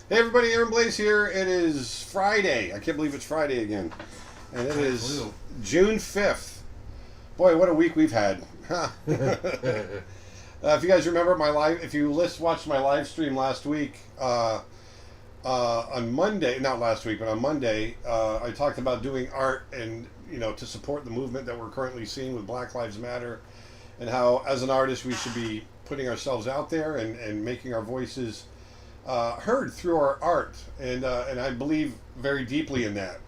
Hey everybody, Aaron Blaise here. It is Friday. I can't believe it's Friday again. And it is June 5th. Boy, what a week we've had. If you guys remember if you watched my live stream last week, on Monday, not last week, but on Monday, I talked about doing art and, to support the movement that we're currently seeing with Black Lives Matter, and how, as an artist, we should be putting ourselves out there and making our voices heard through our art, and I believe very deeply in that.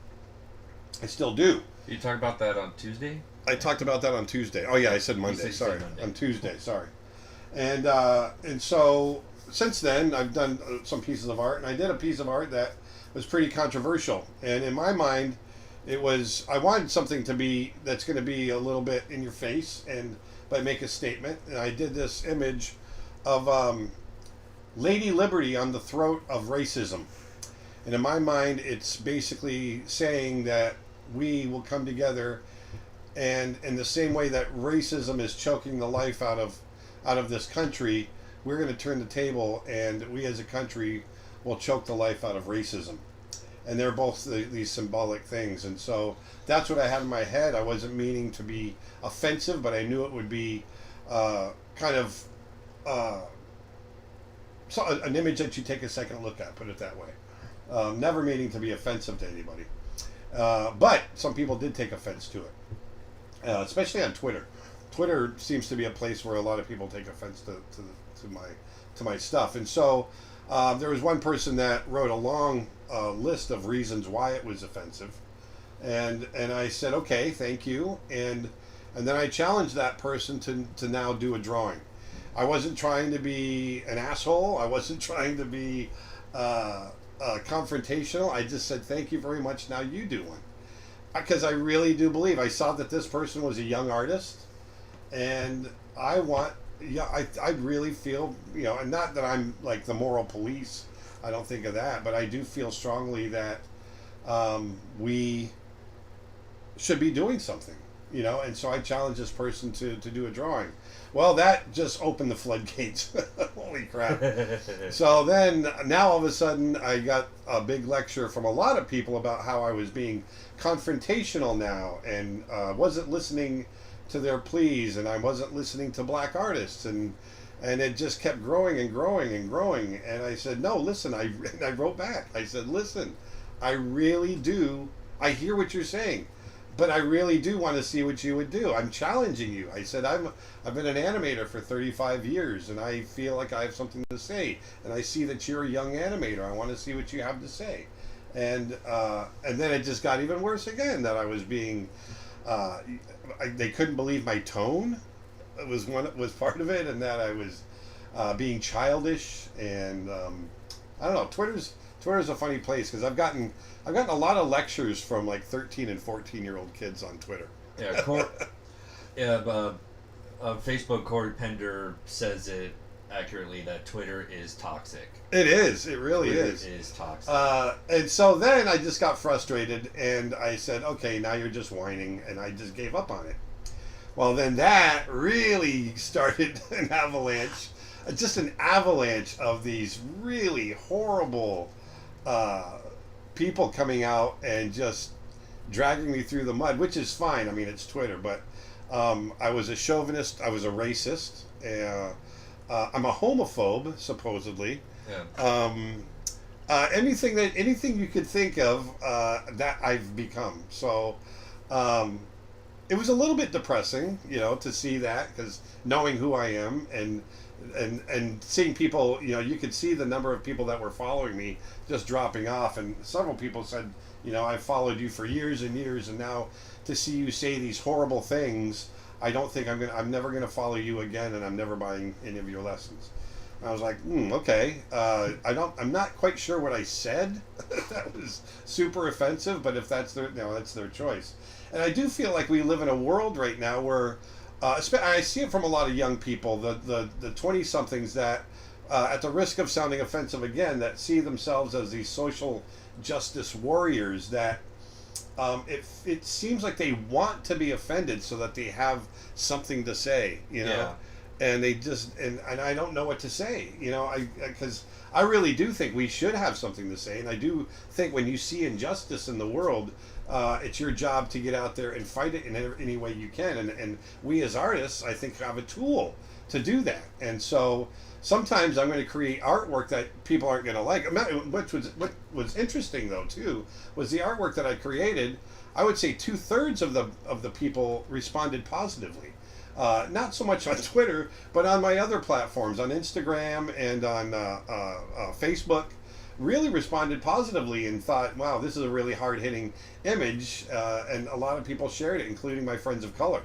I still do. You talked about that on Tuesday? I talked about that on Tuesday. Oh yeah, I said Monday. Sorry, Monday. On Tuesday. Sorry. And so since then, I've done some pieces of art, and I did a piece of art that was pretty controversial. And in my mind, I wanted something that's going to be a little bit in your face, but make a statement. And I did this image of Lady Liberty on the throat of racism. And in my mind, it's basically saying that we will come together, and in the same way that racism is choking the life out of this country, we're going to turn the table, and we as a country will choke the life out of racism. And they're both these symbolic things. And so that's what I had in my head. I wasn't meaning to be offensive, but I knew it would be kind of an image that you take a second look at, put it that way. Never meaning to be offensive to anybody. But some people did take offense to it, especially on Twitter. Twitter seems to be a place where a lot of people take offense to my stuff. And so there was one person that wrote a long list of reasons why it was offensive. And I said, okay, thank you. And then I challenged that person to now do a drawing. I wasn't trying to be an asshole. I wasn't trying to be confrontational. I just said, thank you very much. Now you do one. Because I really do believe. I saw that this person was a young artist. And I really feel, and not that I'm like the moral police. I don't think of that. But I do feel strongly that we should be doing something. And so I challenged this person to do a drawing. Well, that just opened the floodgates. Holy crap. So then, now all of a sudden, I got a big lecture from a lot of people about how I was being confrontational now, and wasn't listening to their pleas, and I wasn't listening to black artists, and it just kept growing and growing and growing. And I said, no, listen, I wrote back. I said, listen, I really do. I hear what you're saying. But I really do want to see what you would do. I'm challenging you. I said, I've been an animator for 35 years, and I feel like I have something to say. And I see that you're a young animator. I want to see what you have to say. And then it just got even worse again, that I was being, they couldn't believe my tone. It was part of it, and that I was being childish. And I don't know, Twitter's a funny place, because I've gotten a lot of lectures from like 13 and 14-year-old kids on Twitter. Facebook Corey Pender says it accurately, that Twitter is toxic. It is. It really is. It is toxic. And so then I just got frustrated, and I said, okay, now you're just whining, and I just gave up on it. Well, then that really started an avalanche of these really horrible people coming out and just dragging me through the mud, which is fine. I mean, it's Twitter, but I was a chauvinist. I was a racist. I'm a homophobe, supposedly. Yeah. Anything you could think of, that I've become. So it was a little bit depressing, to see that, because knowing who I am and seeing people, you could see the number of people that were following me just dropping off, and several people said, I've followed you for years and years, and now to see you say these horrible things, I don't think I'm never gonna follow you again, and I'm never buying any of your lessons. And I was like, okay. I'm not quite sure what I said. That was super offensive, but if that's their choice. And I do feel like we live in a world right now where I see it from a lot of young people, the 20-somethings that, at the risk of sounding offensive again, that see themselves as these social justice warriors, that it seems like they want to be offended so that they have something to say, Yeah. and they just and I don't know what to say. You know, because I really do think we should have something to say, and I do think when you see injustice in the world, it's your job to get out there and fight it in any way you can. And we as artists, I think, have a tool to do that. And so sometimes I'm going to create artwork that people aren't going to like. What was interesting though too was the artwork that I created. I would say 2/3 of the people responded positively. Not so much on Twitter, but on my other platforms, on Instagram and on Facebook, really responded positively and thought, wow, this is a really hard-hitting image, and a lot of people shared it, including my friends of color.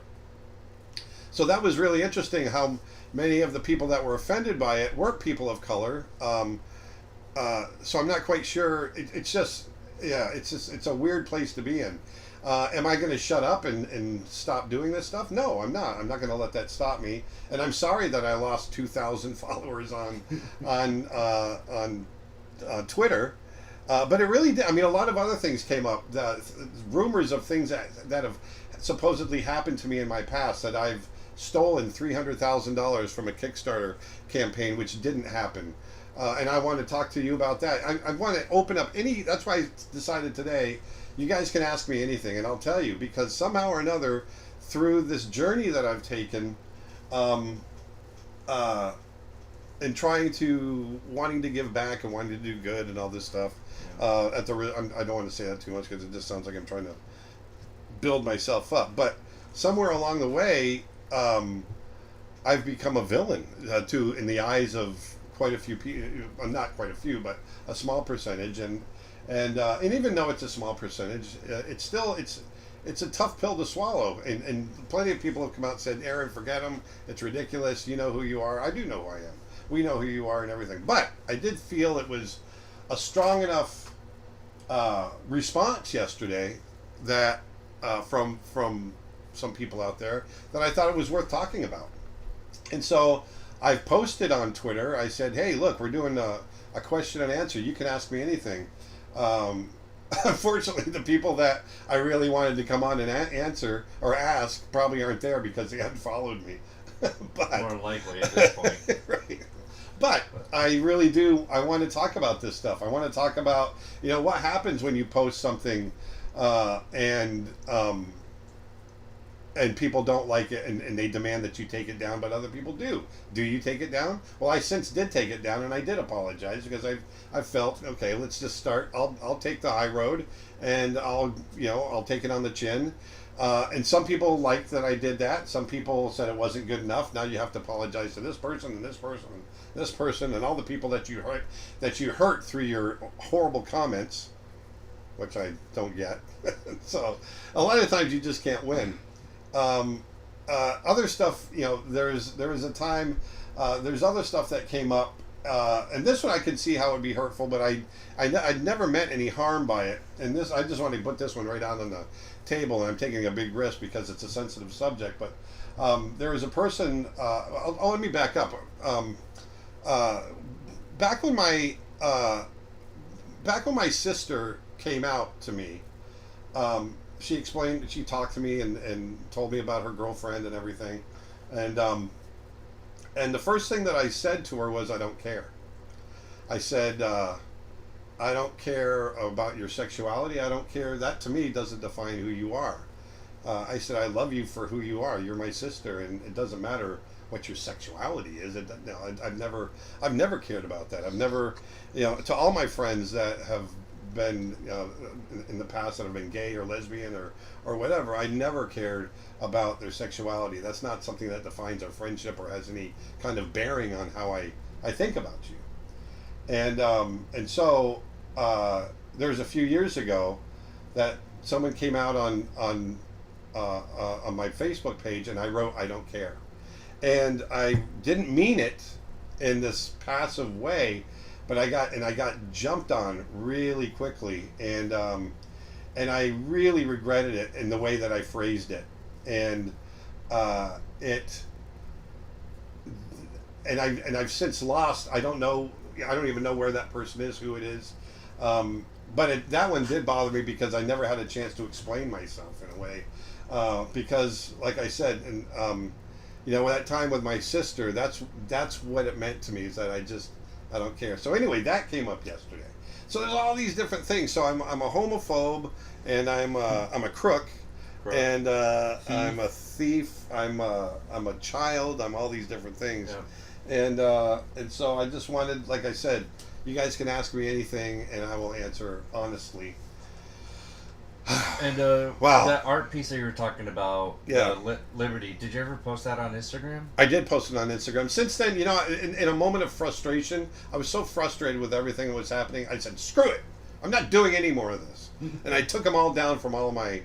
So that was really interesting how many of the people that were offended by it weren't people of color. So I'm not quite sure. It's a weird place to be in. Am I going to shut up and stop doing this stuff? No, I'm not. I'm not going to let that stop me. And I'm sorry that I lost 2,000 followers on Twitter. But it really did. I mean, a lot of other things came up. Rumors of things that have supposedly happened to me in my past, that I've stolen $300,000 from a Kickstarter campaign, which didn't happen. And I want to talk to you about that. I want to open up that's why I decided today, you guys can ask me anything and I'll tell you, because somehow or another, through this journey that I've taken, and wanting to give back and wanting to do good and all this stuff, I don't want to say that too much because it just sounds like I'm trying to build myself up. But somewhere along the way, I've become a villain in the eyes of quite a few people. Not quite a few, but a small percentage. And even though it's a small percentage, it's still it's a tough pill to swallow. And plenty of people have come out and said, Aaron, forget them. It's ridiculous. You know who you are. I do know who I am. We know who you are and everything. But I did feel it was a strong enough response yesterday that from some people out there that I thought it was worth talking about. And so I've posted on Twitter. I said, hey, look, we're doing a question and answer. You can ask me anything. Unfortunately, the people that I really wanted to come on and answer or ask probably aren't there because they hadn't followed me. But, more likely at this point. Right. But I really do. I want to talk about this stuff. I want to talk about, what happens when you post something and people don't like it and they demand that you take it down, but other people do. Do you take it down? Well, I since did take it down, and I did apologize because I felt, okay, let's just start. I'll take the high road, and I'll take it on the chin. And some people liked that I did that. Some people said it wasn't good enough. Now you have to apologize to this person and this person and this person and all the people that you hurt through your horrible comments, which I don't get. So a lot of times you just can't win. Other stuff, there was a time, there's other stuff that came up, and this one I could see how it would be hurtful, but I'd never meant any harm by it. And I just want to put this one right out on the table, and I'm taking a big risk because it's a sensitive subject. But there was a person. Let me back up. Back when my sister came out to me. She talked to me and told me about her girlfriend and everything. And the first thing that I said to her was, I don't care. I said, I don't care about your sexuality. I don't care. That to me doesn't define who you are. I said, I love you for who you are. You're my sister, and it doesn't matter what your sexuality is. I've never cared about that. I've never, to all my friends that have been in the past that have been gay or lesbian or whatever, I never cared about their sexuality. That's not something that defines our friendship or has any kind of bearing on how I think about you. And so there's a few years ago that someone came out on my Facebook page, and I wrote, I don't care. And I didn't mean it in this passive way, but I got jumped on really quickly, and I really regretted it in the way that I phrased it, and I've since lost. I don't even know where that person is, who it is, but that one did bother me because I never had a chance to explain myself in a way, because like I said, and that time with my sister, that's what it meant to me, is that I don't care. So anyway, that came up yesterday. So there's all these different things. So I'm a homophobe, and I'm a crook, and I'm a thief. I'm a child. I'm all these different things, and so I just wanted, like I said, you guys can ask me anything, and I will answer honestly. And wow, that art piece that you were talking about, yeah, Liberty. Did you ever post that on Instagram? I did post it on Instagram. Since then, in a moment of frustration, I was so frustrated with everything that was happening. I said, "Screw it! I'm not doing any more of this," and I took them all down from all of my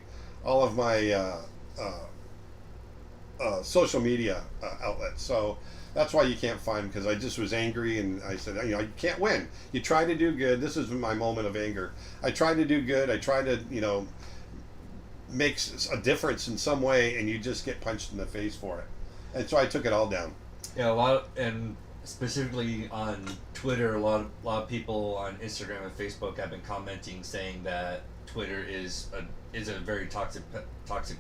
social media outlets. So that's why you can't find them, because I just was angry, and I said, you can't win. You try to do good. This is my moment of anger. I tried to do good. I tried to, make a difference in some way, and you just get punched in the face for it. And so I took it all down. Yeah, and specifically on Twitter, a lot of people on Instagram and Facebook have been commenting saying that Twitter is a very toxic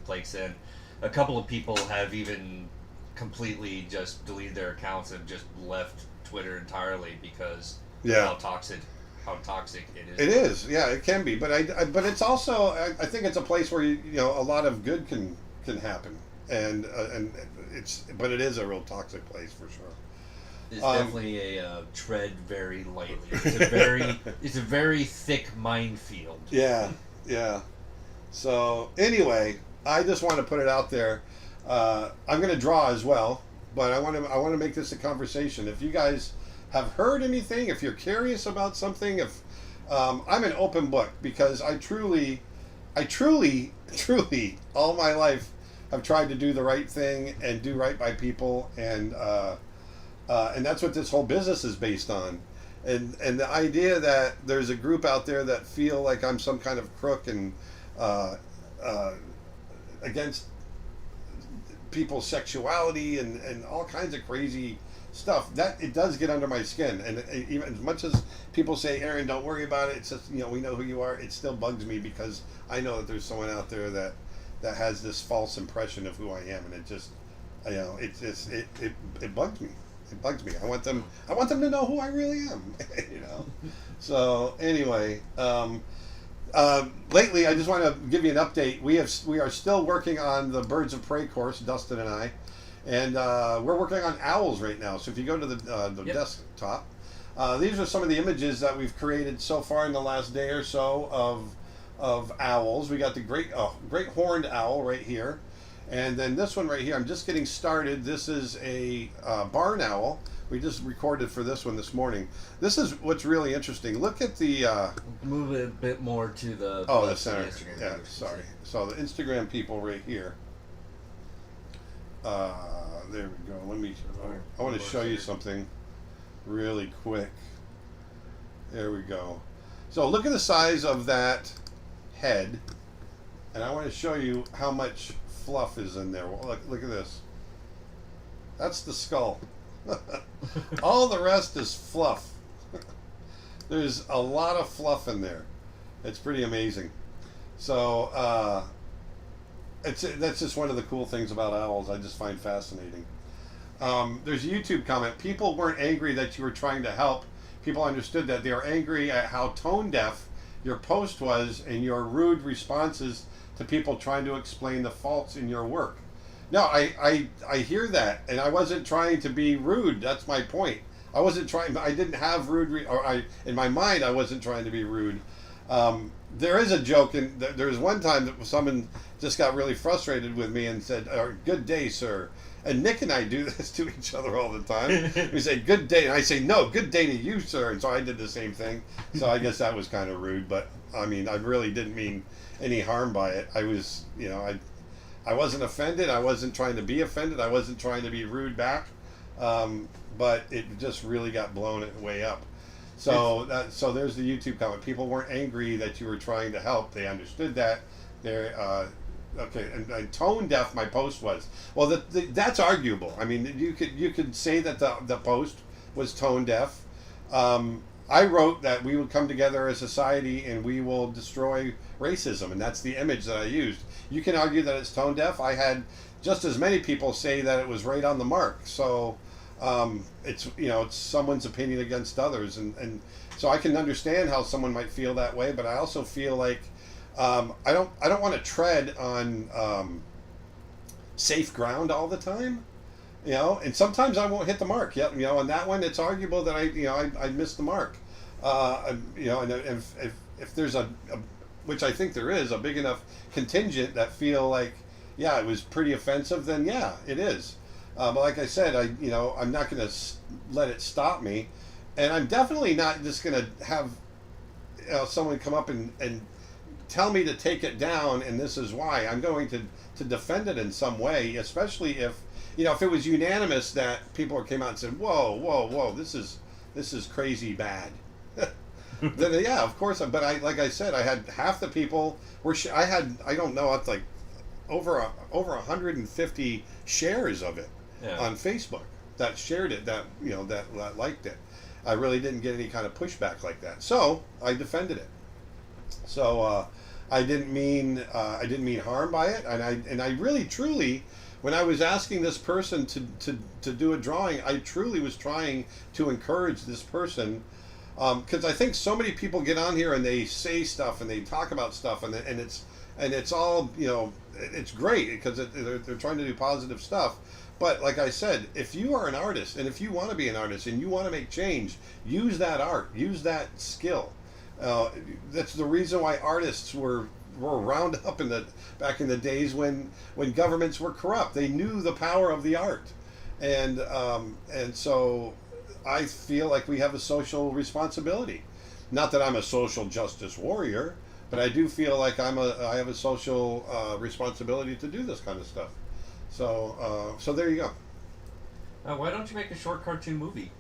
place, and a couple of people have even completely just deleted their accounts and just left Twitter entirely because how toxic it is. It is, yeah, it can be, but but it's also, I think it's a place where a lot of good can happen, and but it is a real toxic place for sure. It's definitely a tread very lightly. It's a very thick minefield. Yeah. So anyway, I just want to put it out there. I'm going to draw as well, but I want to make this a conversation. If you guys have heard anything, if you're curious about something, if I'm an open book, because I truly, all my life have tried to do the right thing and do right by people, and that's what this whole business is based on. And the idea that there's a group out there that feel like I'm some kind of crook and against people's sexuality and all kinds of crazy stuff, that it does get under my skin. And even as much as people say, Aaron, don't worry about it, it's just, we know who you are, it still bugs me, because I know that there's someone out there that has this false impression of who I am, and it just, it bugs me. It bugs me. I want them to know who I really am. So anyway, lately, I just want to give you an update. We are still working on the Birds of Prey course, Dustin and I, and we're working on owls right now. So if you go to the desktop, these are some of the images that we've created so far in the last day or so of owls. We got the great horned owl right here. And then this one right here, I'm just getting started. This is a barn owl. We just recorded for this one this morning. This is what's really interesting. Look at the... Move it a bit more to the... Oh, the center. Yeah, sorry. So the Instagram people right here. There we go. I want to show you something really quick. There we go. So look at the size of that head. And I want to show you how much fluff is in there. Well, look at this. That's the skull. All the rest is fluff. There's a lot of fluff in there. It's pretty amazing. So that's just one of the cool things about owls I just find fascinating. There's a YouTube comment. People weren't angry that you were trying to help. People understood that. They were angry at how tone deaf your post was and your rude responses to people trying to explain the faults in your work. No, I hear that, and I wasn't trying to be rude. That's my point. I wasn't trying. I didn't have rude. In my mind, I wasn't trying to be rude. There is a joke, and there was one time that someone just got really frustrated with me and said, "Good day, sir." And Nick and I do this to each other all the time. We say, "Good day," and I say, "No, good day to you, sir." And so I did the same thing. So I guess that was kind of rude, but I mean, I really didn't mean any harm by it. I was, I wasn't offended. I wasn't trying to be offended. I wasn't trying to be rude back. But it just really got blown way up. So there's the YouTube comment. People weren't angry that you were trying to help. They understood that. They're okay. And tone deaf my post was. Well, that's arguable. I mean, you could say that the post was tone deaf. I wrote that we would come together as a society and we will destroy racism, and that's the image that I used. You can argue that it's tone deaf. I had just as many people say that it was right on the mark. So it's it's someone's opinion against others, and so I can understand how someone might feel that way. But I also feel like I don't want to tread on safe ground all the time. And sometimes I won't hit the mark. Yep, on that one, it's arguable that I missed the mark. And if there's a, which I think there is, a big enough contingent that feel like, yeah, it was pretty offensive, then yeah, it is. But like I said, I'm not going to let it stop me, and I'm definitely not just going to have someone come up and tell me to take it down, and this is why. I'm going to defend it in some way, especially if it was unanimous that people came out and said, whoa, this is crazy bad. Then yeah, of course. But like I said, I had half the people I don't know, it's like over 150 shares of it on Facebook that shared it, that that liked it. I really didn't get any kind of pushback like that, so I defended it. So I didn't mean harm by it, and I really truly, when I was asking this person to do a drawing, I truly was trying to encourage this person, because I think so many people get on here and they say stuff and they talk about stuff, and it's all it's great because they're trying to do positive stuff. But like I said, if you are an artist and if you want to be an artist and you want to make change, use that art, use that skill. That's the reason why artists were round up back in the days when governments were corrupt. They knew the power of the art, and so I feel like we have a social responsibility. Not that I'm a social justice warrior, but I do feel like I have a social responsibility to do this kind of stuff. So there you go. Why don't you make a short cartoon movie?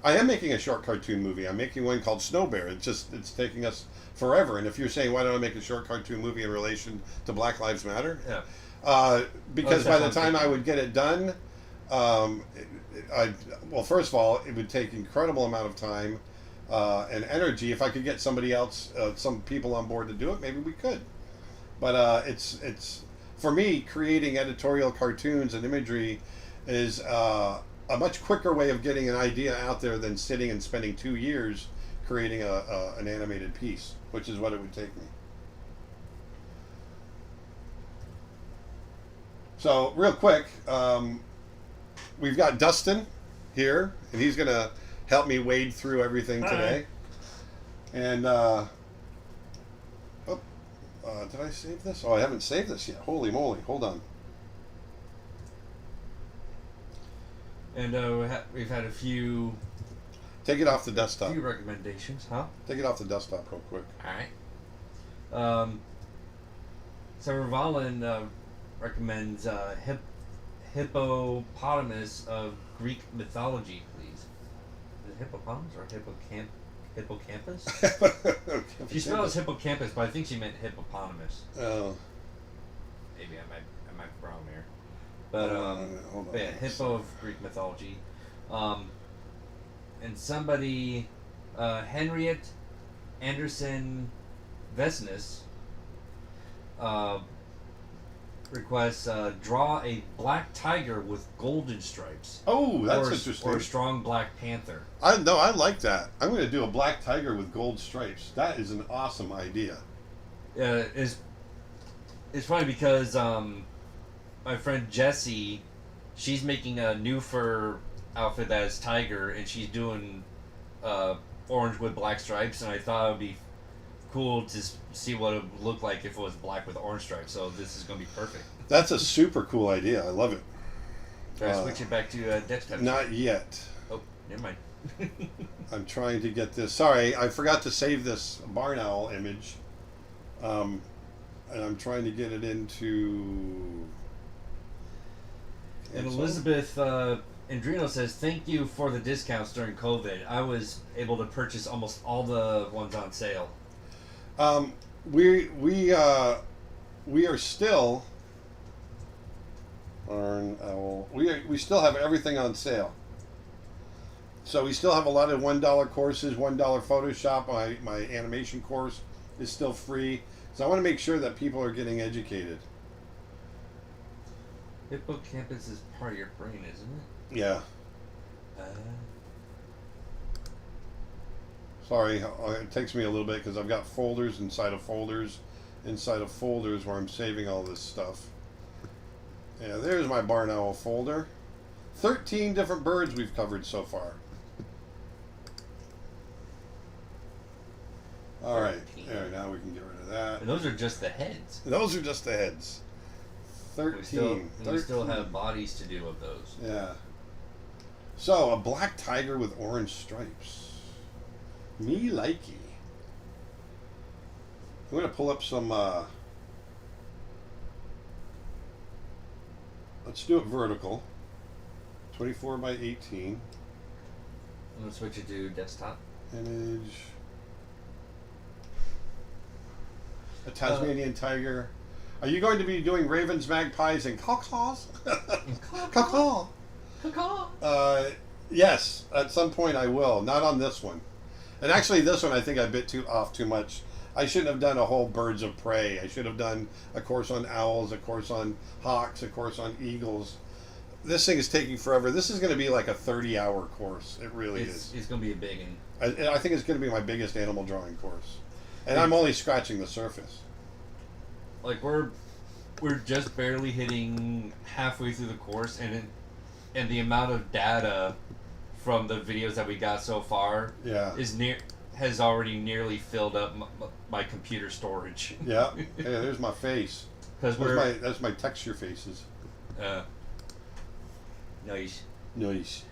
I am making a short cartoon movie. I'm making one called Snow Bear. It's taking us forever. And if you're saying, why don't I make a short cartoon movie in relation to Black Lives Matter? Yeah. Because by the time I would get it done, well, first of all, it would take incredible amount of time and energy. If I could get somebody else, some people on board to do it, maybe we could. But it's for me, creating editorial cartoons and imagery is a much quicker way of getting an idea out there than sitting and spending 2 years creating an animated piece, which is what it would take me. So real quick, we've got Dustin here, and he's going to help me wade through everything today. And did I save this? Oh, I haven't saved this yet. Holy moly. Hold on. And we've had a few... Take it off the desktop. Few recommendations, huh? Take it off the desktop real quick. All right. So Ravalin recommends hippopotamus of Greek mythology, please. Is it hippopotamus or hippocampus? She spells hippocampus, but I think she meant hippopotamus. Oh. Maybe I might be wrong here. But hold on. yeah, hippo of Greek mythology. And somebody, Henriette Anderson Vesnus, requests draw a black tiger with golden stripes. Oh, that's interesting. Or a strong black panther. I like that. I'm going to do a black tiger with gold stripes. That is an awesome idea. It's funny because my friend Jessie, she's making a new fur outfit that is tiger, and she's doing orange with black stripes, and I thought it would be cool to see what it would look like if it was black with orange stripes, so this is going to be perfect. That's a super cool idea. I love it. Try to switch it back to desktop. Not yet. Oh, never mind. I'm trying to get this. Sorry, I forgot to save this barn owl image. And I'm trying to get it into... And Elizabeth Andrino says, thank you for the discounts during COVID. I was able to purchase almost all the ones on sale. We are still barn owl. We still have everything on sale. So we still have a lot of $1 courses, $1 Photoshop. My animation course is still free. So I want to make sure that people are getting educated. Hippocampus is part of your brain, isn't it? Yeah. Sorry, it takes me a little bit because I've got folders inside of folders inside of folders where I'm saving all this stuff. Yeah, there's my barn owl folder. 13 different birds we've covered so far. All right, there, now we can get rid of that. And those are just the heads. Those are just the heads. 13. We still have bodies to do of those. Yeah. So, a black tiger with orange stripes. Me likey. I'm going to pull up some, let's do it vertical. 24 by 18. I'm going to switch it to desktop. Image. A Tasmanian tiger. Are you going to be doing ravens, magpies, and caws? Caw. Yes, at some point I will. Not on this one. And actually, this one I think I bit off too much. I shouldn't have done a whole birds of prey. I should have done a course on owls, a course on hawks, a course on eagles. This thing is taking forever. This is going to be like a 30-hour course. It really is. It's going to be a big one. I think it's going to be my biggest animal drawing course. And I'm only scratching the surface. Like, we're just barely hitting halfway through the course, and the amount of data from the videos that we got so far has already nearly filled up my computer storage. Yeah. Hey, there's my face. That's my texture faces. Nice. Nice.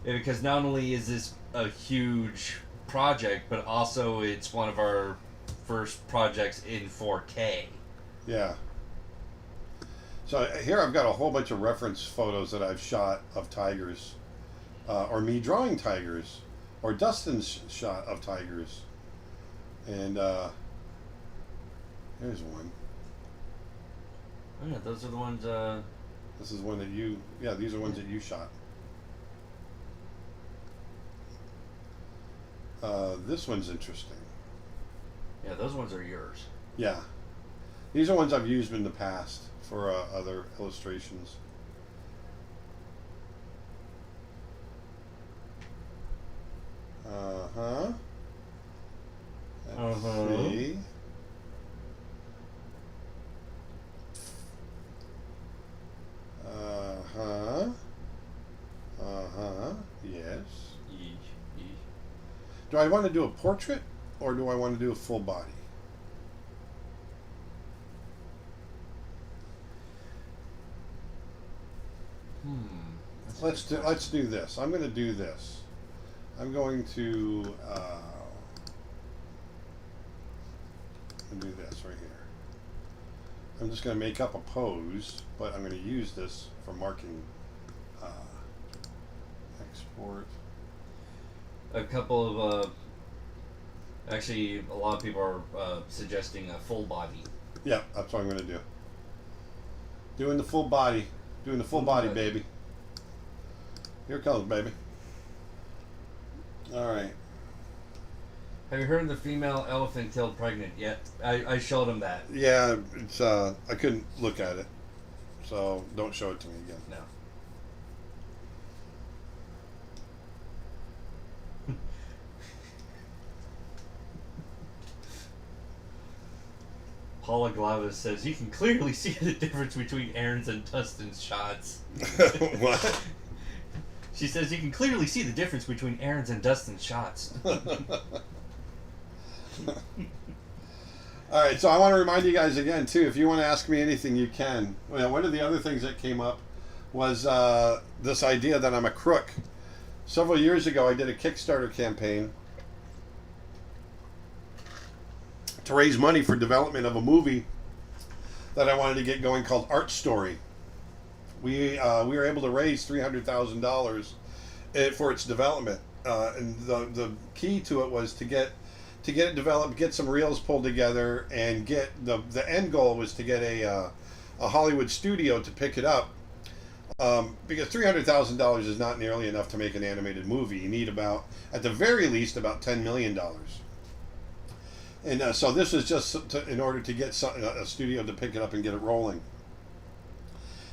Yeah, because not only is this a huge project, but also it's one of our first projects in 4K. Yeah. So here I've got a whole bunch of reference photos that I've shot of tigers, or me drawing tigers, or Dustin's shot of tigers. And here's one. Oh yeah, those are the ones. This is one that you. Yeah, these are ones that you shot. This one's interesting. Yeah, those ones are yours. Yeah. These are ones I've used in the past for other illustrations. Uh-huh. Let's see. Uh-huh. Uh-huh. Yes. Do I want to do a portrait or do I want to do a full body? Let's do this. I'm going to do this. I'm going to do this right here. I'm just going to make up a pose, but I'm going to use this for marking. Export. A couple of actually, a lot of people are suggesting a full body. Yeah, that's what I'm going to do. Doing the full body. Doing the full body, baby. Here it comes, baby. All right. Have you heard of the female elephant killed pregnant yet? I showed him that. Yeah, it's I couldn't look at it, so don't show it to me again. No. Paula Glavis says you can clearly see the difference between Aaron's and Dustin's shots. What? She says you can clearly see the difference between Aaron's and Dustin's shots. All right, so I want to remind you guys again too. If you want to ask me anything, you can. Well, one of the other things that came up was this idea that I'm a crook. Several years ago, I did a Kickstarter campaign to raise money for development of a movie that I wanted to get going called Art Story. We were able to raise $300,000 for its development, and the key to it was to get it developed, get some reels pulled together, and get the end goal was to get a Hollywood studio to pick it up. because $300,000 is not nearly enough to make an animated movie. You need about, at the very least, about $10 million. And so this was just in order to get a studio to pick it up and get it rolling.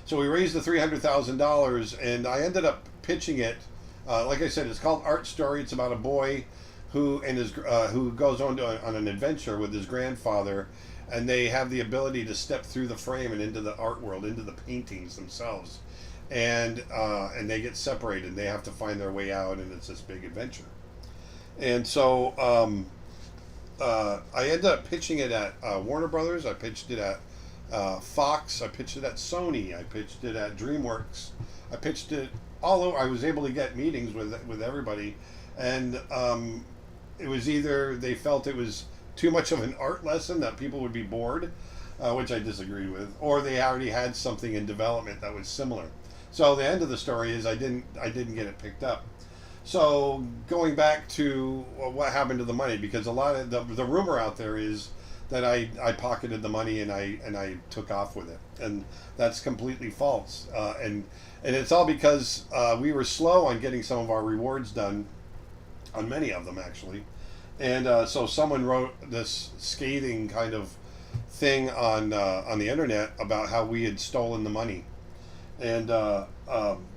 So we raised the $300,000, and I ended up pitching it. Like I said, it's called Art Story. It's about a boy who goes on an adventure with his grandfather, and they have the ability to step through the frame and into the art world, into the paintings themselves, and they get separated. They have to find their way out, and it's this big adventure. And so I ended up pitching it at Warner Brothers. I pitched it at Fox. I pitched it at Sony. I pitched it at DreamWorks. I pitched it all over. I was able to get meetings with everybody, and it was either they felt it was too much of an art lesson that people would be bored, which I disagreed with, or they already had something in development that was similar. So the end of the story is I didn't get it picked up. So going back to what happened to the money, because a lot of the rumor out there is that I pocketed the money and I took off with it, and that's completely false. And it's all because we were slow on getting some of our rewards done, on many of them actually. And so someone wrote this scathing kind of thing on the internet about how we had stolen the money, and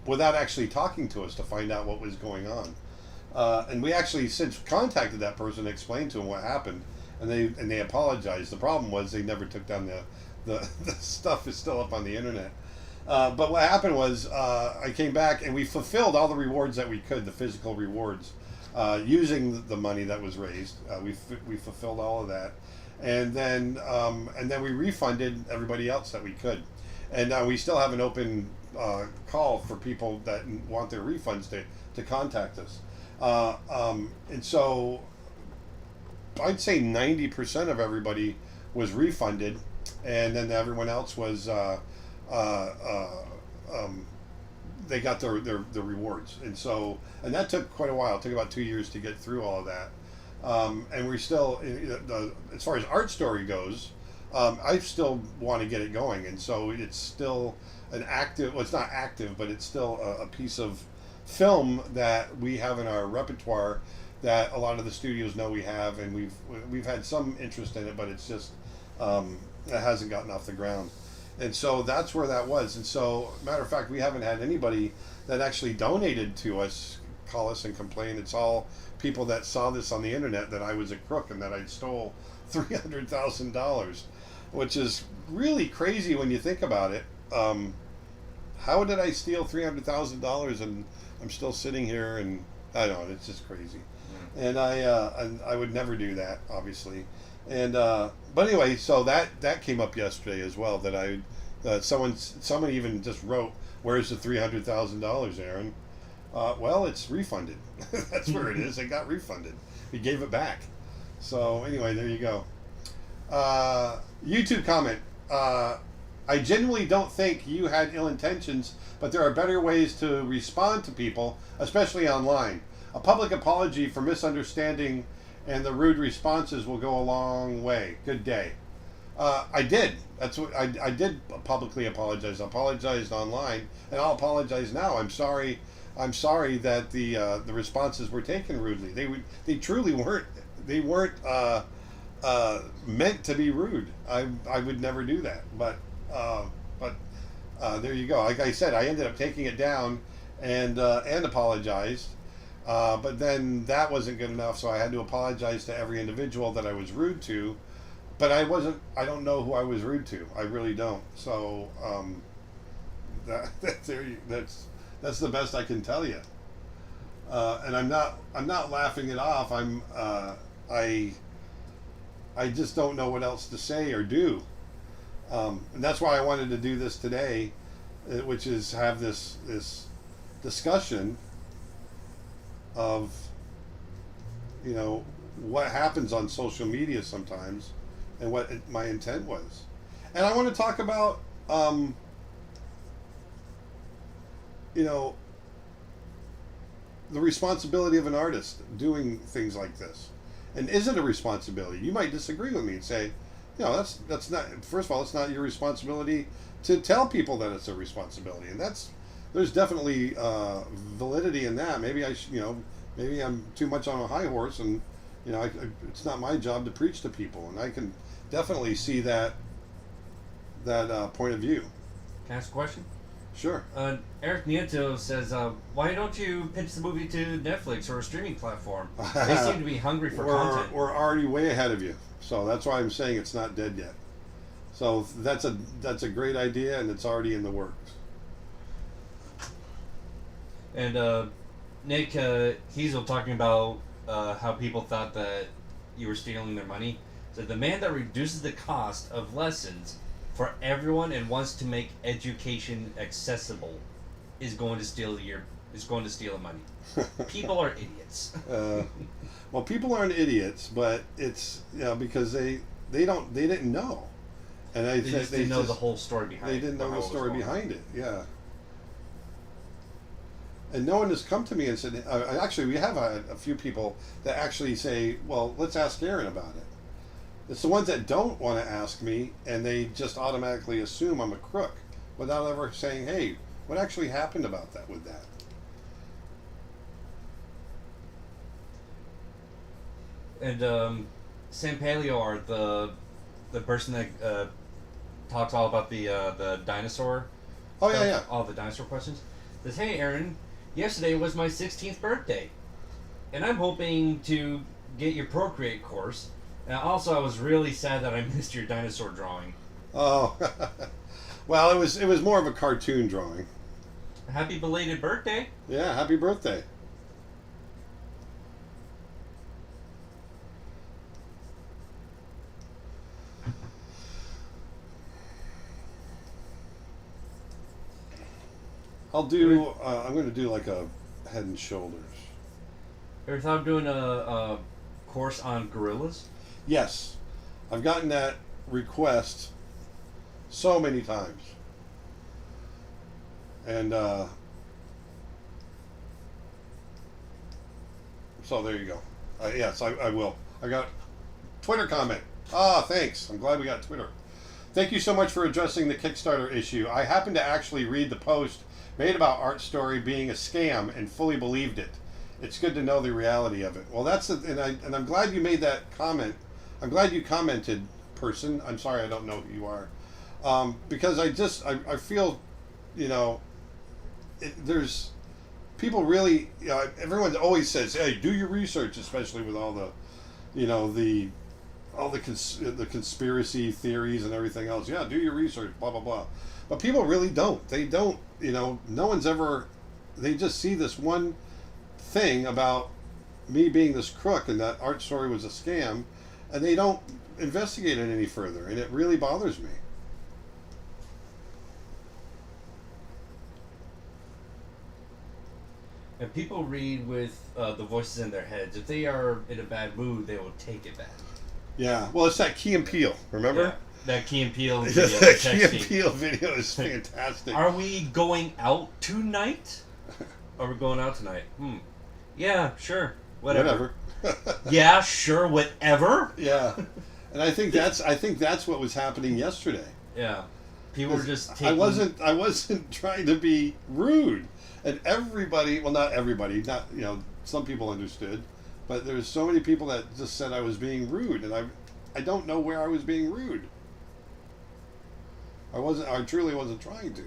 without actually talking to us to find out what was going on. And we actually since contacted that person, explained to them what happened, and they apologized. The problem was they never took down the stuff is still up on the internet. But what happened was I came back and we fulfilled all the rewards that we could, the physical rewards, using the money that was raised. We fulfilled all of that, and then we refunded everybody else that we could, and we still have an open call for people that want their refunds to contact us. And so I'd say 90% of everybody was refunded, and then everyone else was they got their rewards. And that took quite a while. It took about 2 years to get through all of that. And we're still, as far as Art Story goes, I still want to get it going. And so it's still an active, well, it's not active, but it's still a piece of film that we have in our repertoire that a lot of the studios know we have, and we've had some interest in it, but it's just it hasn't gotten off the ground. And so that's where that was. And so, matter of fact, we haven't had anybody that actually donated to us call us and complain. It's all people that saw this on the internet that I was a crook and that I stole $300,000, which is really crazy when you think about it. How did I steal $300,000 and I'm still sitting here? And I don't know, it's just crazy. And I would never do that, obviously. And but anyway, so that came up yesterday as well. That someone even just wrote, "Where's the $300,000, Aaron?" Well, it's refunded. That's where it is. It got refunded. We gave it back. So anyway, there you go. YouTube comment. I genuinely don't think you had ill intentions, but there are better ways to respond to people, especially online. A public apology for misunderstanding and the rude responses will go a long way. Good day. I did. That's what I did publicly apologize. I apologized online, and I'll apologize now. I'm sorry. I'm sorry that the responses were taken rudely. They truly weren't. They weren't meant to be rude. I would never do that. But there you go. Like I said, I ended up taking it down and apologized. But then that wasn't good enough, so I had to apologize to every individual that I was rude to. But I don't know who I was rude to. I really don't. So that's the best I can tell you. And I'm not laughing it off. I just don't know what else to say or do. And that's why I wanted to do this today, which is have this discussion of, what happens on social media sometimes and what my intent was. And I want to talk about, the responsibility of an artist doing things like this. And is it a responsibility? You might disagree with me and say, that's not, first of all, it's not your responsibility to tell people that it's a responsibility. And that's there's definitely validity in that. Maybe maybe I'm too much on a high horse, and it's not my job to preach to people, and I can definitely see that point of view. Can I ask a question? Sure. Eric Nieto says, why don't you pitch the movie to Netflix or a streaming platform? They seem to be hungry for content. We're already way ahead of you, so that's why I'm saying it's not dead yet. So that's a great idea, and it's already in the works. And Nick Kiesel talking about how people thought that you were stealing their money. So the man that reduces the cost of lessons for everyone and wants to make education accessible is going to steal the money. People are idiots. Well, people aren't idiots, but it's because they didn't know, and they didn't know the whole story behind it. They didn't know the story behind it. Yeah. And no one has come to me and said. Actually, we have a few people that actually say, "Well, let's ask Aaron about it." It's the ones that don't want to ask me, and they just automatically assume I'm a crook without ever saying, "Hey, what actually happened about that with that?" And Sam Paleoart, the person that talks all about the dinosaur. Oh stuff, yeah. All the dinosaur questions. Says, "Hey Aaron, yesterday was my 16th birthday, and I'm hoping to get your Procreate course. And also, I was really sad that I missed your dinosaur drawing." Oh, well, it was more of a cartoon drawing. Happy belated birthday! Yeah, happy birthday. I'm going to do like a Head and Shoulders. Ever thought of doing a course on gorillas? Yes, I've gotten that request so many times, and so there you go. Yes, I will. I got Twitter comment. Thanks. I'm glad we got Twitter. Thank you so much for addressing the Kickstarter issue. I happened to actually read the post made about Art Story being a scam and fully believed it. It's good to know the reality of it. Well, and I'm glad you made that comment. I'm glad you commented, person. I'm sorry I don't know who you are, because I feel, there's people really. Everyone always says, "Hey, do your research," especially with all the, the conspiracy theories and everything else. Yeah, do your research, blah blah blah. But people really don't. They don't. No one's ever. They just see this one thing about me being this crook and that Art Story was a scam, and they don't investigate it any further, and it really bothers me. And people read with the voices in their heads. If they are in a bad mood, they will take it bad. Yeah, well, it's that Key and Peele, remember? Yeah, that Key and Peele video. The Key and Peele video is fantastic. Are we going out tonight? Are we going out tonight? Yeah, sure. Whatever. Yeah, sure, whatever. Yeah. And I think that's what was happening yesterday. Yeah. People were just taking... I wasn't trying to be rude. And everybody, well, not everybody, some people understood, but there's so many people that just said I was being rude, and I don't know where I was being rude. I truly wasn't trying to.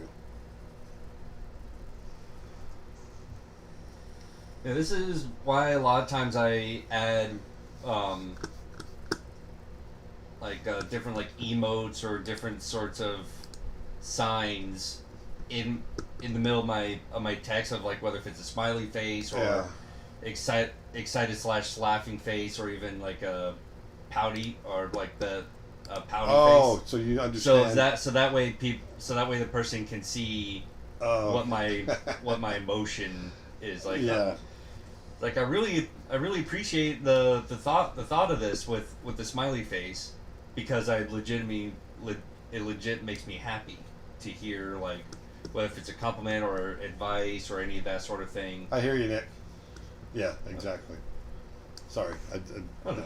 Yeah, this is why a lot of times I add different emotes or different sorts of signs in the middle of my text, of whether if it's a smiley face or excited / laughing face, or even a pouty, or the pouty face. Oh, so you understand. So that way the person can see what my emotion is like. Yeah. I really appreciate the thought of this with the smiley face, because it legit makes me happy to hear whether if it's a compliment or advice or any of that sort of thing. I hear you, Nick. Yeah, exactly. Sorry, no.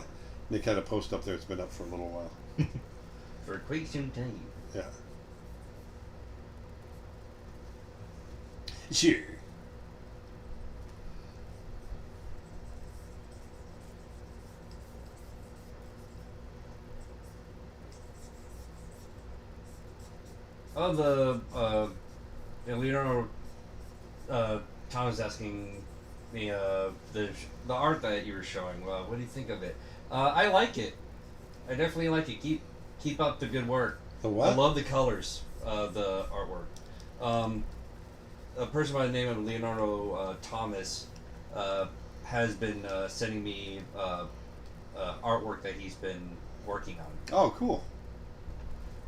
Nick had a post up there. It's been up for a little while. For quite some time. Yeah. Sure. Oh, Leonardo Tom is asking me the art that you were showing. What do you think of it? I like it. I definitely like it. Keep up the good work. The what? I love the colors. The artwork. A person by the name of Leonardo Thomas has been sending me artwork that he's been working on. Oh, cool.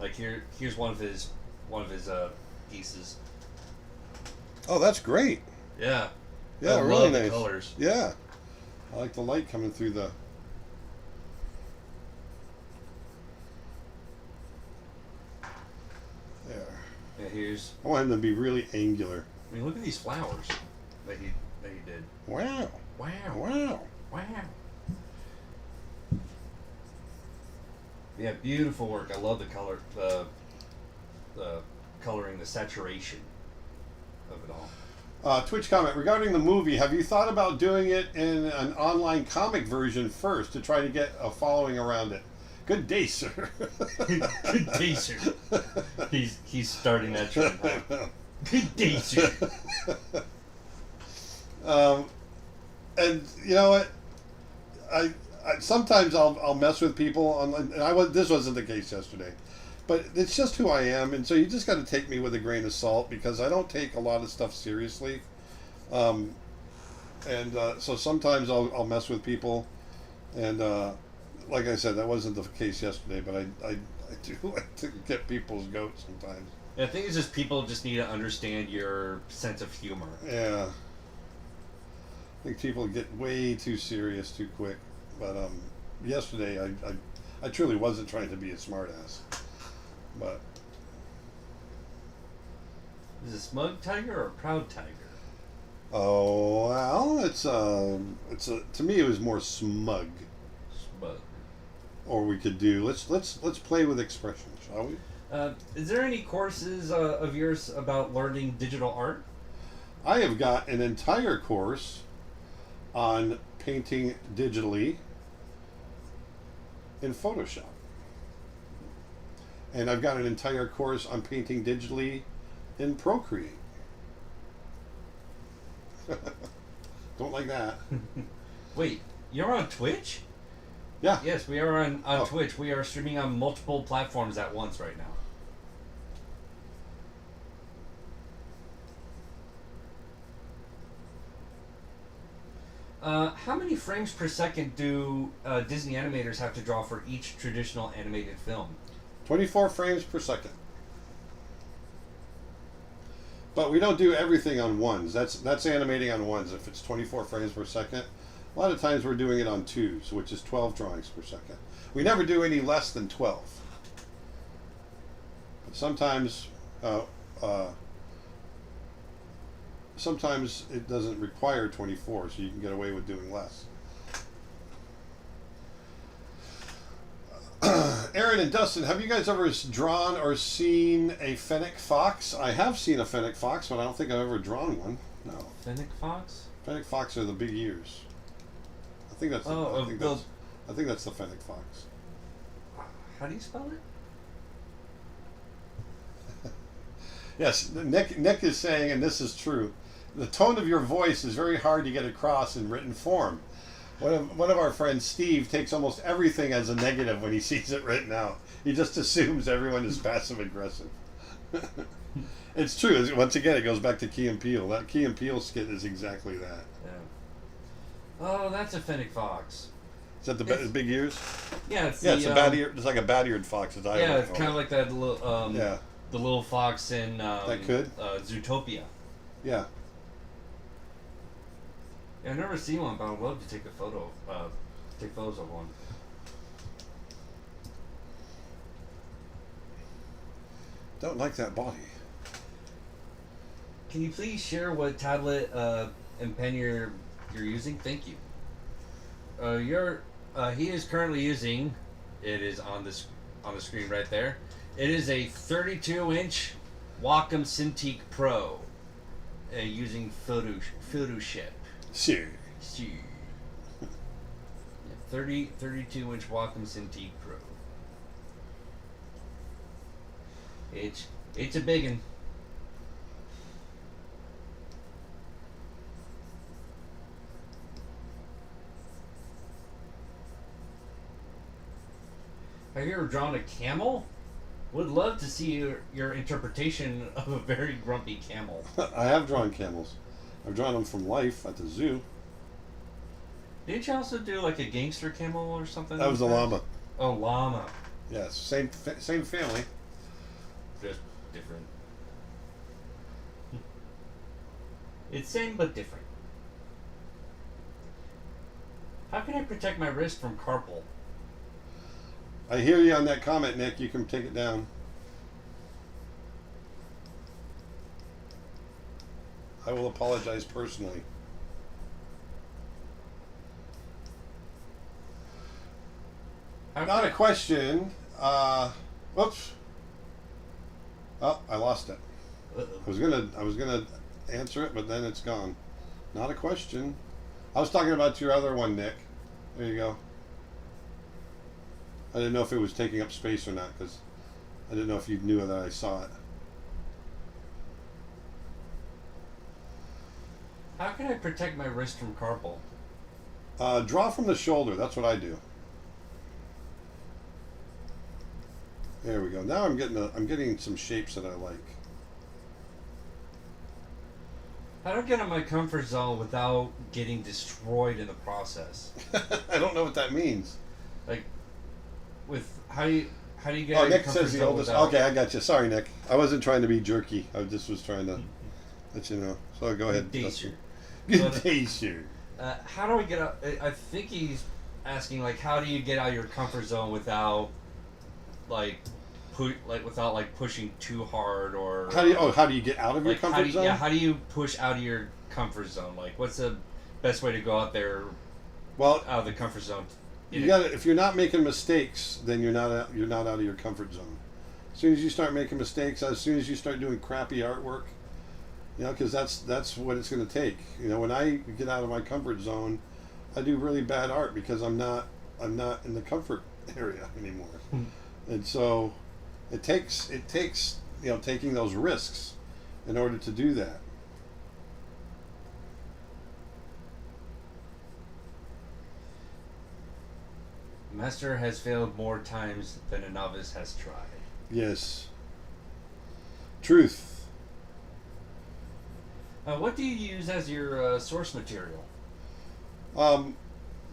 Like here's one of his pieces. Oh, that's great. Yeah. Yeah, I really love nice. The colors. Yeah. I like the light coming through the... There. Yeah, here's... I want him to be really angular. I mean, look at these flowers that he did. Wow. Wow. Wow. Wow. Yeah, beautiful work. I love the color, the coloring, the saturation of it all. Twitch comment regarding the movie. Have you thought about doing it in an online comic version first to try to get a following around it? Good day, sir. Good day, sir. He's starting that trend. Good day, sir. And you know what? I sometimes I'll mess with people online, and this wasn't the case yesterday, but it's just who I am, and so you just got to take me with a grain of salt because I don't take a lot of stuff seriously, so sometimes I'll mess with people, and like I said, that wasn't the case yesterday, but I do like to get people's goat sometimes. Yeah, I think it's just people just need to understand your sense of humor. Yeah. I think people get way too serious too quick. But yesterday, I truly wasn't trying to be a smartass. But is it a smug tiger or a proud tiger? oh well, it's to me it was more smug. Smug. Or we could do let's play with expression, shall we? Is there any courses of yours about learning digital art? I have got an entire course on painting digitally in Photoshop. And I've got an entire course on painting digitally in Procreate. Don't like that. Wait, you're on Twitch? Yeah. Yes, we are on Twitch. We are streaming on multiple platforms at once right now. How many frames per second do Disney animators have to draw for each traditional animated film? 24 frames per second. But we don't do everything on ones. That's animating on ones. If it's 24 frames per second, a lot of times we're doing it on twos, which is 12 drawings per second. We never do any less than 12. But sometimes it doesn't require 24, so you can get away with doing less. Aaron and Dustin, have you guys ever drawn or seen a fennec fox? I have seen a fennec fox, but I don't think I've ever drawn one. No. Fennec fox? Fennec fox are the big ears. I think that's. I think that's the fennec fox. How do you spell it? Yes, Nick is saying, and this is true, the tone of your voice is very hard to get across in written form. One of our friends, Steve, takes almost everything as a negative when he sees it written out. He just assumes everyone is passive aggressive. It's true. Once again, it goes back to Key and Peele. That Key and Peele skit is exactly that. Yeah. Oh, that's a fennec fox. Is that the big ears? Yeah, it's it's a bat ear. It's like a bat-eared fox. As I yeah, it's kind of like that little the little fox in that could Zootopia. Yeah. Yeah, I've never seen one, but I'd love to take a photo. Take photos of one. Don't like that body. Can you please share what tablet and pen you're using? Thank you. He is currently using. It is on the screen right there. It is a 32-inch Wacom Cintiq Pro. using Photoshop. Sure. Sure. 32-inch Wacom Cintiq Pro. It's a big one. Have you ever drawn a camel? Would love to see your interpretation of a very grumpy camel. I have drawn camels. I've drawn them from life at the zoo. Didn't you also do like a gangster camel or something? That was a llama. Oh, llama. Yes, same family. Just different. It's same but different. How can I protect my wrist from carpal? I hear you on that comment, Nick. You can take it down. I will apologize personally. Not a question. Whoops. Oh, I lost it. I was gonna answer it, but then it's gone. Not a question. I was talking about your other one, Nick. There you go. I didn't know if it was taking up space or not, because I didn't know if you knew that I saw it. How can I protect my wrist from carpal? Draw from the shoulder. That's what I do. There we go. Now I'm getting some shapes that I like. How do I get out of my comfort zone without getting destroyed in the process? I don't know what that means. Like, with how do you get Oh, out of your Nick comfort says the zone oldest. without... Okay, I got you. Sorry, Nick. I wasn't trying to be jerky. I just was trying to let you know. So go ahead. Good day, sir. Good day, sir. How do we get out? I think he's asking like, how do you get out of your comfort zone without without pushing too hard, or how do you get out of your comfort zone? Yeah, how do you push out of your comfort zone? Like, what's the best way to go out there? Well, out of the comfort zone. You got if you're not making mistakes, then you're not out of your comfort zone. As soon as you start making mistakes, as soon as you start doing crappy artwork, because that's what it's going to take. When I get out of my comfort zone, I do really bad art because I'm not in the comfort area anymore, and so it takes taking those risks in order to do that. Master has failed more times than a novice has tried. Yes. Truth. What do you use as your source material?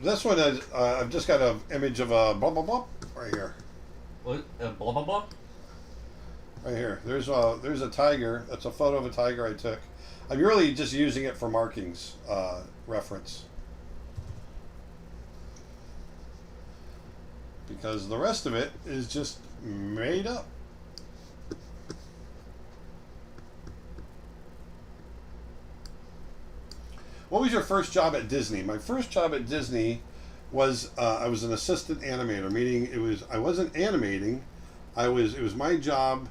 This one is, I've just got an image of a blah blah blah right here. What? Blah blah blah? Right here. There's a tiger. That's a photo of a tiger I took. I'm really just using it for markings reference. Because the rest of it is just made up. What was your first job at Disney? My first job at Disney was I was an assistant animator, meaning I wasn't animating. It was my job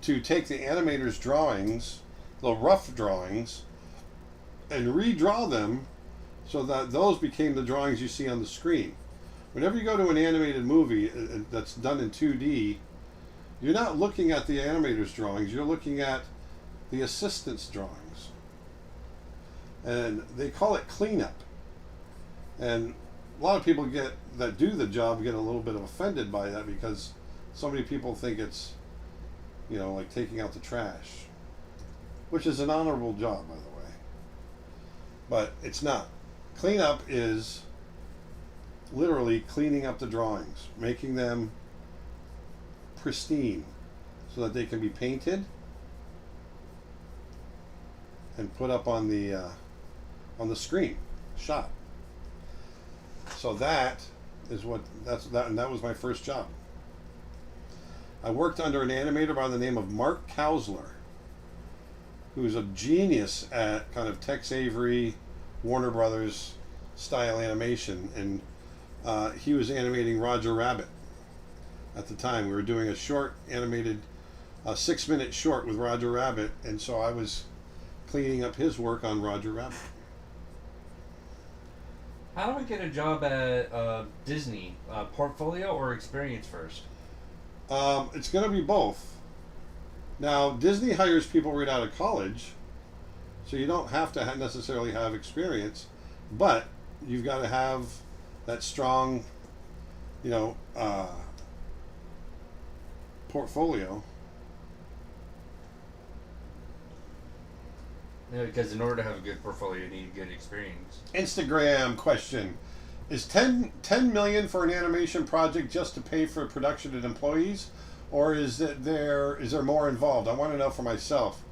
to take the animators' drawings, the rough drawings, and redraw them so that those became the drawings you see on the screen. Whenever you go to an animated movie that's done in 2D, you're not looking at the animator's drawings, you're looking at the assistant's drawings. And they call it cleanup. And a lot of people that do the job get a little bit offended by that because so many people think it's, like taking out the trash. Which is an honorable job, by the way. But it's not. Cleanup is literally cleaning up the drawings, making them pristine so that they can be painted and put up on the screen, shot. So that was my first job. I worked under an animator by the name of Mark Kausler, who's a genius at kind of Tex Avery, Warner Brothers style animation, and he was animating Roger Rabbit at the time. We were doing a short animated 6-minute short with Roger Rabbit, and so I was cleaning up his work on Roger Rabbit. How do I get a job at Disney? Portfolio or experience first? It's going to be both. Now, Disney hires people right out of college, so you don't have to necessarily have experience, but you've got to have that strong, portfolio. Yeah, because in order to have a good portfolio, you need good experience. Instagram question. Is 10 million for an animation project just to pay for production and employees, or is there more involved? I want to know for myself.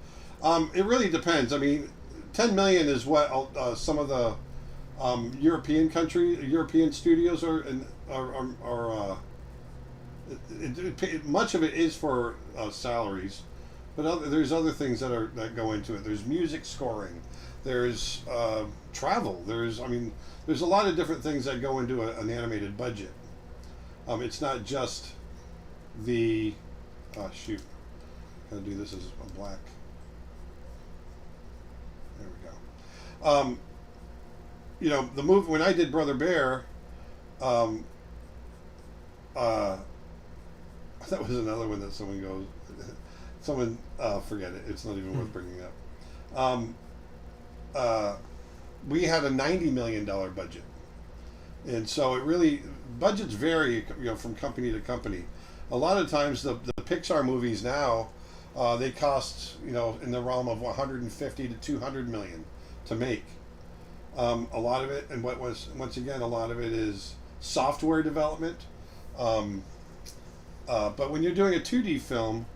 It really depends. I mean, 10 million is what some of the European studios are much of it is for salaries, but there's other things that go into it. There's music scoring, there's travel, there's a lot of different things that go into an animated budget. It's not just the shoot. Gotta do this as a black. There we go. The movie when I did Brother Bear, that was another one that someone forget it. It's not even worth bringing up. We had a $90 million budget, and so budgets vary, from company to company. A lot of times the Pixar movies now, they cost, in the realm of 150 to 200 million to make. A lot of it, and once again, a lot of it is software development. But when you're doing a 2D film,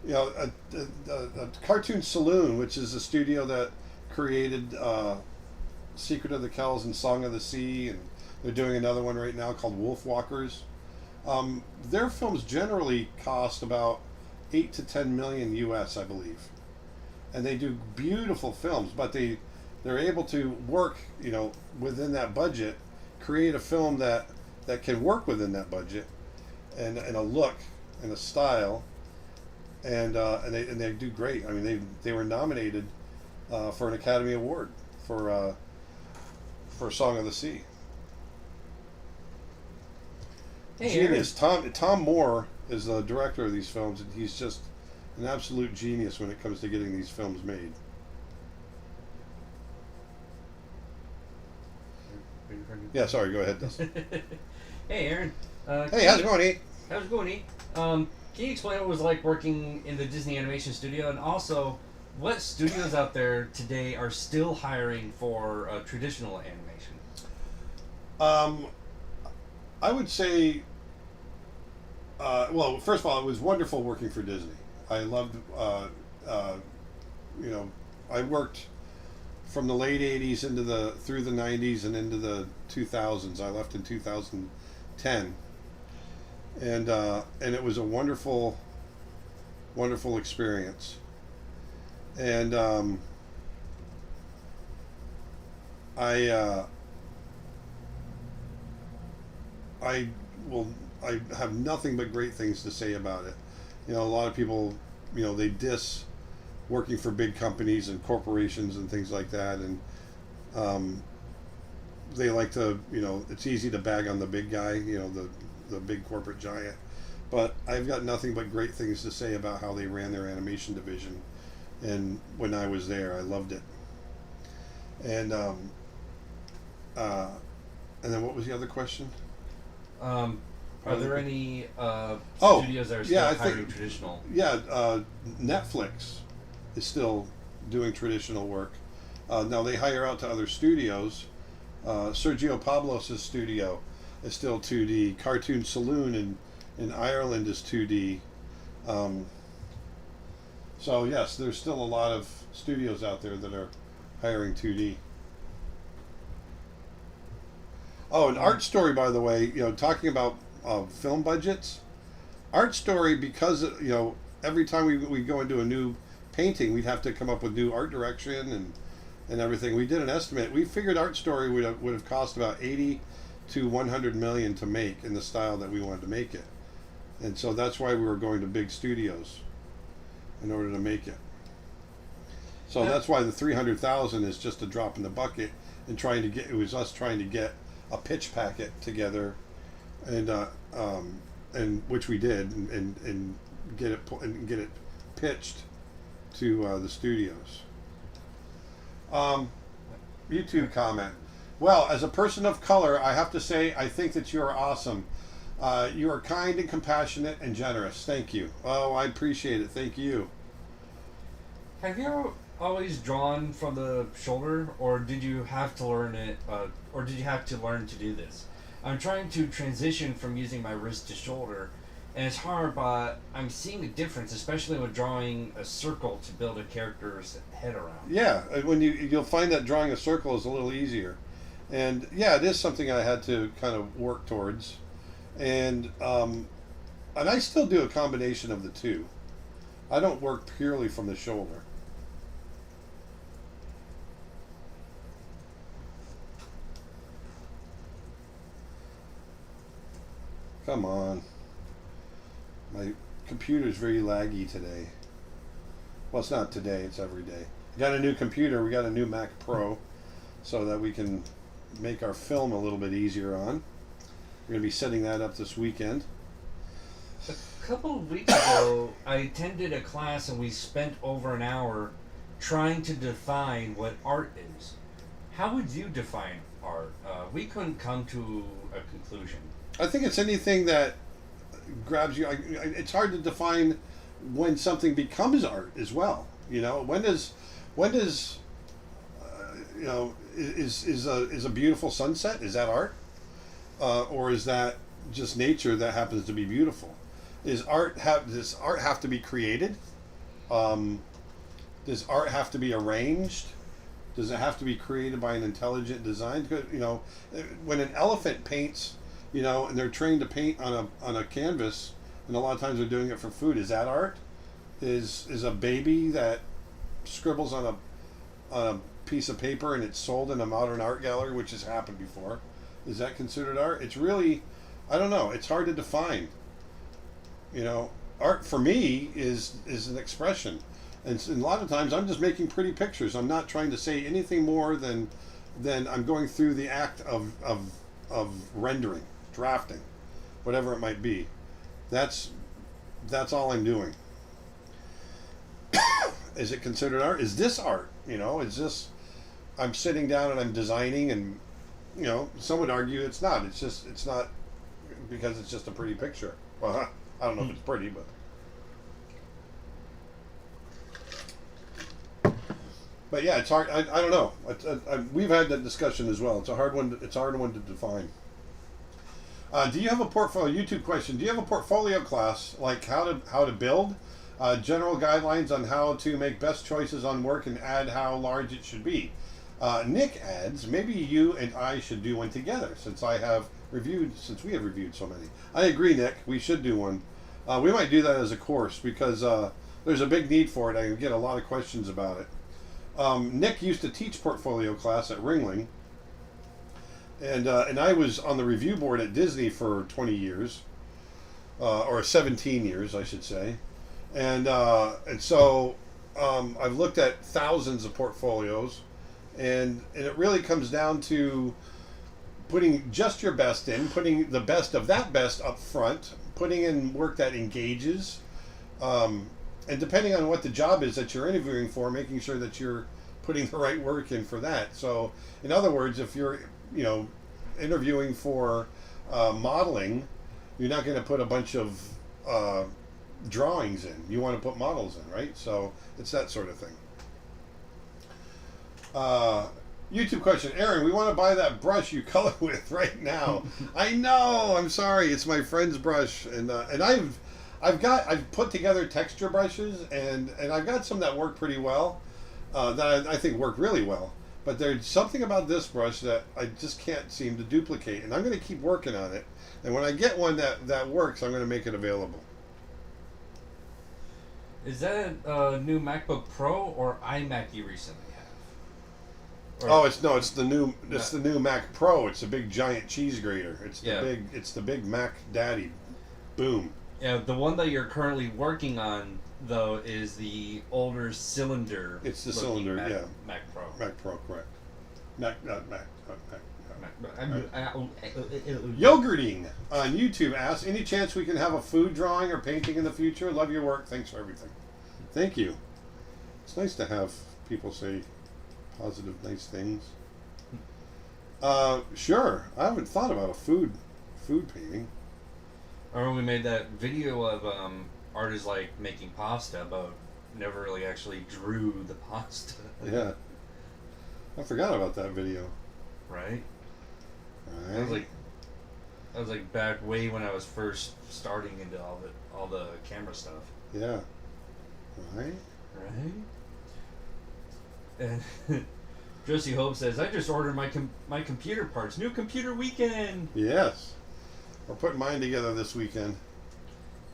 a Cartoon Saloon, which is a studio that created Secret of the Kells and Song of the Sea, and they're doing another one right now called Wolf Walkers. Their films generally cost about 8 to 10 million US, I believe, and they do beautiful films. But they're able to work, within that budget, create a film that can work within that budget, and a look and a style, and they do great. I mean, they were nominated for an Academy Award for Song of the Sea. Hey, Genius. Tom Moore is the director of these films, and he's just an absolute genius when it comes to getting these films made. Yeah, sorry, go ahead, Dustin. Hey, Aaron. Hey, how's it going, E? How's it going, E? Can you explain what it was like working in the Disney animation studio, and also what studios out there today are still hiring for traditional animation? I would say, well, first of all, it was wonderful working for Disney. I loved, I worked from the late 80s through the 90s and into the 2000s. I left in 2010. And it was a wonderful, wonderful experience. And I have nothing but great things to say about it. A lot of people, they diss working for big companies and corporations and things like that, and they like to, it's easy to bag on the big guy, the big corporate giant. But I've got nothing but great things to say about how they ran their animation division, and when I was there, I loved it. And then what was the other question? Are there any studios that are still hiring traditional? Yeah, Netflix is still doing traditional work. Now they hire out to other studios. Sergio Pablos' studio is still 2D. Cartoon Saloon in Ireland is 2D. So yes, there's still a lot of studios out there that are hiring 2D. Oh, and Art Story, by the way, talking about film budgets, Art Story, because every time we go into a new painting, we'd have to come up with new art direction and everything. We did an estimate. We figured Art Story would have cost about 80 to 100 million to make in the style that we wanted to make it, and so that's why we were going to big studios in order to make it. So that's why the 300,000 is just a drop in the bucket. And it was us trying to get a pitch packet together, and which we did, and get it pitched to the studios. YouTube comment. Well, as a person of color, I have to say I think that you are awesome. You are kind and compassionate and generous. Thank you. Oh, I appreciate it. Thank you. Have you always drawn from the shoulder, or did you have to learn it, or did you have to learn to do this? I'm trying to transition from using my wrist to shoulder, and it's hard, but I'm seeing a difference, especially when drawing a circle to build a character's head around. Yeah, when you'll find that drawing a circle is a little easier, and yeah, it is something I had to kind of work towards, and I still do a combination of the two. I don't work purely from the shoulder. Come on. My computer's very laggy today. Well, it's not today, it's every day. We got a new computer, we got a new Mac Pro, so that we can make our film a little bit easier on. We're going to be setting that up this weekend. A couple of weeks ago, I attended a class and we spent over an hour trying to define what art is. How would you define art? We couldn't come to a conclusion. I think it's anything that grabs you. It's hard to define when something becomes art as well. You know, when does you know, is a beautiful sunset, is that art, or is that just nature that happens to be beautiful? Does art have to be created? Does art have to be arranged? Does it have to be created by an intelligent design? You know, when an elephant paints, you know, and they're trained to paint on a canvas, and a lot of times they're doing it for food. Is that art? Is a baby that scribbles on a piece of paper and it's sold in a modern art gallery, which has happened before, is that considered art? It's really, I don't know. It's hard to define. You know, art for me is an expression, and a lot of times I'm just making pretty pictures. I'm not trying to say anything more than I'm going through the act of rendering, drafting, whatever it might be. That's all I'm doing. Is it considered art? Is this art? You know, is this, I'm sitting down and I'm designing, and you know, some would argue it's not. It's not because it's just a pretty picture. Well, I don't know if it's pretty, but yeah, it's hard. I don't know. We've had that discussion as well. It's a hard one. It's a hard one to define. Do you have a portfolio? YouTube question. Do you have a portfolio class, like how to build? General guidelines on how to make best choices on work and add how large it should be. Nick adds, maybe you and I should do one together since we have reviewed so many. I agree, Nick. We should do one. We might do that as a course because there's a big need for it. I get a lot of questions about it. Nick used to teach portfolio class at Ringling, and I was on the review board at Disney for 20 years, or 17 years, I should say. And so I've looked at thousands of portfolios, and it really comes down to putting just your best in, putting the best of that best up front, putting in work that engages, and depending on what the job is that you're interviewing for, making sure that you're putting the right work in for that. So, in other words, if you're, you know, interviewing for modeling, you're not going to put a bunch of drawings in. You want to put models in, right? So it's that sort of thing. YouTube question, Aaron, we want to buy that brush you color with right now. I know, I'm sorry, it's my friend's brush, and I've put together texture brushes, and I've got some that work pretty well, that I think work really well, but there's something about this brush that I just can't seem to duplicate, and I'm going to keep working on it, and when I get one that works, I'm going to make it available. Is that a new MacBook Pro or iMac you recently have? Or it's the new Mac Pro. It's a big giant cheese grater. It's the big Mac Daddy. Boom. Yeah, the one that you're currently working on though, is the older cylinder. It's the looking cylinder, Mac, yeah. Mac Pro. Mac Pro, correct. Mac, not Mac. Mac. Yogurting on YouTube asks, any chance we can have a food drawing or painting in the future? Love your work. Thanks for everything. Thank you. It's nice to have people say positive, nice things. Sure. I haven't thought about a food painting. I remember we made that video of artists like making pasta, but never really actually drew the pasta. Yeah. I forgot about that video. Right? Right. That was like back way when I was first starting into all the camera stuff. Yeah. Right. And Josie Hope says, I just ordered my computer parts. New computer weekend. Yes. We're putting mine together this weekend.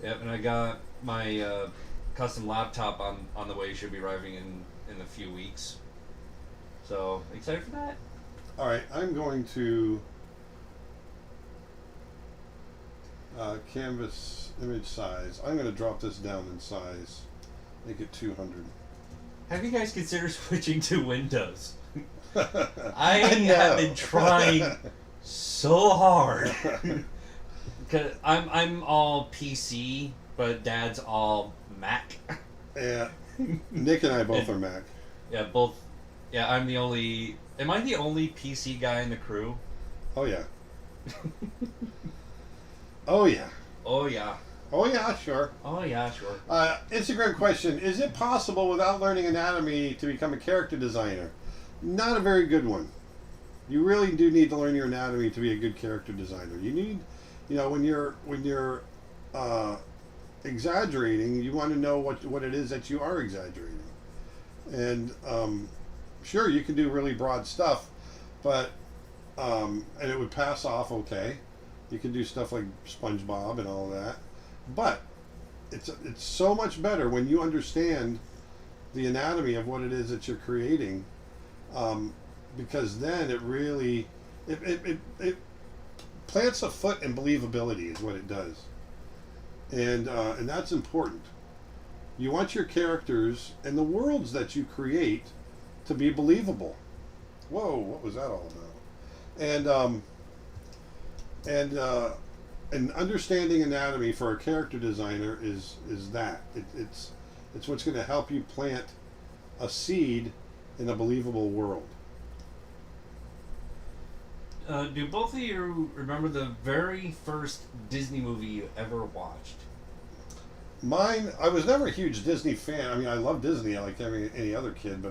Yep, and I got my custom laptop on the way. Should be arriving in a few weeks. So excited for that. All right, I'm going to canvas image size. I'm going to drop this down in size. Make it 200. Have you guys considered switching to Windows? I know. have been trying so hard. Cause I'm all PC, but Dad's all Mac. Yeah. Nick and I both are Mac. Yeah, both. Yeah, I'm the only. Am I the only PC guy in the crew? Oh yeah. Oh yeah. Oh yeah. Oh yeah, sure. Oh yeah, sure. Instagram question: is it possible without learning anatomy to become a character designer? Not a very good one. You really do need to learn your anatomy to be a good character designer. You need, when you're exaggerating, you want to know what it is that you are exaggerating. And sure, you can do really broad stuff, but and it would pass off okay. You can do stuff like SpongeBob and all that, but it's so much better when you understand the anatomy of what it is that you're creating, because then it really it plants a foot in believability is what it does, and that's important. You want your characters and the worlds that you create to be believable. Whoa, what was that all about? And understanding anatomy for a character designer is that it's what's going to help you plant a seed in a believable world. Do both of you remember the very first Disney movie you ever watched? Mine, I was never a huge Disney fan. I mean, I love Disney like any other kid, but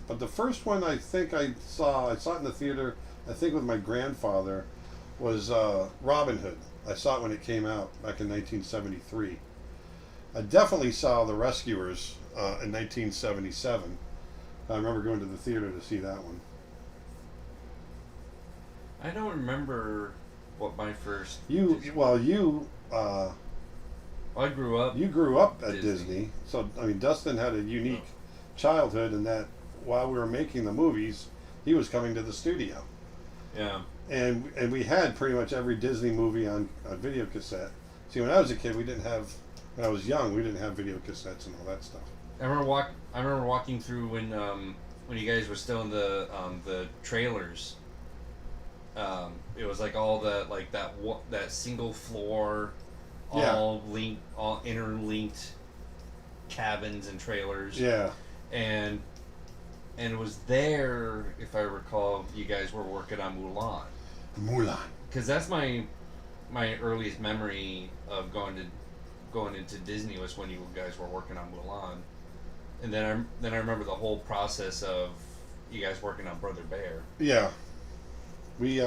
but the first one I think I saw it in the theater, I think with my grandfather, was Robin Hood. I saw it when it came out back in 1973. I definitely saw The Rescuers in 1977. I remember going to the theater to see that one. I don't remember what my first. I grew up. You grew up at Disney, so I mean, Dustin had a unique childhood in that while we were making the movies, he was coming to the studio. Yeah. And we had pretty much every Disney movie on video cassette. See, when I was a kid, when I was young, we didn't have video cassettes and all that stuff. I remember walking through when you guys were still in the trailers. It was like all that single floor, all interlinked cabins and trailers. Yeah. And it was there, if I recall, you guys were working on Mulan. Mulan. Because that's my earliest memory of going into Disney was when you guys were working on Mulan, and then I remember the whole process of you guys working on Brother Bear. Yeah, we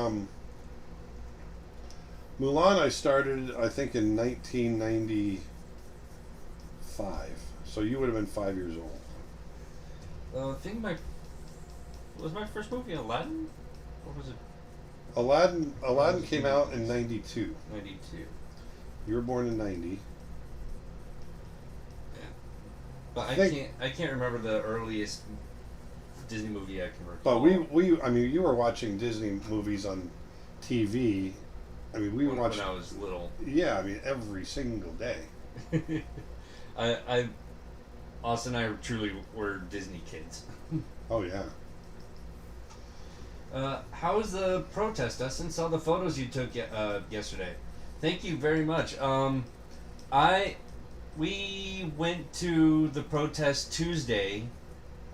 Mulan I started I think in 1995, so you would have been 5 years old. I think was my first movie Aladdin, or was it? Aladdin came out in 92. 92. You were born in 90. Yeah. But I can't remember the earliest Disney movie I can recall. But I mean, you were watching Disney movies on TV. I mean, we watched when I was little. Yeah, I mean, every single day. I Austin and I truly were Disney kids. Oh yeah. How was the protest, Dustin? Saw the photos you took yesterday. Thank you very much. We went to the protest Tuesday,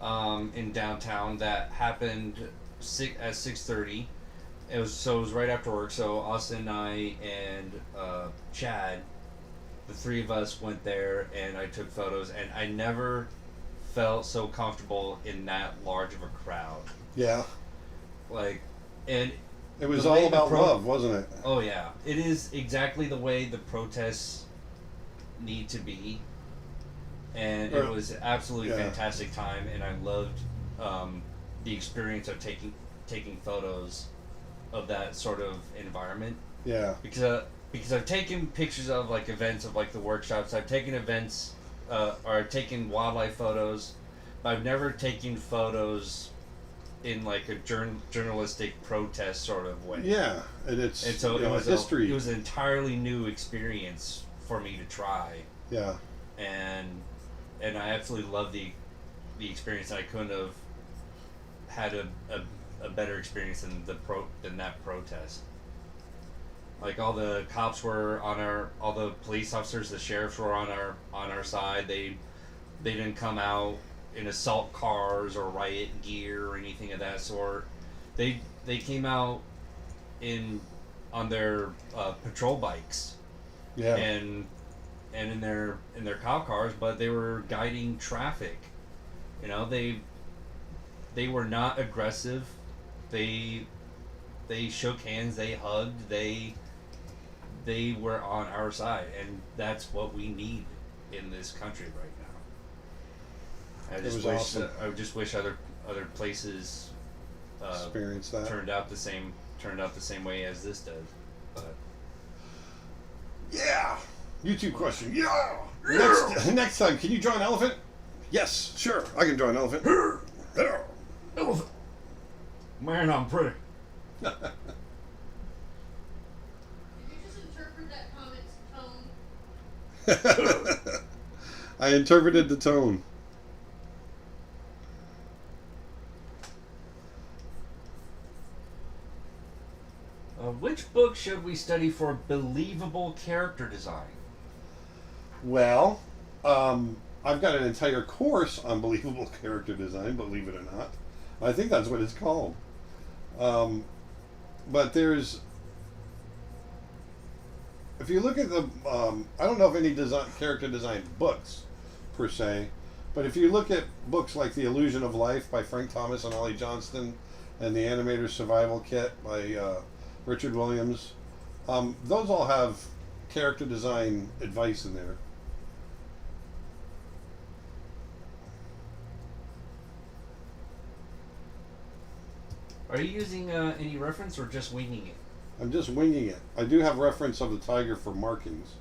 in downtown. That happened at 6:30. It was right after work. So Austin and I and Chad, the three of us went there, and I took photos. And I never felt so comfortable in that large of a crowd. Yeah. Like, and it was all about love, wasn't it? Oh yeah, it is exactly the way the protests need to be, and it was absolutely fantastic time, and I loved the experience of taking photos of that sort of environment. Yeah. Because I've taken pictures of like events of like the workshops. I've taken events or I've taken wildlife photos, but I've never taken photos in like a journalistic protest sort of way. Yeah, and so it was history. It was an entirely new experience for me to try. Yeah. And I absolutely loved the experience. I couldn't have had a better experience than that protest. Like all the cops were all the police officers, the sheriffs were on our side. They didn't come out in assault cars or riot gear or anything of that sort. They came out on their patrol bikes. Yeah. And in their cop cars, but they were guiding traffic. You know, they were not aggressive. They shook hands, they hugged, they were on our side, and that's what we need in this country right now. I just wish other places experienced that. Turned out the same way as this does. But yeah. YouTube question. Yeah. Next time, can you draw an elephant? Yes, sure. I can draw an elephant. Elephant. Man, I'm pretty. Did you just interpret that comment's tone? I interpreted the tone. Which book should we study for believable character design? Well, I've got an entire course on believable character design, believe it or not. I think that's what it's called. But if you look at the, I don't know of any character design books, per se, but if you look at books like The Illusion of Life by Frank Thomas and Ollie Johnston, and The Animators Survival Kit by Richard Williams, those all have character design advice in there. Are you using any reference or just winging it? I'm just winging it. I do have reference of the tiger for markings.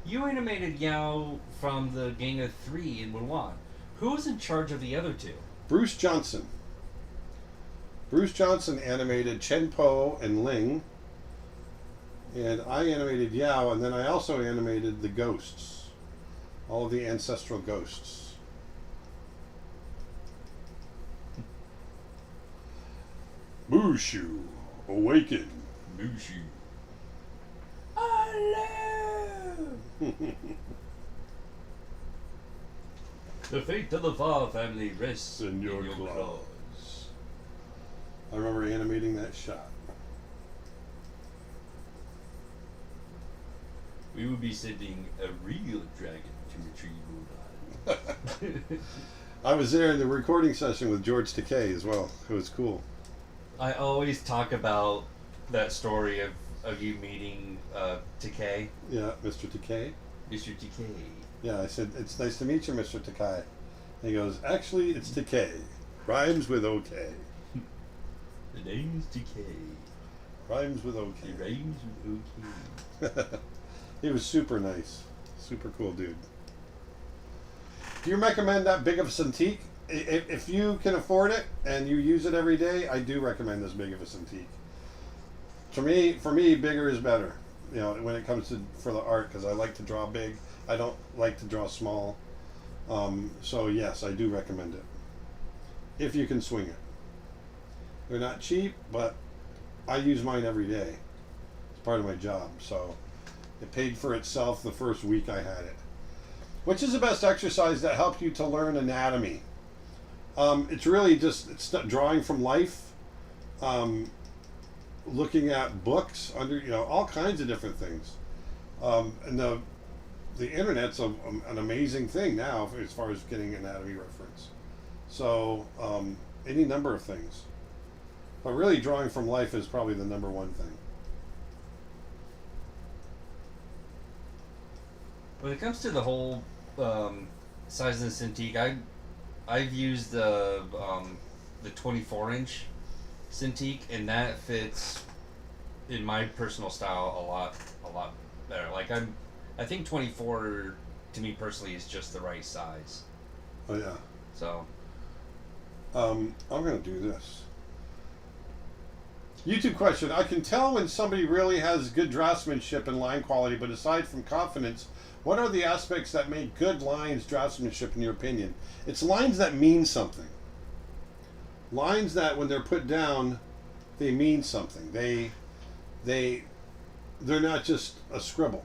You animated Yao from the Gang of Three in Mulan. Who was in charge of the other two? Bruce Johnson. Bruce Johnson animated Chen Po and Ling. And I animated Yao, and then I also animated the ghosts. All of the ancestral ghosts. Mushu, awaken. Mushu. Hello! The fate of the Fa family rests in your claws. I remember animating that shot. We will be sending a real dragon to retrieve Mulan. I was there in the recording session with George Takei as well. It was cool. I always talk about that story of you meeting Takei. Yeah, Mr. Takei. Mr. Takei. Yeah, I said, it's nice to meet you, Mr. Takei. And he goes, actually, it's Takei. Rhymes with okay. The name's Takei. Rhymes with okay. It rhymes with okay. He was super nice. Super cool dude. Do you recommend that big of a Cintiq? If you can afford it and you use it every day, I do recommend this big of a Cintiq. For me, bigger is better. You know, when it comes to for the art, because I like to draw big. I don't like to draw small. So yes, I do recommend it if you can swing it. They're not cheap, but I use mine every day. It's part of my job, so it paid for itself the first week I had it. Which is the best exercise that helps you to learn anatomy? It's really just drawing from life, looking at books, all kinds of different things. And the internet's an amazing thing now as far as getting anatomy reference. So any number of things. But really drawing from life is probably the number one thing. When it comes to the whole size of the Cintiq, I've used the 24-inch Cintiq, and that fits in my personal style a lot better. Like I think 24 to me personally is just the right size. Oh yeah. So I'm gonna do this. YouTube question. I can tell when somebody really has good draftsmanship and line quality, but aside from confidence, what are the aspects that make good lines draftsmanship in your opinion? It's lines that mean something. Lines that when they're put down, they mean something. They're not just a scribble.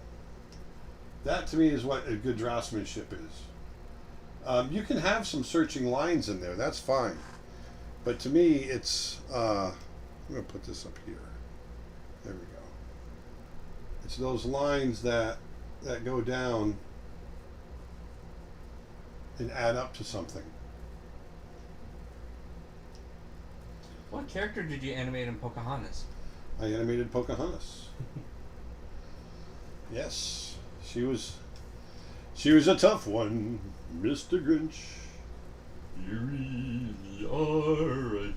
That to me is what a good draftsmanship is. You can have some searching lines in there, that's fine. But to me, it's, I'm going to put this up here. There we go. It's those lines that go down and add up to something. what character did you animate in Pocahontas? I animated Pocahontas. Yes, she was a tough one, Mr. Grinch. You really are a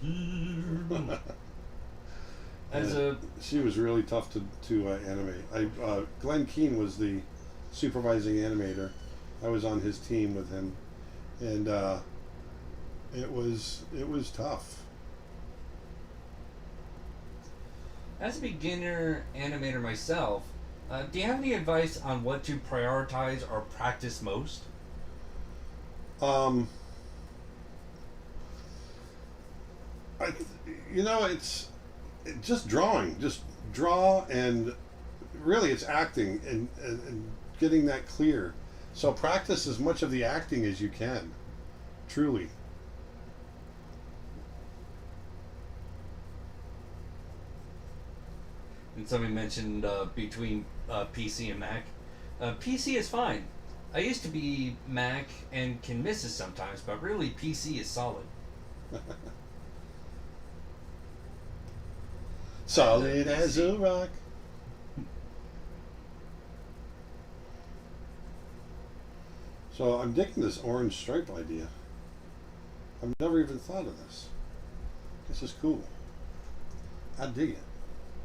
hero. She was really tough to animate. Glenn Keane was the supervising animator. I was on his team with him, and it was tough. As a beginner animator myself, do you have any advice on what to prioritize or practice most? It's just drawing. Just draw, and really it's acting and getting that clear. So practice as much of the acting as you can. Truly. And somebody mentioned between PC and Mac. PC is fine. I used to be Mac and can miss it sometimes, but really PC is solid. Solid as a rock. So I'm digging this orange stripe idea. I've never even thought of this. This is cool. I dig it.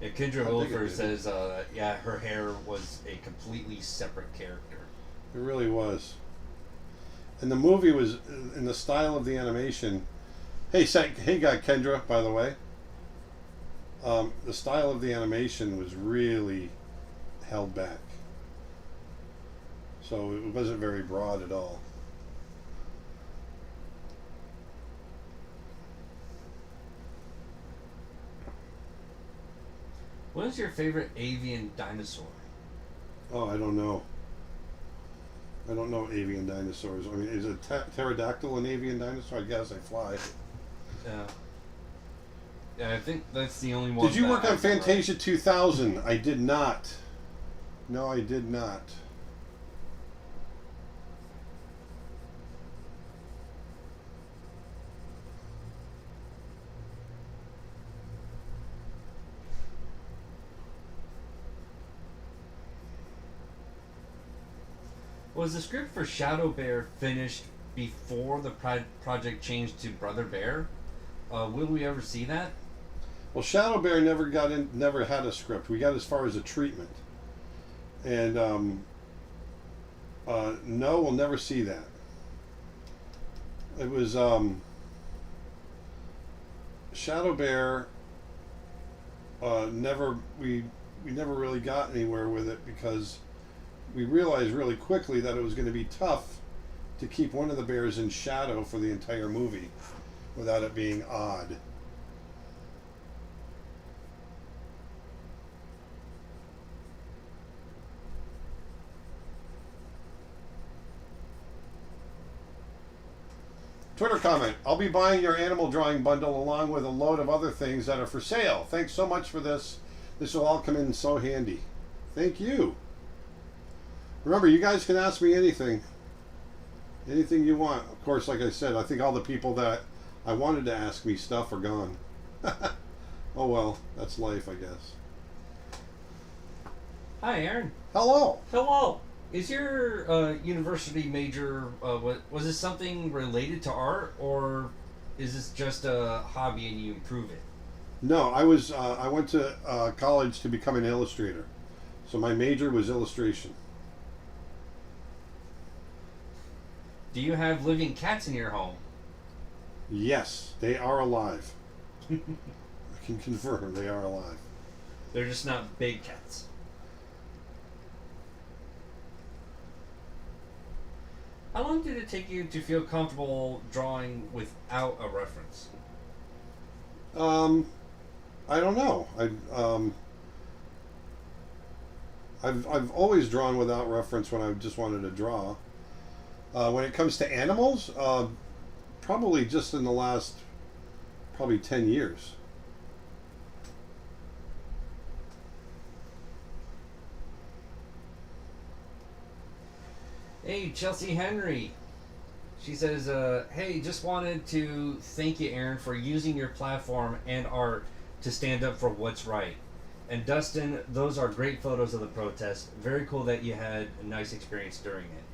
Yeah, Kendra Wilfer says, her hair was a completely separate character. It really was. And the movie was in the style of the animation. Hey, Kendra, by the way. The style of the animation was really held back. So it wasn't very broad at all. What is your favorite avian dinosaur? Oh, I don't know. I don't know avian dinosaurs. I mean, is a pterodactyl an avian dinosaur? I guess they fly. Yeah, I think that's the only one. Did you work on Fantasia 2000? I did not. No, I did not. Was the script for Shadow Bear finished before the project changed to Brother Bear? Will we ever see that? Well, Shadow Bear never had a script. We got as far as a treatment, and no, we'll never see that. It was Shadow Bear. we never really got anywhere with it because we realized really quickly that it was going to be tough to keep one of the bears in shadow for the entire movie without it being odd. Twitter comment, I'll be buying your animal drawing bundle along with a load of other things that are for sale. Thanks so much for this. This will all come in so handy. Thank you. Remember, you guys can ask me anything. Anything you want. Of course, like I said, I think all the people that I wanted to ask me stuff are gone. Oh well, that's life, I guess. Hi, Aaron. Hello. Hello. Is your university major, was this something related to art, or is this just a hobby and you improve it? No, I went to college to become an illustrator. So my major was illustration. Do you have living cats in your home? Yes, they are alive. I can confirm they are alive. They're just not big cats. How long did it take you to feel comfortable drawing without a reference? I don't know. I've always drawn without reference when I just wanted to draw. When it comes to animals, probably just in the last 10 years. Hey, Chelsea Henry. She says, hey, just wanted to thank you, Aaron, for using your platform and art to stand up for what's right. And Dustin, those are great photos of the protest. Very cool that you had a nice experience during it.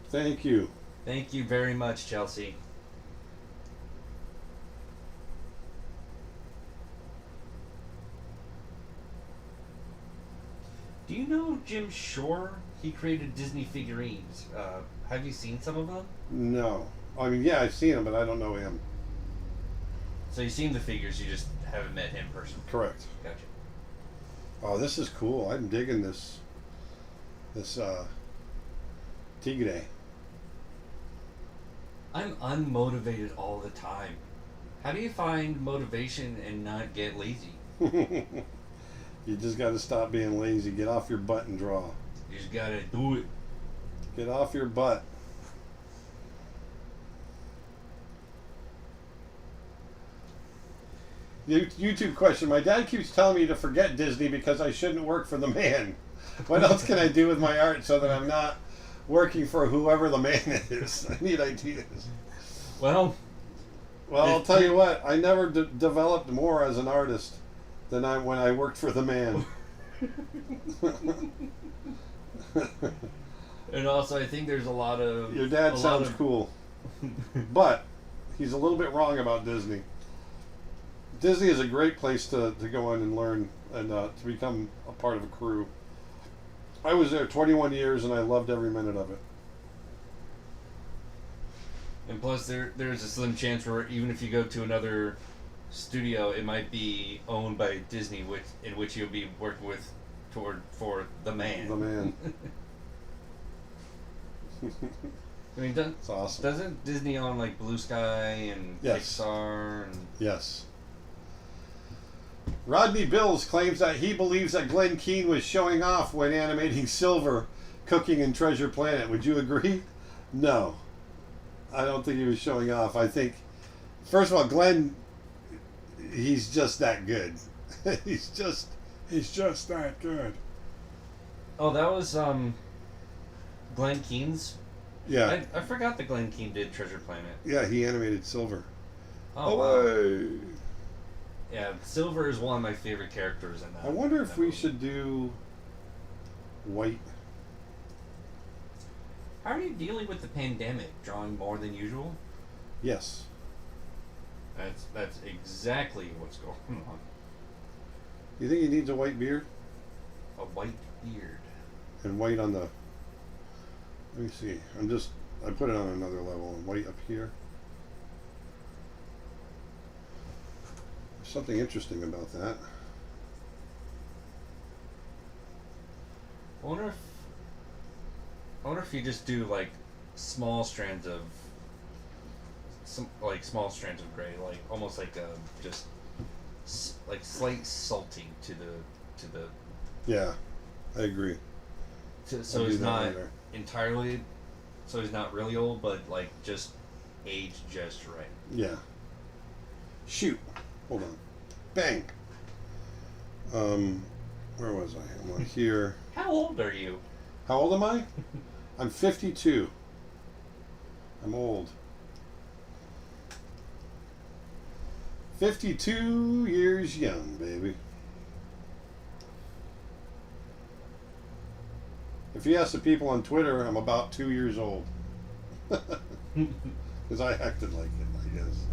Thank you. Thank you very much, Chelsea. Do you know Jim Shore? He created Disney figurines. Have you seen some of them? No. I mean, yeah, I've seen him, but I don't know him. So you've seen the figures, you just haven't met him in person. Correct. Gotcha. Oh, this is cool. I'm digging this tigre. I'm unmotivated all the time. How do you find motivation and not get lazy? You just got to stop being lazy. Get off your butt and draw. You just gotta do it. Get off your butt. YouTube question. My dad keeps telling me to forget Disney because I shouldn't work for the man. What else can I do with my art so that I'm not working for whoever the man is? I need ideas. Well, I'll tell you what. I never developed more as an artist than when I worked for the man. And also, I think there's a lot of... Your dad sounds cool. But he's a little bit wrong about Disney. Disney is a great place to go in and learn and to become a part of a crew. I was there 21 years and I loved every minute of it. And plus, there's a slim chance where even if you go to another studio, it might be owned by Disney, in which you'll be working with for the man. The man. I mean, It's awesome. Doesn't Disney own like Blue Sky and Yes. Pixar and... Yes. Rodney Bills claims that he believes that Glenn Keane was showing off when animating Silver cooking in Treasure Planet. Would you agree? No. I don't think he was showing off. I think, first of all, Glenn, he's just that good. he's just that good. Oh, that was Glenn Keane's? Yeah. I forgot that Glenn Keane did Treasure Planet. Yeah, he animated Silver. Oh, wow. Away. Yeah, Silver is one of my favorite characters in that. I wonder if we movie. should do White. How are you dealing with the pandemic? Drawing more than usual? Yes. That's exactly what's going on. You think he needs a white beard? A white beard. And white on the... Let me see. I put it on another level. And white up here. There's something interesting about that. I wonder if you just do like small strands of small strands of gray, like almost like just like slight salting to the. Yeah, I agree. So he's not entirely, so he's not really old, but like just aged just right. Yeah. Shoot. Hold on. Bang. Where was I? I'm on here. How old are you? How old am I? I'm 52. I'm old. 52 years young, baby. If you ask the people on Twitter, I'm about 2 years old. Because I acted like it, I guess.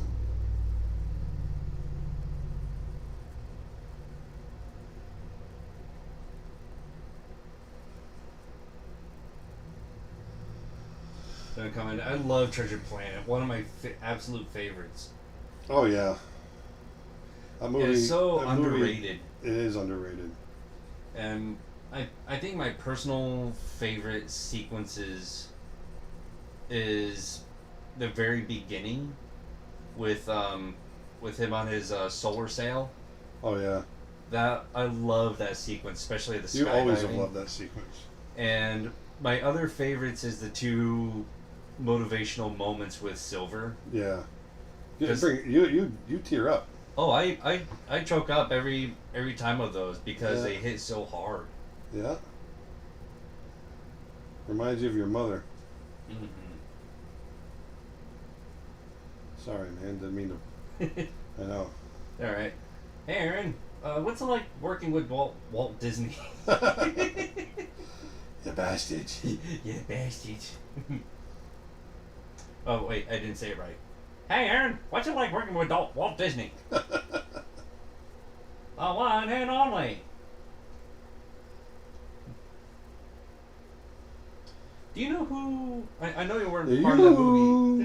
No comment. I love Treasure Planet. One of my absolute favorites. Oh yeah. That movie, it's so that underrated. Movie, it is underrated. And I think my personal favorite sequences is the very beginning with him on his solar sail. Oh yeah. That I love that sequence, especially the skydiving. You always have loved that sequence. And my other favorites is the two motivational moments with Silver. Yeah. You tear up. Oh, I choke up every time of those because they hit so hard. Yeah. Reminds you of your mother. Mm-hmm. Sorry, man. Didn't mean to. I know. All right. Hey, Aaron. What's it like working with Walt Disney? You bastard. You bastard. Oh, wait. I didn't say it right. Hey, Aaron. What's it like working with Walt Disney? One and only. Do you know who... I know you weren't part of the movie.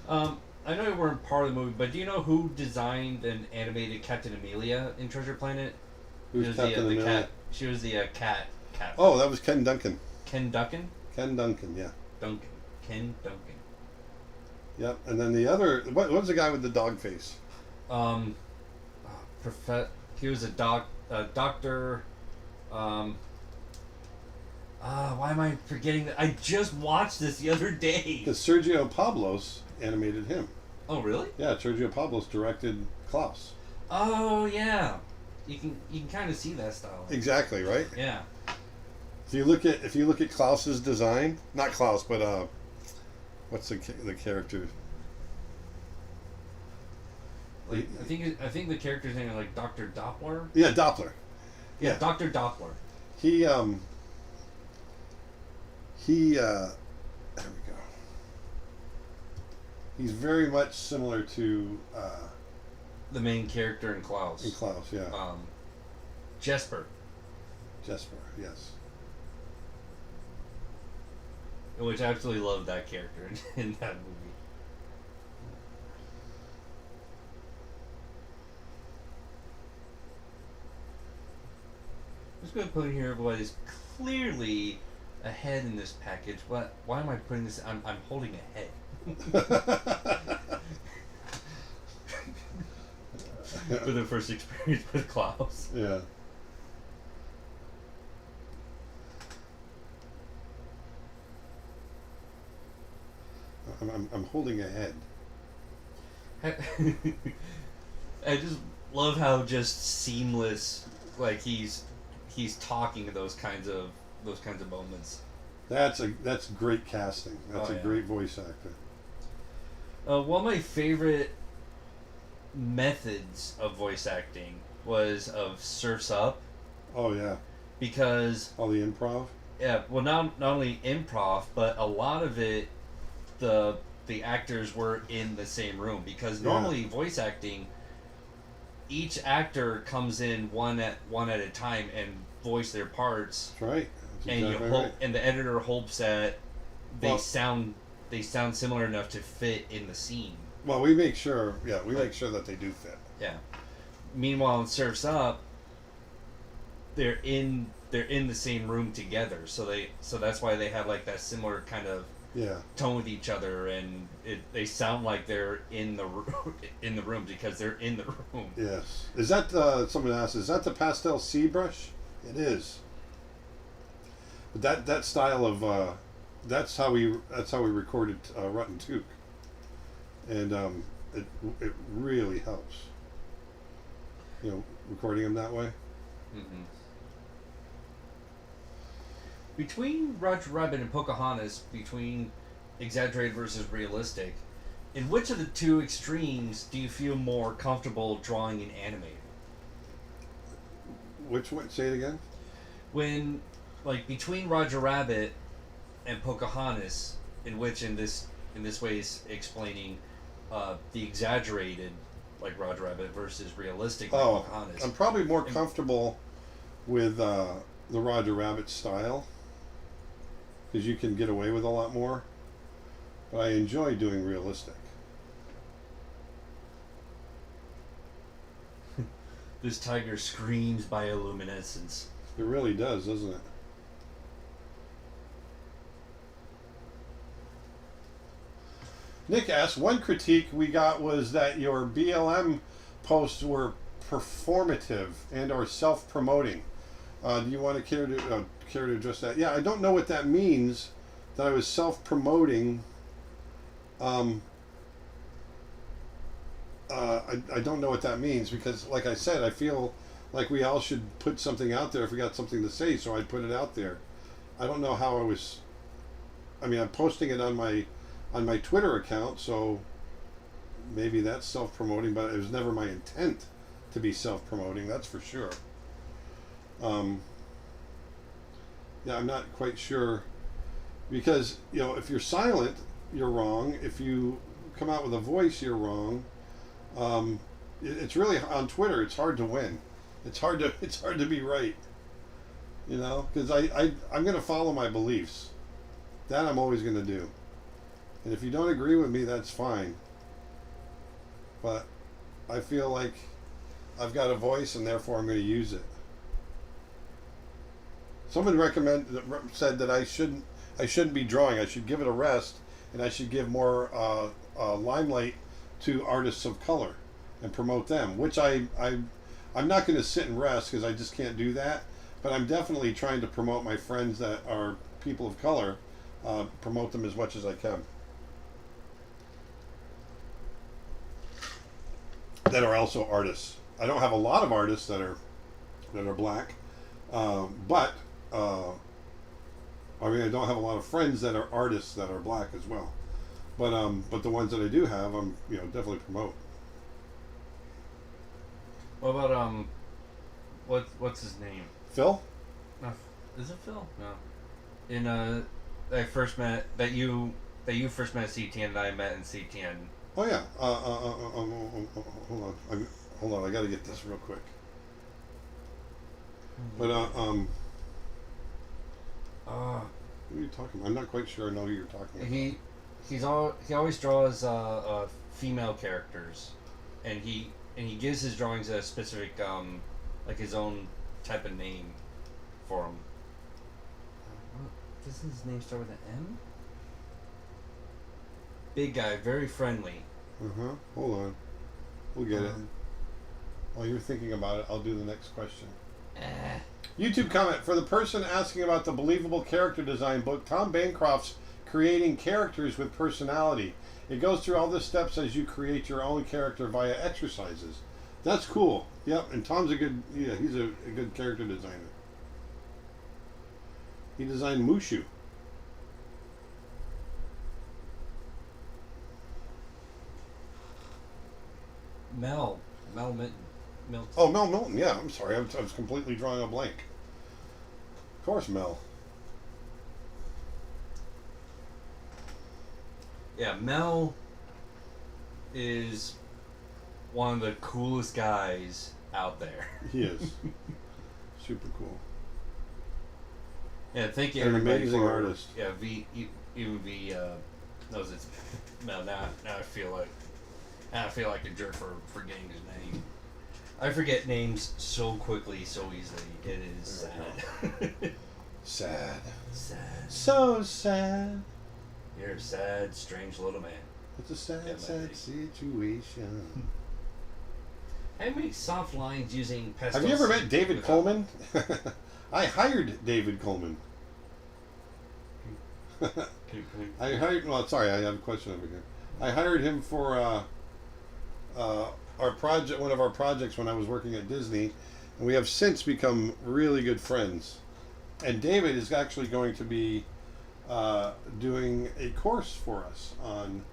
I know you weren't part of the movie, but do you know who designed and animated Captain Amelia in Treasure Planet? Who's Captain Amelia? Cat. She was the cat. Oh, that was Ken Duncan. Ken Duncan? Ken Duncan, yeah. Ken Duncan. Yep, and then the other... What was the guy with the dog face? He was a doctor... why am I forgetting that? I just watched this the other day. Because Sergio Pablos animated him. Oh, really? Yeah, Sergio Pablos directed Klaus. Oh, yeah. You can kind of see that style. Exactly, right? Yeah. If you look at Klaus's design, not Klaus, but what's the character? Like I think the character's name is like Dr. Doppler. Yeah, Doppler. Yeah, Dr. Doppler. There we go. He's very much similar to The main character in Klaus. Yeah. Jesper. Jesper, yes. Which I absolutely love that character in that movie. I'm just going to put in here what is clearly a head in this package. Why am I putting this? I'm holding a head. For the first experience with Klaus. Yeah. I'm holding a head. I just love how just seamless, like he's talking those kinds of moments. That's great casting. That's a great voice actor. One of my favorite methods of voice acting was of Surf's Up. Oh yeah. Because all the improv. Yeah, well, not only improv, but a lot of it, the actors were in the same room because normally voice acting, each actor comes in one at a time and voice their parts. That's right. That's and exactly you hope, right. and the editor hopes that they sound similar enough to fit in the scene. Well, we make sure that they do fit. Yeah. Meanwhile, in Surf's Up, they're in the same room together, so that's why they have like that similar kind of Yeah. tone with each other, and they sound like they're in the in the room because they're in the room. Yes. Is that someone asked? Is that the pastel sea brush? It is. But that style of that's how we recorded Rotten Took, and it really helps. You know, recording them that way. Mm-hmm. Between Roger Rabbit and Pocahontas, between exaggerated versus realistic, in which of the two extremes do you feel more comfortable drawing and animating? Which one? Say it again. When, like, between Roger Rabbit and Pocahontas, in this way is explaining the exaggerated, like Roger Rabbit, versus realistic, like Pocahontas. I'm probably more comfortable with the Roger Rabbit style, because you can get away with a lot more. But I enjoy doing realistic. This tiger screams bioluminescence. It really does, doesn't it? Nick asks, one critique we got was that your BLM posts were performative and or self-promoting. Do you want to care to address that? Yeah, I don't know what that means, that I was self-promoting. I don't know what that means, because, like I said, I feel like we all should put something out there if we got something to say, so I'd put it out there. I don't know how I was... I mean, I'm posting it on my Twitter account, so maybe that's self-promoting, but it was never my intent to be self-promoting, that's for sure. Yeah, I'm not quite sure, because, you know, if you're silent, you're wrong. If you come out with a voice, you're wrong. It's really, on Twitter, it's hard to win. It's hard to be right, you know, because I'm going to follow my beliefs. That I'm always going to do. And if you don't agree with me, that's fine. But I feel like I've got a voice, and therefore I'm going to use it. Someone said that I shouldn't be drawing. I should give it a rest, and I should give more limelight to artists of color and promote them. Which I'm not going to sit and rest, because I just can't do that. But I'm definitely trying to promote my friends that are people of color. Promote them as much as I can. That are also artists. I don't have a lot of artists that are black, but I mean, I don't have a lot of friends that are artists that are black as well. But the ones that I do have, I'm definitely promote. What about what's his name? Phil? No, is it Phil? No. In I first met that you first met at CTN, and I met in CTN. Oh yeah. Hold on. I got to get this real quick. But what are you talking about? I'm not quite sure I know who you're talking about. He always draws female characters, and he gives his drawings a specific like his own type of name for them. Doesn't his name start with an M? Big guy, very friendly. Hold on. We'll get it. While you're thinking about it, I'll do the next question. YouTube comment. For the person asking about the Believable character design book, Tom Bancroft's creating characters with personality. It goes through all the steps as you create your own character via exercises. That's cool. Yep, and Tom's he's a good character designer. He designed Mushu. Mel Milton. Oh, Mel Milton. Yeah, I'm sorry. I was completely drawing a blank. Of course, Mel. Yeah, Mel is one of the coolest guys out there. He is. Super cool. Yeah, thank you, An everybody, amazing for, artist. Yeah, even V knows it's Mel. Now I feel like a jerk for getting his name. I forget names so quickly, so easily. It is sad. Sad. Sad. So sad. You're a sad, strange little man. It's a sad, Yeah, sad maybe. situation. I make soft lines using pastel. Have you ever met David Coleman? I hired David Coleman. I hired. Well, sorry, I have a question over here. I hired him for our project, one of our projects when I was working at Disney, and we have since become really good friends. And David is actually going to be doing a course for us on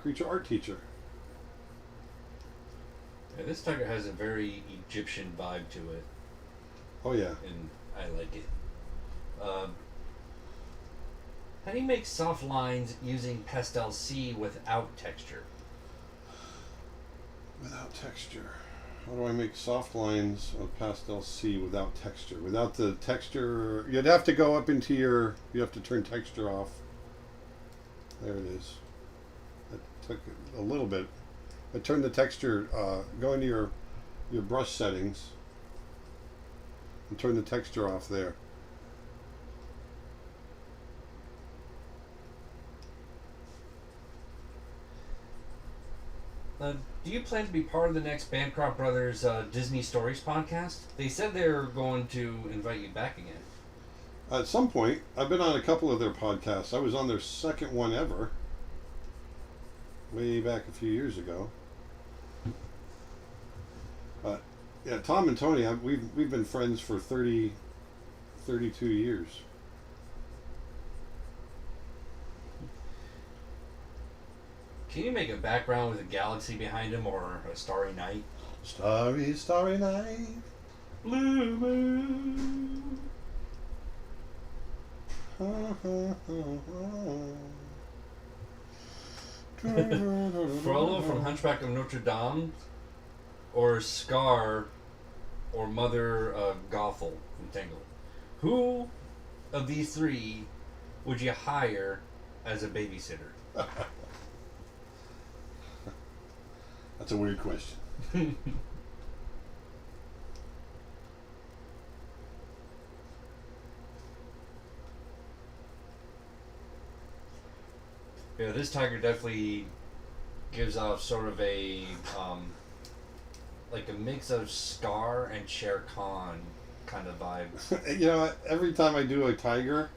creature art teacher. Yeah, this tiger has a very Egyptian vibe to it, Oh yeah. and I like it. How do you make soft lines using pastel C without texture? Without texture. How do I make soft lines of pastel C without texture? Without the texture, you'd have to go up into your. You have to turn texture off. There it is. That took a little bit. I turned the texture. Go into your brush settings and turn the texture off there. Do you plan to be part of the next Bancroft Brothers Disney Stories podcast? They said they're going to invite you back again. At some point, I've been on a couple of their podcasts. I was on their second one ever, way back a few years ago. But yeah, Tom and Tony, we've been friends for 32 years. Can you make a background with a galaxy behind him or a starry night? Starry, starry night, blue moon. Frollo from Hunchback of Notre Dame, or Scar, or Mother Gothel from Tangled? Who of these three would you hire as a babysitter? That's a weird question. Yeah, this tiger definitely gives off sort of a like a mix of Scar and Shere Khan kind of vibe. You know, every time I do a tiger,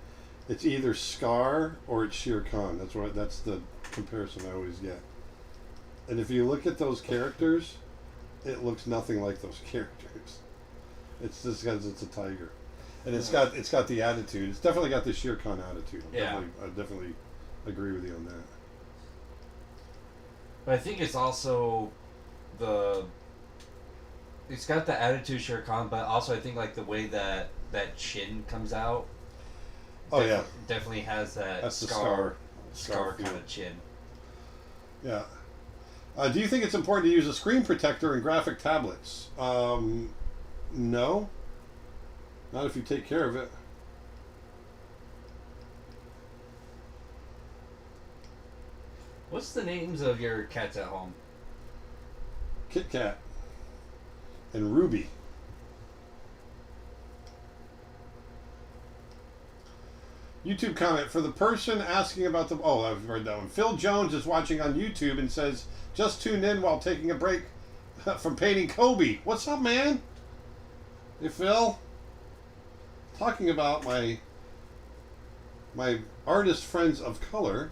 it's either Scar or it's Shere Khan. That's the comparison I always get. And if you look at those characters, it looks nothing like those characters. It's just because it's a tiger, and it's got the attitude. It's definitely got the Shere Khan attitude. I definitely agree with you on that. But I think it's also it's got the attitude Shere Khan, but also I think like the way that chin comes out. Oh yeah, definitely has that. That's the Scar feel. kind of chin. Yeah. Do you think it's important to use a screen protector in graphic tablets? No. Not if you take care of it. What's the names of your cats at home? Kit Kat and Ruby. YouTube comment for the person asking about the. Oh, I've read that one. Phil Jones is watching on YouTube and says, "Just tuned in while taking a break from painting Kobe." What's up, man? Hey, Phil. Talking about my artist friends of color.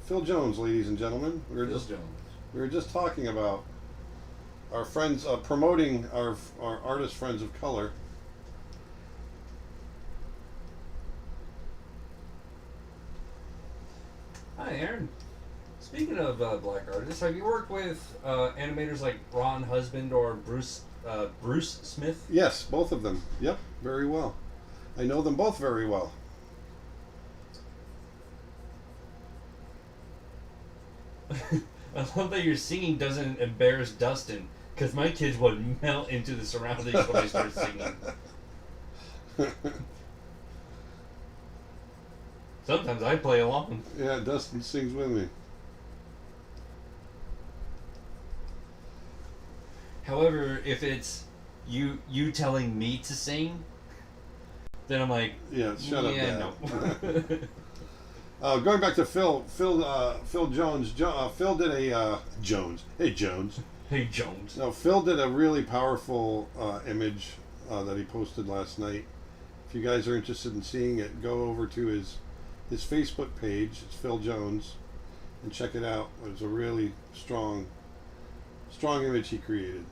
Phil Jones, ladies and gentlemen. We were just talking about our friends promoting our artist friends of color. Hi, Aaron. Speaking of black artists, have you worked with animators like Ron Husband or Bruce Smith? Yes, both of them. Yep, very well. I know them both very well. I love that your singing doesn't embarrass Dustin, because my kids would melt into the surroundings when I start singing. Sometimes I play along. Yeah, Dustin sings with me. However, if it's you telling me to sing, then I'm like, Yeah, shut up, yeah, Dad. no. Going back to Phil Jones. Phil did a Jones. Hey, Jones. Hey, Jones. No, Phil did a really powerful image that he posted last night. If you guys are interested in seeing it, go over to his Facebook page. It's Phil Jones, and check it out. It was a really strong image he created.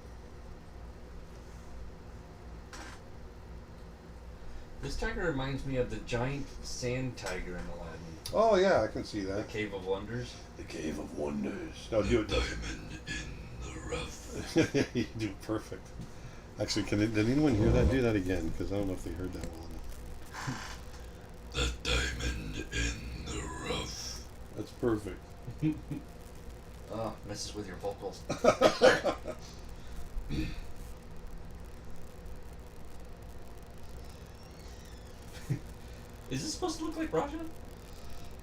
This tiger reminds me of the giant sand tiger in Aladdin. Oh yeah, I can see The that. Cave of Wonders. The Cave of Wonders. No, do it. Diamond in the rough. You do perfect. Actually, did anyone hear that? Do that again, because I don't know if they heard that well enough. The diamond in the rough. That's perfect. Oh, messes with your vocals. Is this supposed to look like Rajah?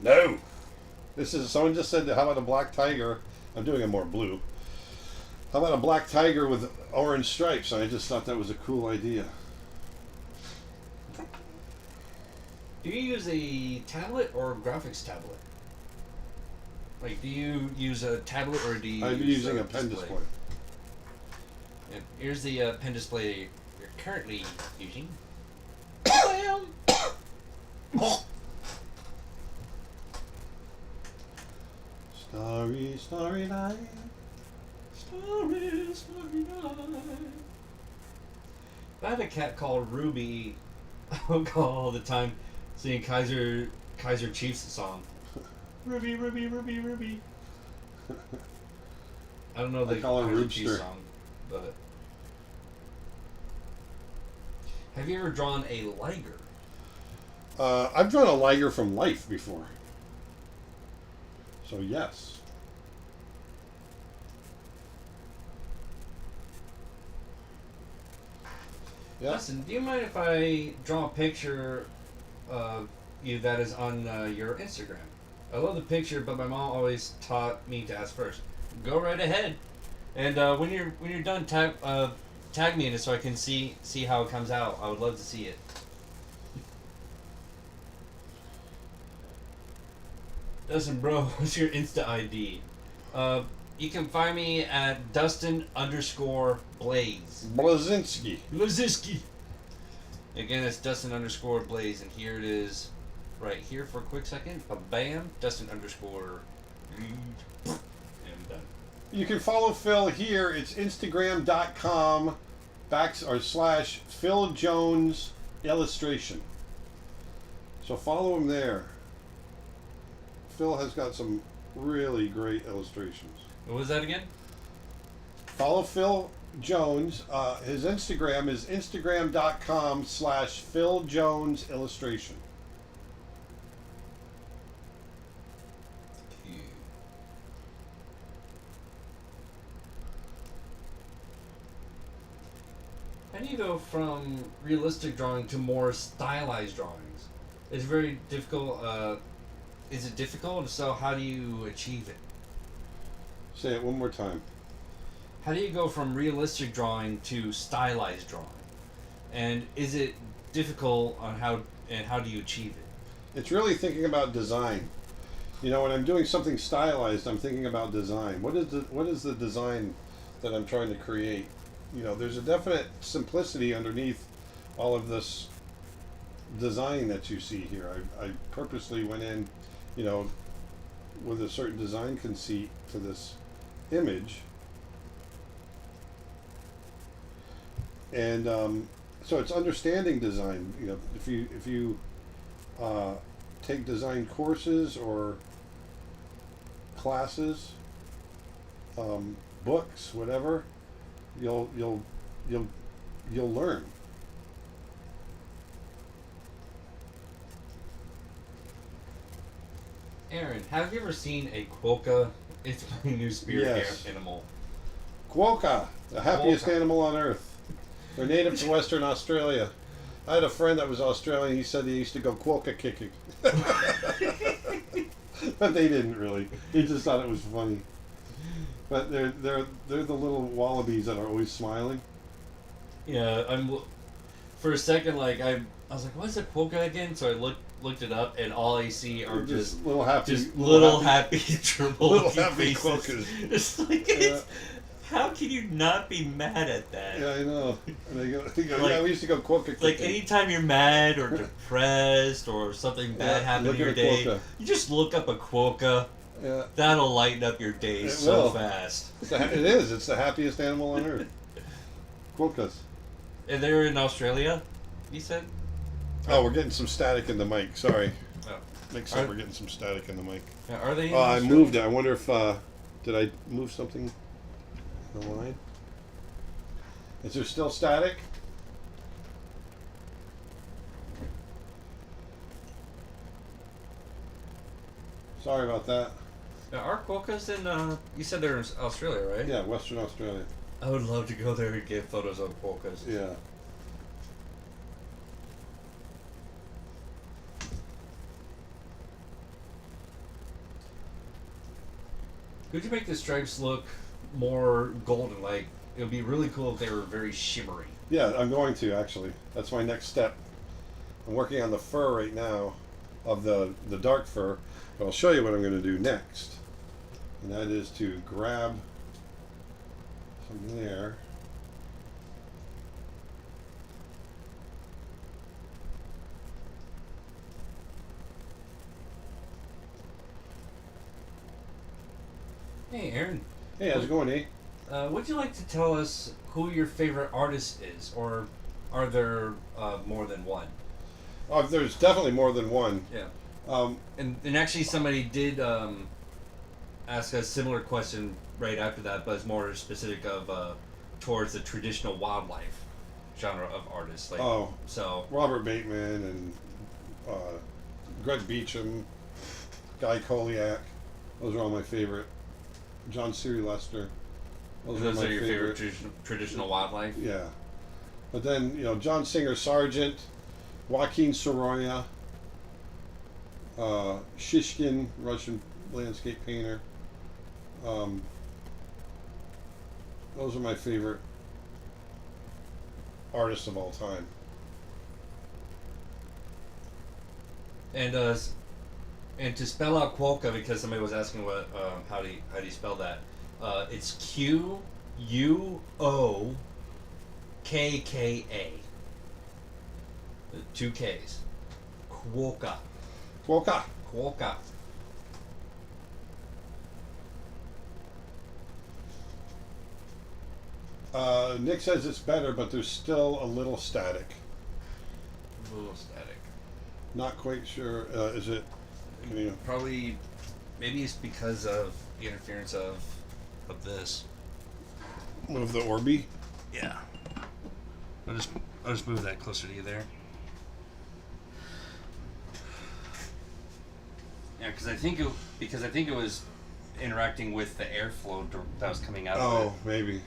No. Someone just said, how about a black tiger? I'm doing it more blue. How about a black tiger with orange stripes? And I just thought that was a cool idea. Do you use a tablet or a graphics tablet? Like, do you use a tablet or do you I'm use using a pen display. And here's the pen display you're currently using. Starry, starry night. Starry, starry night. If I had a cat called Ruby, I would call all the time singing Kaiser Chiefs song. Ruby, Ruby, Ruby, Ruby. I don't know the I call her Kaiser Chiefs Roobster. song, but have you ever drawn a liger? I've drawn a liger from life before. So yes. Yeah. Listen, do you mind if I draw a picture of you that is on your Instagram? I love the picture, but my mom always taught me to ask first. Go right ahead, and when you're done, tag me in it so I can see how it comes out. I would love to see it. Listen, bro, what's your Insta ID? You can find me at Dustin_Blaise. Blazinski. Lazinski. Again, it's Dustin_Blaise, and here it is, right here for a quick second. Bam, Dustin_. And I'm done. You can follow Phil here. It's Instagram.com/Phil Jones Illustration. So follow him there. Phil has got some really great illustrations. What was that again? Follow Phil Jones. His Instagram is Instagram.com/Phil Jones Illustration. How do you go from realistic drawing to more stylized drawings? It's very difficult. Is it difficult? If so, how do you achieve it? Say it one more time. How do you go from realistic drawing to stylized drawing? And is it difficult on how do you achieve it? It's really thinking about design. You know, when I'm doing something stylized, I'm thinking about design. What is the design that I'm trying to create? You know, there's a definite simplicity underneath all of this design that you see here. I purposely went in, you know, with a certain design conceit to this image. And so it's understanding design. You know, if you take design courses or classes, books, whatever, you'll learn. Aaron, have you ever seen a quokka? It's my new spirit Yes. animal. Quokka, the happiest Quokka. animal on earth. They're native to Western Australia. I had a friend that was Australian. He said he used to go quokka kicking. But they didn't really. He just thought it was funny. But they're the little wallabies that are always smiling. Yeah, for a second, like I was like, what's a quokka again? So I looked it up, and all I see are just little happy, little happy triple little happy faces. quokkas. It's like how can you not be mad at that? Yeah, I know. And they go Like- yeah, we used to go quokka Like kicking. anytime you're mad or depressed or something bad happened look in your at a day, quokka. you just look up a quokka. Yeah, That'll lighten up your day It so will. fast. it is. It's the happiest animal on earth. Quokkas. And they're in Australia, you said? Oh, we're getting some static in the mic. Sorry. Oh. Makes sense. We're getting some static in the mic. Are they in Oh, I Australia? moved it. I wonder if did I move something in the line? Is there still static? Sorry about that. Now, are quokkas in, you said they're in Australia, right? Yeah, Western Australia. I would love to go there and get photos of quokkas. Yeah. Could you make the stripes look more golden? Like, it would be really cool if they were very shimmery. Yeah, I'm going to actually. That's my next step. I'm working on the fur right now, of the dark fur. But I'll show you what I'm going to do next, and that is to grab some there. Hey, Aaron. Hey, how's it going, eh? Would you like to tell us who your favorite artist is, or are there more than one? Oh, there's definitely more than one. Yeah. Um, And actually, somebody did ask a similar question right after that, but it's more specific of towards the traditional wildlife genre of artists. Like, oh, so Robert Bateman and Greg Beecham, Guy Koliak. Those are all my favorite. John Siri Lester. those my are your favorite traditional wildlife. Yeah. But then, John Singer Sargent, Joaquin Sorolla, Shishkin, Russian landscape painter. Those are my favorite artists of all time. And to spell out quokka, because somebody was asking what how do you spell that? It's Quokka. 2 K's. Quokka. Quokka. Quokka. Nick says it's better, but there's still a little static. A little static. Not quite sure. Is it? Can you? Probably, maybe it's because of the interference of this. Move the Orbi. Yeah. I'll just move that closer to you there. Yeah, because I think it was interacting with the airflow that was coming out of Oh, it. maybe.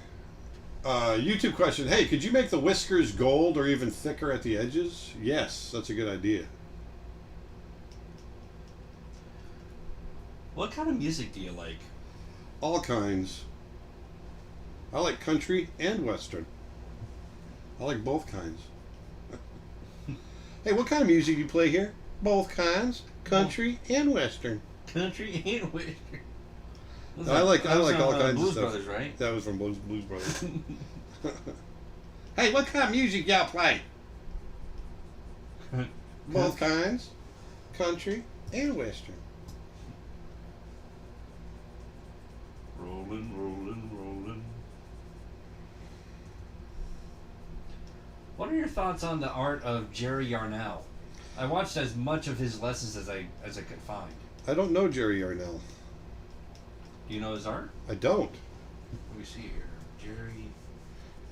YouTube question. Hey, could you make the whiskers gold or even thicker at the edges? Yes, that's a good idea. What kind of music do you like? All kinds. I like country and western. I like both kinds. Hey, what kind of music do you play here? Both kinds, country and western. Country and western. I like all kinds of Blues stuff. Brothers, right? That was from Blues Brothers. Hey, what kind of music y'all play? Both kinds, country and western. Rolling, rolling, rolling. What are your thoughts on the art of Jerry Yarnell? I watched as much of his lessons as I could find. I don't know Jerry Yarnell. Do you know his art? I don't. Let me see here.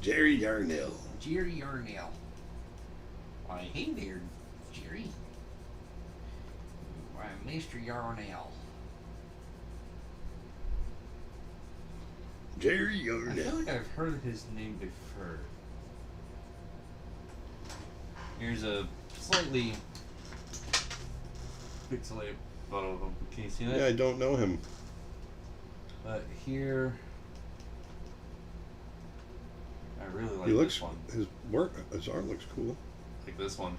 Jerry Yarnell. Jerry Yarnell. Why, hey there, Jerry. Why, Mr. Yarnell. Jerry I feel Yarnell. like I've heard his name before. Here's a slightly pixelated photo of him. Can you see that? Yeah, I don't know him. But here, really like He looks this one. his art looks cool. Like this one.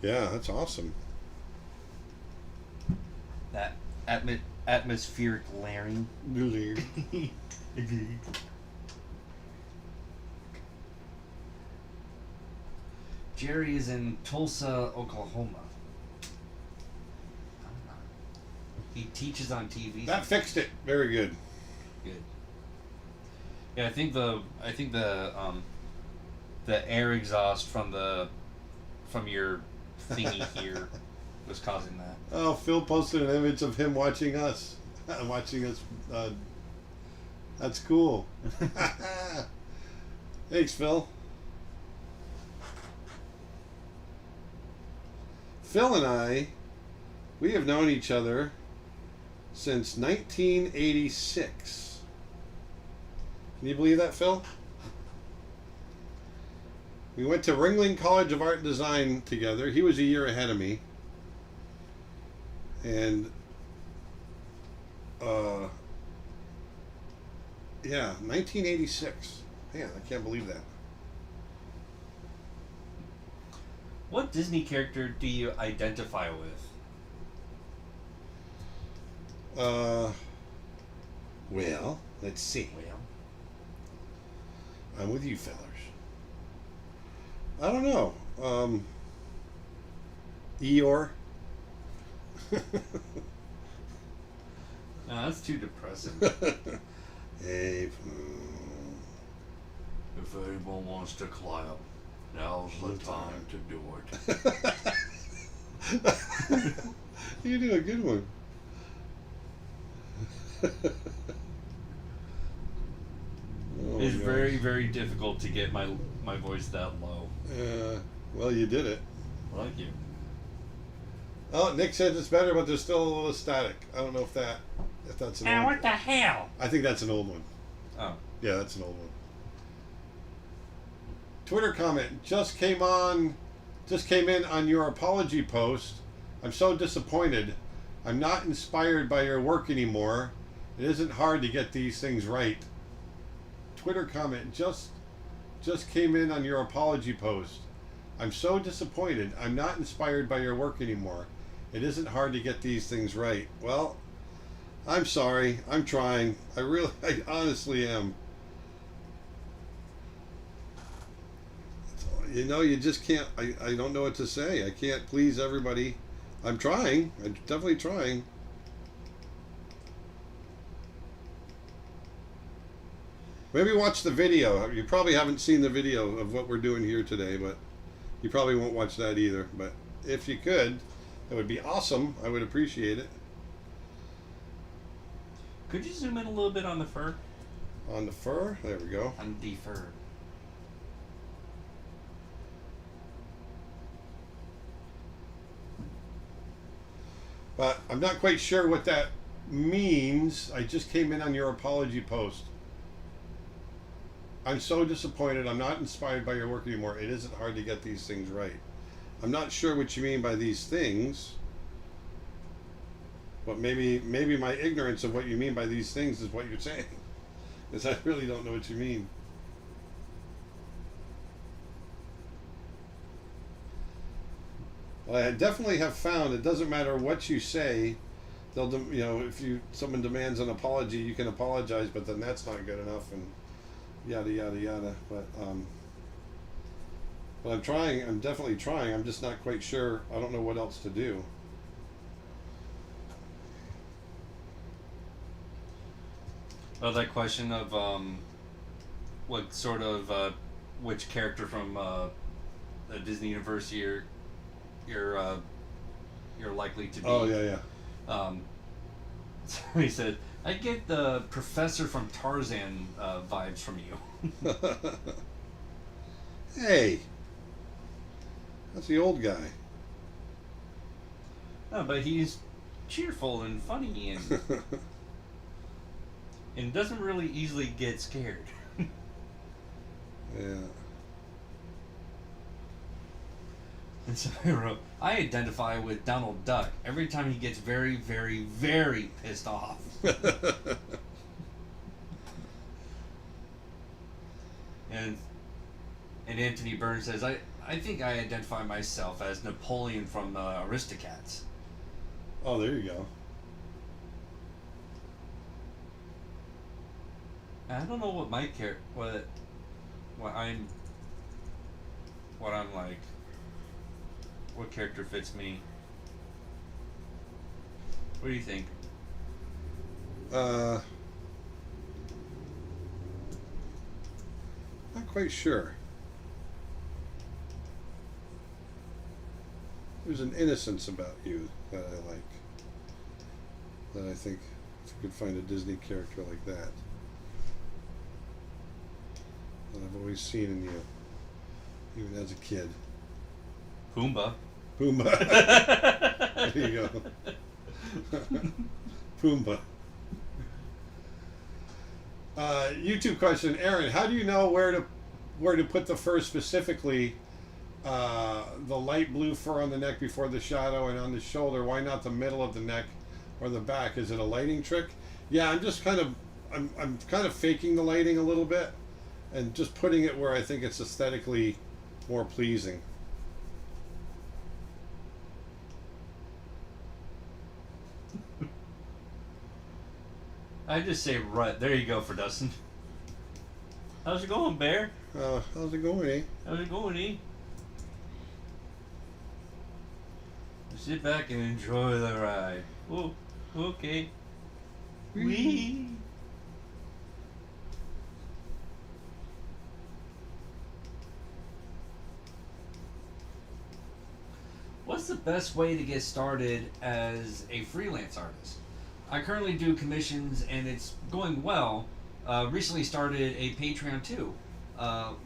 Yeah, that's awesome. That atmospheric layering. Jerry is in Tulsa, Oklahoma. He teaches on TV. That fixed it. Very good. Good. Yeah, I think the air exhaust from your thingy here was causing that. Oh, Phil posted an image of him watching us. That's cool. Thanks, Phil. Phil and I, we have known each other since 1986. Can you believe that, Phil? We went to Ringling College of Art and Design together. He was a year ahead of me. And, yeah, 1986. Man, I can't believe that. What Disney character do you identify with? Well, let's see. Well, I'm with you fellers. I don't know. Eeyore. no, that's too depressing. Hey. If anyone wants to clap, now's the time to do it. You do a good one. Oh, It's gosh. very, very difficult to get my voice that low. Well, you did it. Thank you. Oh, Nick said it's better, but there's still a little static. I don't know if that's an old What the hell? I think that's an old one. Oh. Yeah, that's an old one. Twitter comment just came in on your apology post. I'm so disappointed. I'm not inspired by your work anymore. It isn't hard to get these things right. Twitter comment just came in on your apology post. I'm so disappointed. I'm not inspired by your work anymore. It isn't hard to get these things right. Well, I'm sorry. I'm trying. I honestly am. You know, you just can't. I don't know what to say. I can't please everybody. I'm trying. I'm definitely trying. Maybe watch the video. You probably haven't seen the video of what we're doing here today, but you probably won't watch that either. But if you could, that would be awesome. I would appreciate it. Could you zoom in a little bit on the fur? On the fur? There we go. On the fur. But I'm not quite sure what that means. I just came in on your apology post. I'm so disappointed. I'm not inspired by your work anymore. It isn't hard to get these things right. I'm not sure what you mean by these things. But maybe my ignorance of what you mean by these things is what you're saying. Because I really don't know what you mean. Well, I definitely have found it doesn't matter what you say. They'll, if someone demands an apology, you can apologize, but then that's not good enough, and yada yada yada. But I'm trying. I'm definitely trying. I'm just not quite sure. I don't know what else to do. Well, that question of what sort of which character from the Disney universe you're likely to be. Oh yeah. So he said, I get the professor from Tarzan vibes from you. Hey, that's the old guy. No, but he's cheerful and funny and and doesn't really easily get scared. Yeah. And so I wrote, I identify with Donald Duck every time he gets very, very, very pissed off. And And Anthony Burns says, I think I identify myself as Napoleon from Aristocats. Oh, there you go. I don't know what my what I'm like. What character fits me? What do you think? Not quite sure. There's an innocence about you that I like. That I think if you could find a Disney character like that I've always seen in you, even as a kid. Pumbaa. Pumbaa. There you go. Pumbaa. YouTube question, Aaron. How do you know where to put the fur specifically? The light blue fur on the neck before the shadow and on the shoulder. Why not the middle of the neck or the back? Is it a lighting trick? Yeah, I'm just kind of faking the lighting a little bit and just putting it where I think it's aesthetically more pleasing. I just say right. There you go for Dustin. How's it going, Bear? How's it going, eh? How's it going, eh? Sit back and enjoy the ride. Oh, okay. Wee. What's the best way to get started as a freelance artist? I currently do commissions and it's going well. Recently started a Patreon too.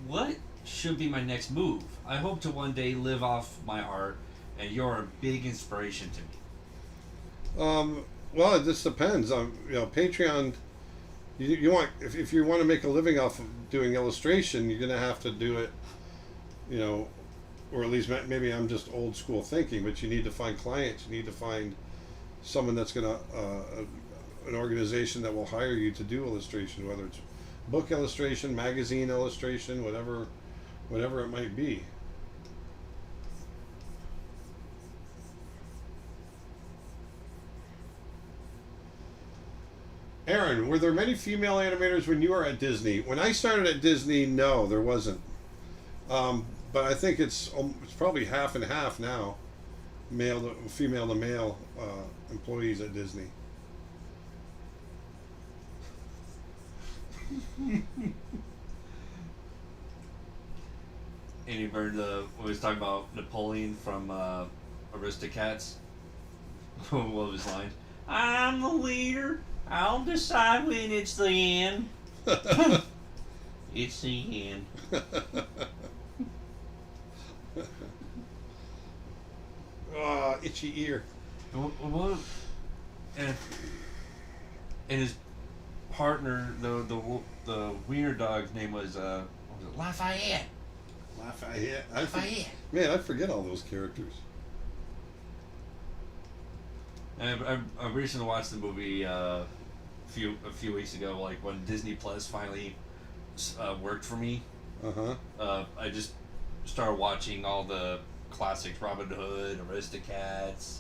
What should be my next move? I hope to one day live off my art, and you're a big inspiration to me. Well, it just depends. Patreon. You want if you want to make a living off of doing illustration, you're gonna have to do it. Or at least maybe I'm just old school thinking, but you need to find clients. You need to find someone that's gonna an organization that will hire you to do illustration, whether it's book illustration, magazine illustration, whatever it might be. Aaron, were there many female animators when you were at Disney? When I started at Disney, no, there wasn't. But I think it's probably half and half now, female to male employees at Disney. Any bird was talking about Napoleon from Aristocats. What was his line? I'm the leader. I'll decide when it's the end. It's the end. Itchy ear. And his partner, the wiener dog's name was Lafayette. Lafayette. Man, I forget all those characters. And I recently watched the movie a few weeks ago, like when Disney Plus finally worked for me. I just started watching all the classics, Robin Hood, Aristocats,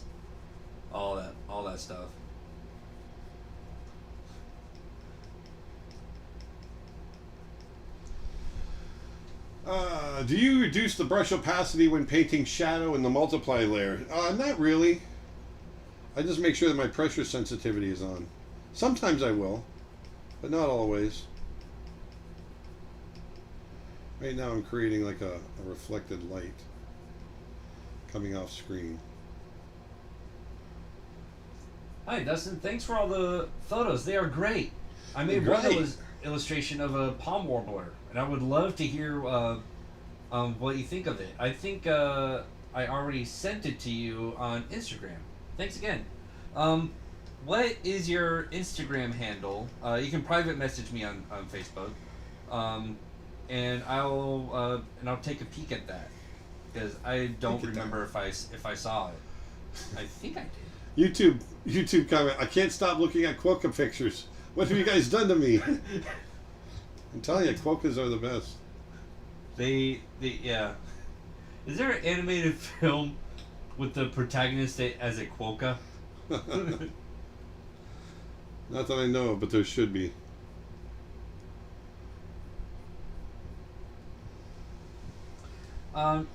all that stuff. Do you reduce the brush opacity when painting shadow in the multiply layer? Not really. I just make sure that my pressure sensitivity is on. Sometimes I will, but not always. Right now I'm creating like a reflected light coming off screen. Hi Dustin, thanks for all the photos. They are great. I made one illustration of a palm warbler, and I would love to hear what you think of it. I think I already sent it to you on Instagram. Thanks again. What is your Instagram handle? You can private message me on Facebook, and I'll take a peek at that, because I don't remember if I saw it. I think I did. YouTube comment. I can't stop looking at Quokka pictures. What have you guys done to me? I'm telling you, Quokkas are the best. Yeah. Is there an animated film with the protagonist as a quokka? Not that I know of, but there should be. On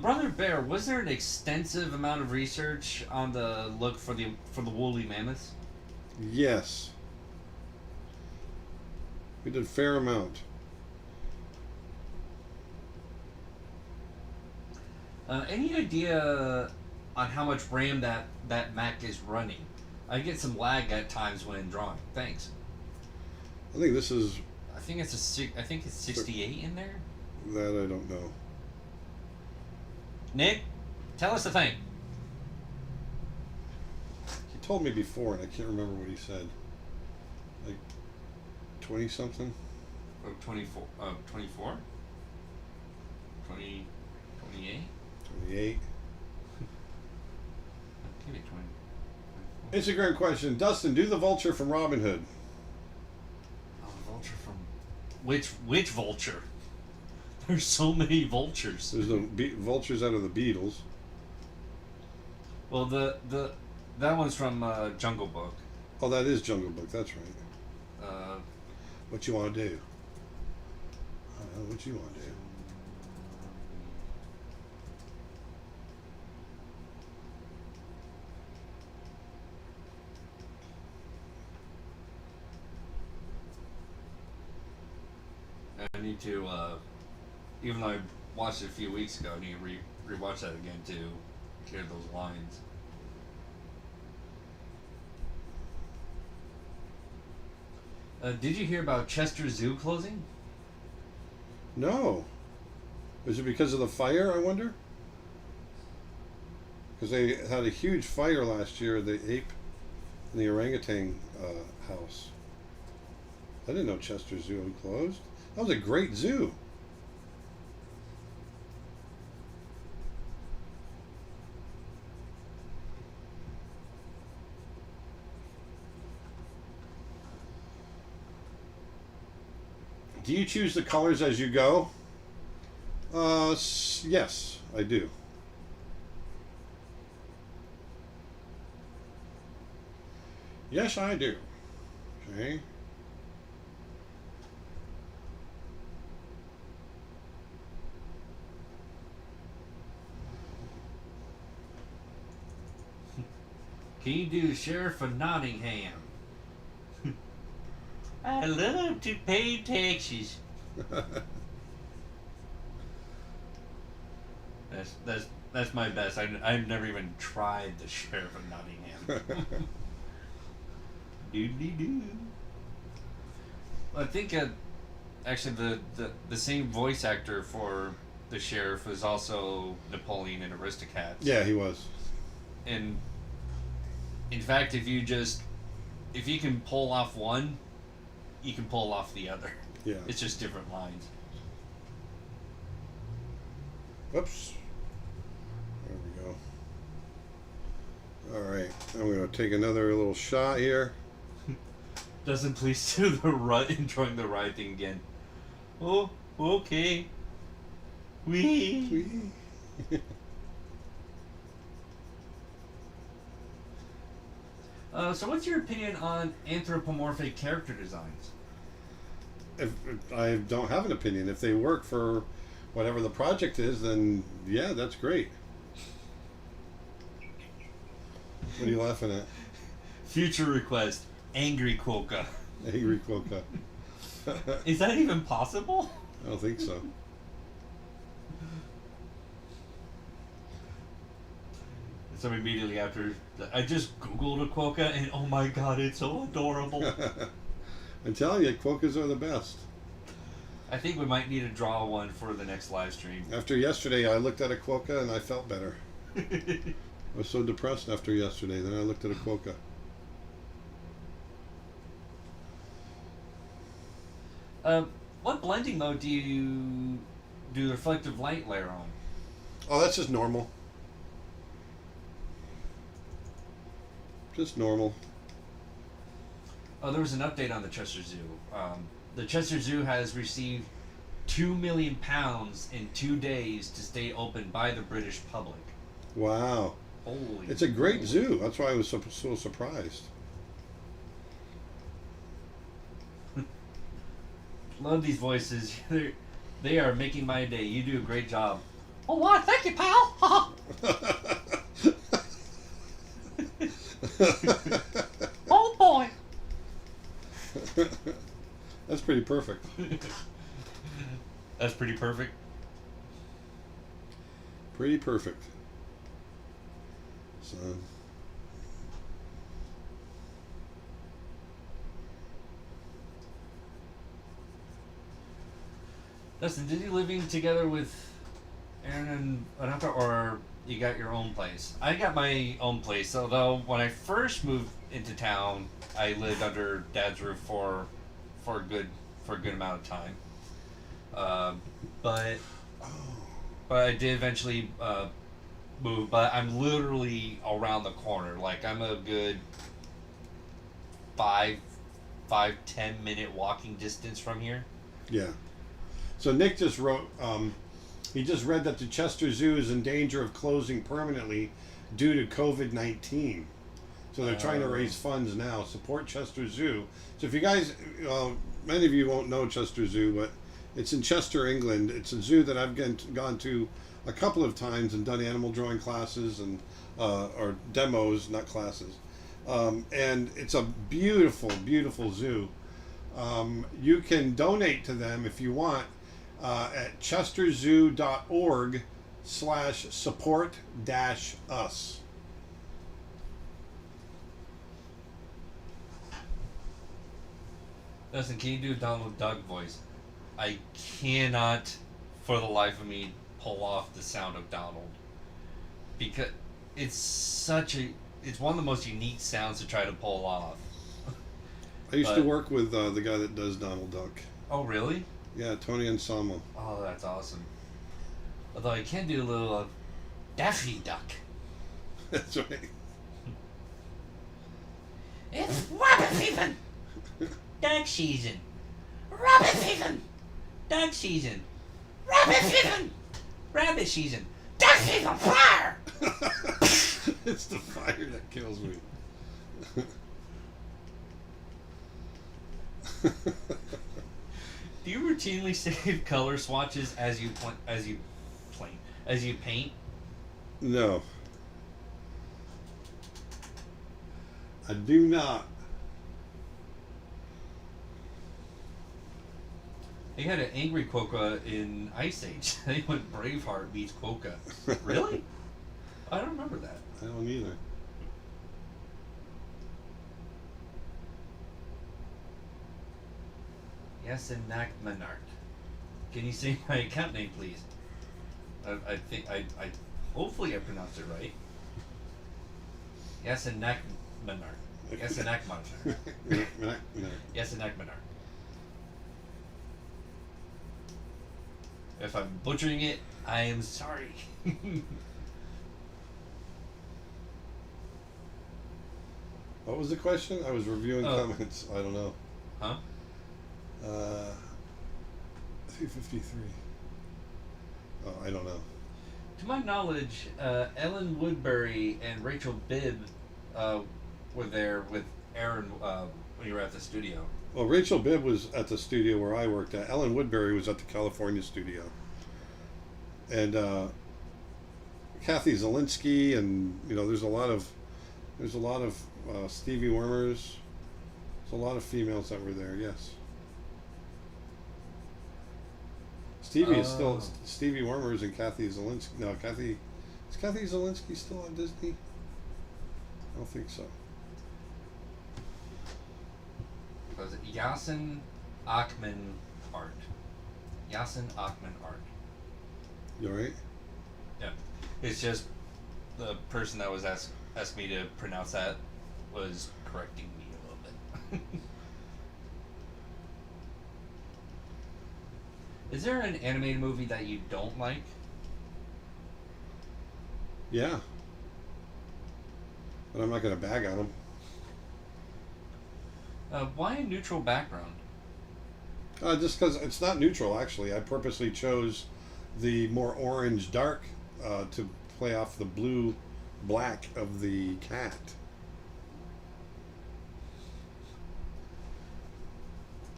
Brother Bear, was there an extensive amount of research on the look for the woolly mammoths? Yes. We did a fair amount. Any idea on how much RAM that Mac is running? I get some lag at times when drawing. Thanks. I think this is... I think it's 68 in there. That I don't know. Nick, tell us the thing. He told me before, and I can't remember what he said. Like 20 something. Oh, 24. 24. 20. 28. 28. Give it 20. Instagram question: Dustin, do the vulture from Robin Hood. Oh, vulture from which vulture? There's so many vultures. There's no vultures out of the Beatles. Well, that one's from Jungle Book. Oh, that is Jungle Book. That's right. What you want to do? I don't know what you want to do. I need to, even though I watched it a few weeks ago, I need to rewatch that again to hear those lines. Did you hear about Chester Zoo closing? No. Is it because of the fire, I wonder? Because they had a huge fire last year at the ape and the orangutan house. I didn't know Chester Zoo had closed. That was a great zoo. Do you choose the colors as you go? Yes, I do. Yes, I do. Okay. Can you do Sheriff of Nottingham? I love to pay taxes. That's my best. I've never even tried the Sheriff of Nottingham. Doodly-doo. I think actually the same voice actor for the sheriff was also Napoleon in Aristocats. Yeah, he was. And in fact, if you can pull off one, you can pull off the other. Yeah. It's just different lines. Whoops. There we go. All right. I'm going to take another little shot here. Doesn't please do the enjoying the ride thing again. Oh, okay. Wee. So what's your opinion on anthropomorphic character designs? If I don't have an opinion. If they work for whatever the project is, then yeah, that's great. What are you laughing at? Future request: angry quokka. Angry Quokka. Is that even possible? I don't think so. So immediately after, I just Googled a quokka, and oh my god, it's so adorable. I'm telling you, Quokkas are the best. I think we might need to draw one for the next live stream. After yesterday, I looked at a Quokka and I felt better. I was so depressed after yesterday, then I looked at a Quokka. What blending mode do you do the reflective light layer on? Oh, that's just normal. Just normal. Oh, there was an update on the Chester Zoo. The Chester Zoo has received £2 million in 2 days to stay open by the British public. Wow. Holy! It's a great zoo. That's why I was so surprised. Love these voices. They are making my day. You do a great job. Oh, wow, thank you, pal. Oh boy. That's pretty perfect. That's pretty perfect. Pretty perfect. So. Dustin, did you living together with Aaron and Ananta, or you got your own place? I got my own place, although when I first moved into town, I lived under Dad's roof for a good amount of time. But I did eventually move. But I'm literally around the corner. Like I'm a good 5-10 minute walking distance from here. Yeah. So Nick just wrote, he just read that the Chester Zoo is in danger of closing permanently due to COVID-19. So they're trying to raise funds now. Support Chester Zoo. So if you guys, many of you won't know Chester Zoo, but it's in Chester, England. It's a zoo that I've gone to a couple of times and done animal drawing classes and or demos, not classes. And it's a beautiful, beautiful zoo. You can donate to them if you want at chesterzoo.org/support-us. Listen, can you do a Donald Duck voice? I cannot, for the life of me, pull off the sound of Donald. Because it's one of the most unique sounds to try to pull off. I used to work with the guy that does Donald Duck. Oh, really? Yeah, Tony Anselmo. Oh, that's awesome. Although I can do a little Daffy Duck. That's right. It's rabbit season! Duck season! Rabbit season! Duck season! Rabbit season! Rabbit season! Duck season! Fire! It's the fire that kills me. Do you routinely save color swatches as you paint? No. I do not. They had an angry Quokka in Ice Age. They went Braveheart meets Quokka. Really? I don't remember that. I don't either. Yes, and Manart. Can you say my account name, please? I think I hopefully I pronounced it right. Yes, and Manart. Yes, and Manart. Yes, and Manart. If I'm butchering it, I am sorry. What was the question? I was reviewing comments. I don't know. Huh? 353. Oh, I don't know. To my knowledge, Ellen Woodbury and Rachel Bibb were there with Aaron when you were at the studio. Well, Rachel Bibb was at the studio where I worked at. Ellen Woodbury was at the California studio. And Kathy Zielinski, and there's a lot of Stevie Wormers. There's a lot of females that were there. Yes. Stevie is still Stevie Wormers and Kathy Zielinski. No, is Kathy Zielinski still on Disney? I don't think so. Was it Yasin Achman Art? Yasin Achman Art. You alright? Yeah. It's just the person that was asked me to pronounce that was correcting me a little bit. Is there an animated movie that you don't like? Yeah. But I'm not going to bag on them. Why a neutral background? Just because it's not neutral, actually. I purposely chose the more orange dark to play off the blue black of the cat.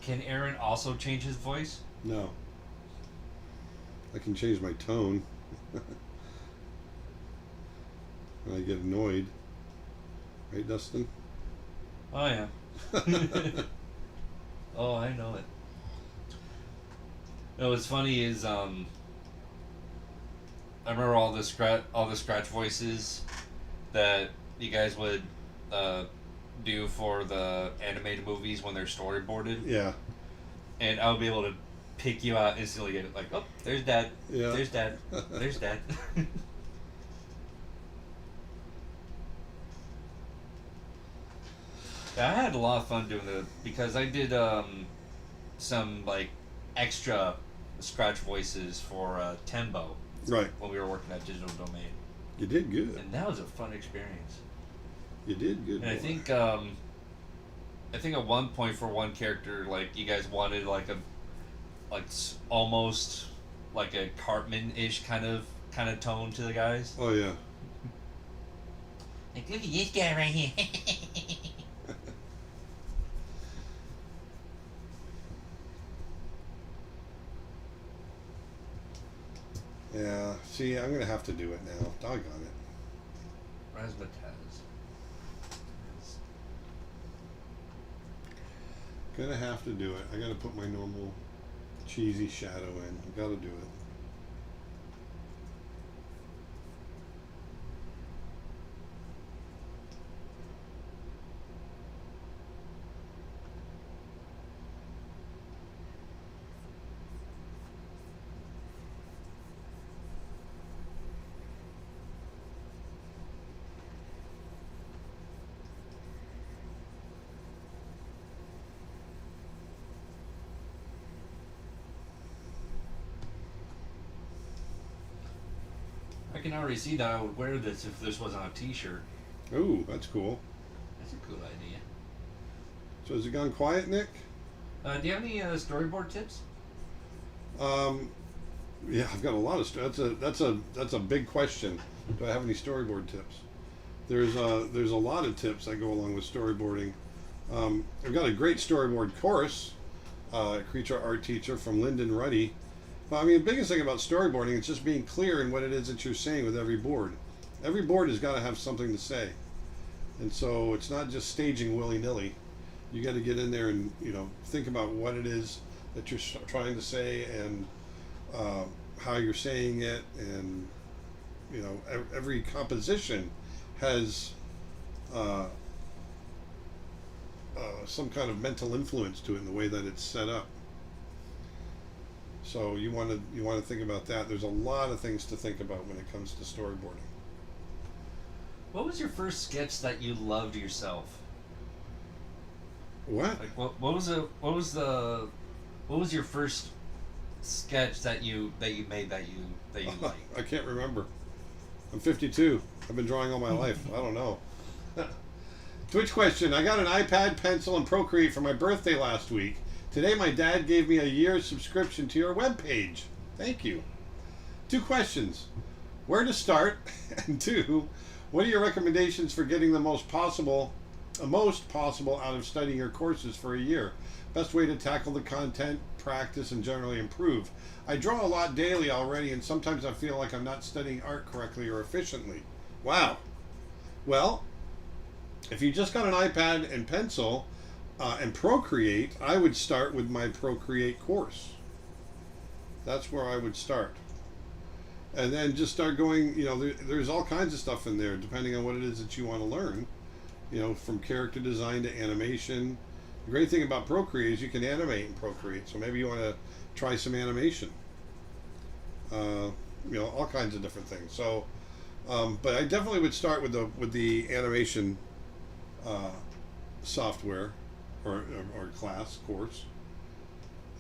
Can Aaron also change his voice? No. I can change my tone. When I get annoyed. Right, Dustin? Oh, yeah. Oh, I know it. No, what's funny is I remember all the scratch voices that you guys would do for the animated movies when they're storyboarded. Yeah. And I would be able to pick you out instantly. Like, oh, there's Dad. Yeah. There's Dad. There's Dad. Yeah, I had a lot of fun doing it because I did some like extra scratch voices for Tembo Right. when we were working at Digital Domain, You did good. and that was a fun experience. You did good. And I boy. think at one point for one character, like you guys wanted like a almost like a Cartman-ish kind of tone to the guys. Oh, yeah. Like, look at this guy right here. Yeah. See, I'm going to have to do it now. Doggone it. Razzmatazz. Gonna have to do it. I gotta put my normal cheesy shadow in. I gotta do it. I can already see that I would wear this if this wasn't a t-shirt. Ooh, that's cool. That's a cool idea. So has it gone quiet, Nick? Do you have any storyboard tips? Yeah, I've got a lot of that's a big question. Do I have any storyboard tips? There's a lot of tips that go along with storyboarding. I've got a great storyboard course, creature art teacher from Lyndon Ruddy. But I mean, the biggest thing about storyboarding is just being clear in what it is that you're saying with every board. Every board has got to have something to say, and so it's not just staging willy-nilly. You got to get in there and think about what it is that you're trying to say and how you're saying it, and every composition has some kind of mental influence to it in the way that it's set up. So you want to think about that. There's a lot of things to think about when it comes to storyboarding. What was your first sketch that you loved yourself? What? Like what was your first sketch that you made that you liked? I can't remember. I'm 52. I've been drawing all my life. I don't know. Twitch question. I got an iPad, pencil, and Procreate for my birthday last week. Today my dad gave me a year's subscription to your webpage. Thank you. 2 questions. Where to start? And 2, what are your recommendations for getting the most possible out of studying your courses for a year? Best way to tackle the content, practice, and generally improve. I draw a lot daily already, and sometimes I feel like I'm not studying art correctly or efficiently. Wow. Well, if you just got an iPad and pencil and Procreate, I would start with my Procreate course. That's where I would start. And then just start going, there's all kinds of stuff in there depending on what it is that you want to learn. From character design to animation. The great thing about Procreate is you can animate in Procreate. So maybe you want to try some animation. All kinds of different things. So, but I definitely would start with the animation software or class course,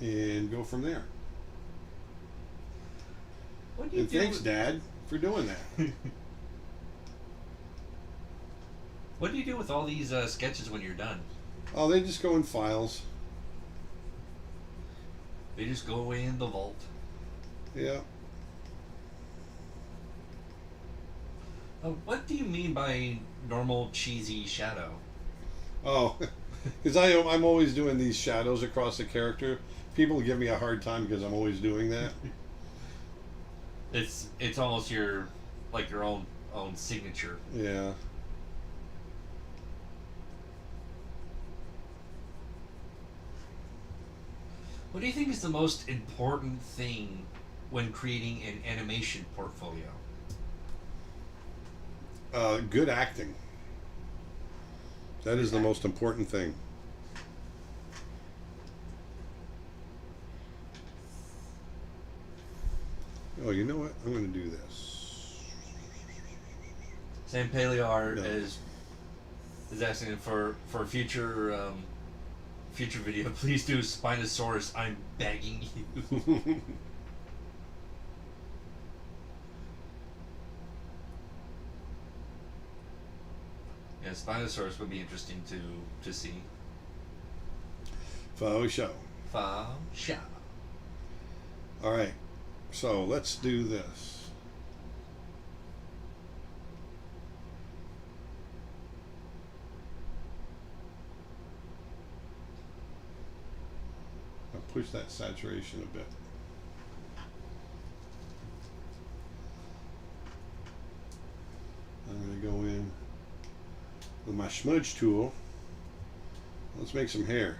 and go from there. What do you And do thanks, with, Dad, for doing that. What do you do with all these sketches when you're done? Oh, they just go in files. They just go away in the vault. Yeah. What do you mean by normal cheesy shadow? Oh, because I'm always doing these shadows across the character. People give me a hard time because I'm always doing that. It's almost your own signature. Yeah. What do you think is the most important thing when creating an animation portfolio? Good acting. That is the most important thing. Oh, you know what? I'm going to do this. Sam Paleo Art No. is asking for future video. Please do Spinosaurus. I'm begging you. Yeah, Spinosaurus would be interesting to see. Faux show. Sha. All right. So let's do this. I'll push that saturation a bit. I'm going to go in with my smudge tool. Let's make some hair.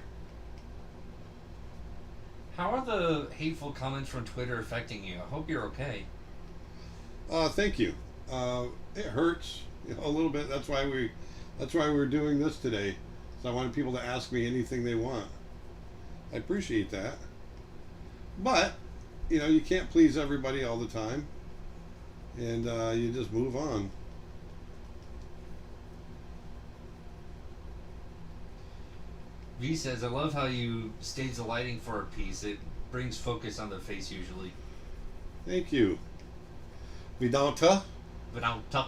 How are the hateful comments from Twitter affecting you? I hope you're okay. Thank you. It hurts, a little bit. That's why we're doing this today. So I wanted people to ask me anything they want. I appreciate that. But, you can't please everybody all the time. And you just move on. V says, I love how you stage the lighting for a piece. It brings focus on the face usually. Thank you. Vedanta. Vedanta.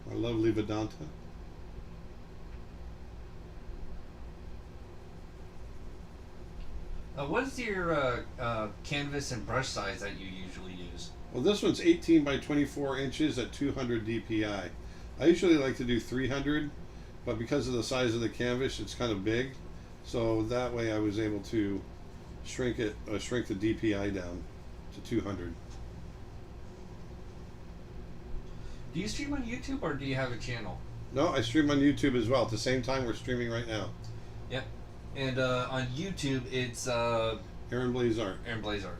My lovely Vedanta. What is your canvas and brush size that you usually use? Well, this one's 18 by 24 inches at 200 DPI. I usually like to do 300, but because of the size of the canvas, it's kind of big. So that way I was able to shrink the DPI down to 200. Do you stream on YouTube or do you have a channel? No, I stream on YouTube as well. At the same time, we're streaming right now. Yep. And on YouTube, it's Aaron Blaise Art. Aaron Blaise Art.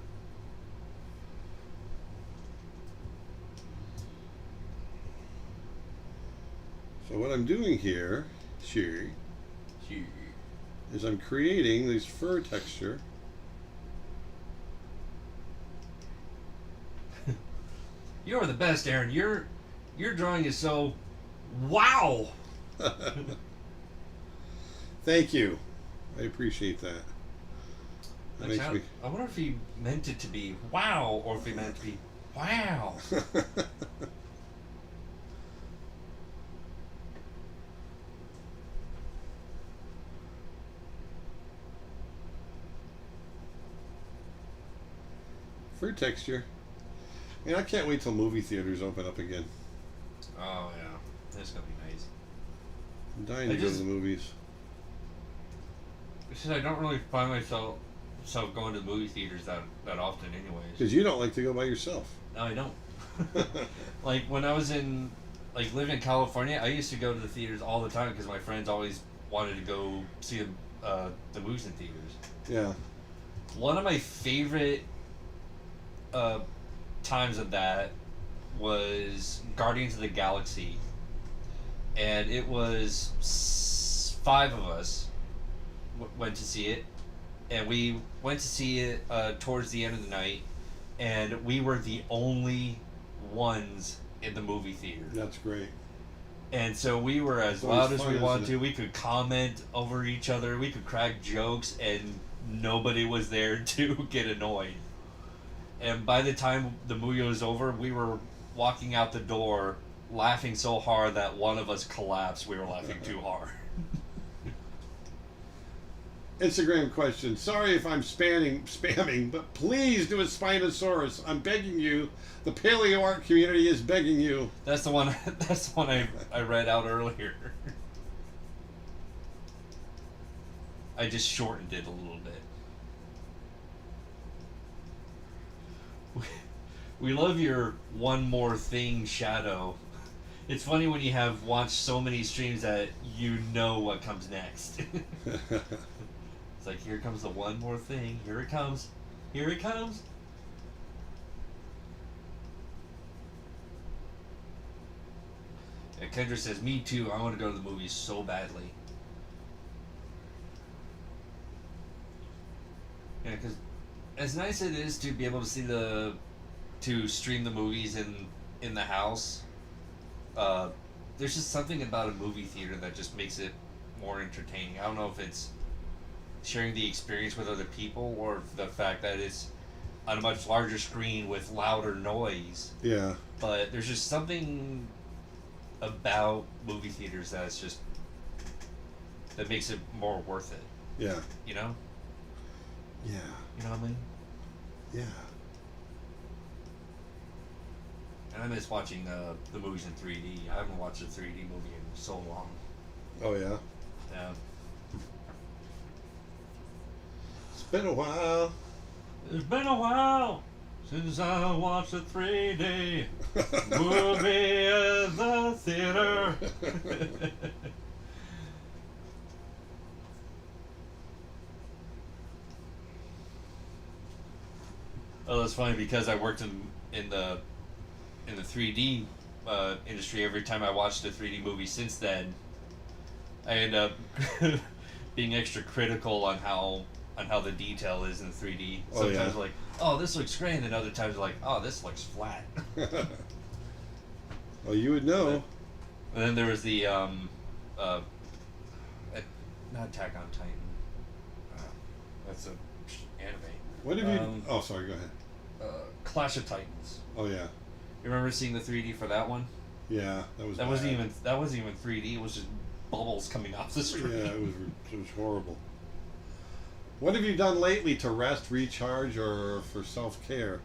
So what I'm doing here, is I'm creating this fur texture. You're the best, Aaron. Your drawing is so wow. Thank you. I appreciate that. That makes me... I wonder if he meant it to be wow or if he meant it to be wow. Fur texture. Man, I can't wait till movie theaters open up again. Oh yeah, that's gonna be nice. I'm dying to go to the movies. Because I don't really find myself going to the movie theaters that often, anyways. Because you don't like to go by yourself. No, I don't. Like when I was living in California, I used to go to the theaters all the time because my friends always wanted to go see the movies in theaters. Yeah. One of my favorite times of that was Guardians of the Galaxy, and it was 5 of us went to see it, and we went to see it towards the end of the night, and we were the only ones in the movie theater. That's great. And so we were as loud as we wanted to. We could comment over each other. We could crack jokes, and nobody was there to get annoyed. And by the time the movie was over, we were walking out the door laughing so hard that one of us collapsed. We were laughing too hard. Instagram question. Sorry if I'm spamming, but please do a Spinosaurus. I'm begging you. The paleo art community is begging you. That's the one. That's the one I read out earlier. I just shortened it a little bit. We love your one more thing shadow. It's funny when you have watched so many streams that you know what comes next. It's like, here comes the one more thing. Here it comes. Here it comes. Yeah, Kendra says, me too. I want to go to the movies so badly. Yeah, because as nice it is to be able to see to stream the movies in the house, there's just something about a movie theater that just makes it more entertaining. I don't know if it's sharing the experience with other people or the fact that it's on a much larger screen with louder noise. Yeah. But there's just something about movie theaters that makes it more worth it. Yeah. You know? Yeah. You know what I mean? Yeah. And I miss watching the movies in 3D. I haven't watched a 3D movie in so long. Oh, yeah? Yeah. It's been a while. It's been a while since I watched a 3D movie at the theater. Oh, that's funny because I worked in the 3D industry. Every time I watched a 3D movie since then, I end up being extra critical on how the detail is in 3D. Oh, Sometimes yeah. like, oh, this looks great, and other times like, oh, this looks flat. Well, you would know. And then there was the not Attack on Titan. That's a anime. What have you... Oh, sorry, go ahead. Clash of Titans. Oh, yeah. You remember seeing the 3D for that one? Yeah, that was That bad. wasn't even 3D. It was just bubbles coming off the screen. Yeah, it was horrible. What have you done lately to rest, recharge, or for self-care?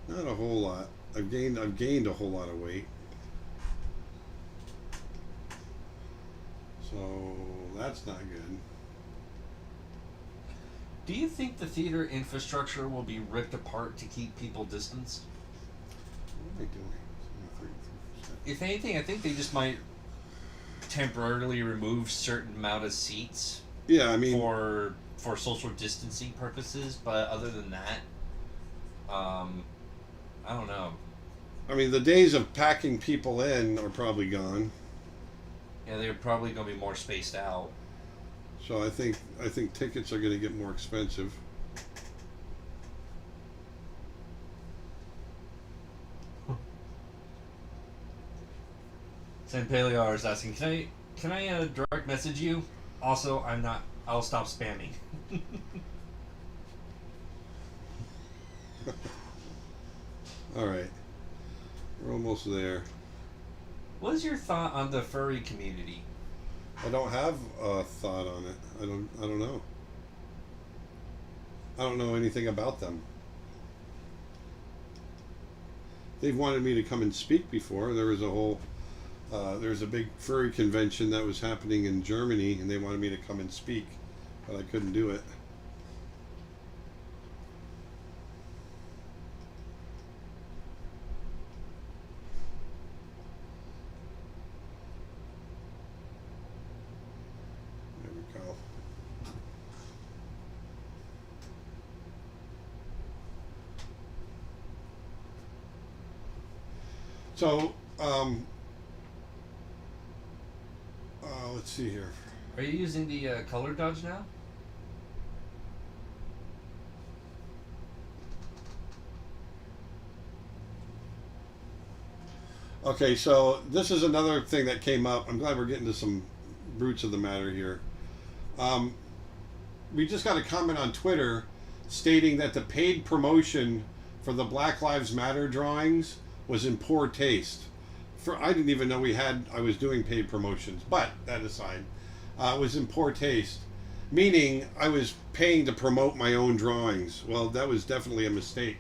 Not a whole lot. I've gained a whole lot of weight. So that's not good. Do you think the theater infrastructure will be ripped apart to keep people distanced? What am I doing? If anything, I think they just might temporarily remove certain amount of seats Yeah, I mean, for social distancing purposes, but other than that, I don't know. the days of packing people in are probably gone. Yeah, they're probably going to be more spaced out. So I think tickets are going to get more expensive. San Palear is asking, can I direct message you? Also, I'll stop spamming. All right, we're almost there. What is your thought on the furry community? I don't have a thought on it. I don't know. I don't know anything about them. They've wanted me to come and speak before. There was a big furry convention that was happening in Germany, and they wanted me to come and speak, but I couldn't do it. There we go. So, let's see here. Are you using the color dodge now? Okay, so this is another thing that came up. I'm glad we're getting to some roots of the matter here. We just got a comment on Twitter stating that the paid promotion for the Black Lives Matter drawings was in poor taste. I didn't even know I was doing paid promotions, but that aside, it was in poor taste. meaning I was paying to promote my own drawings. Well, that was definitely a mistake.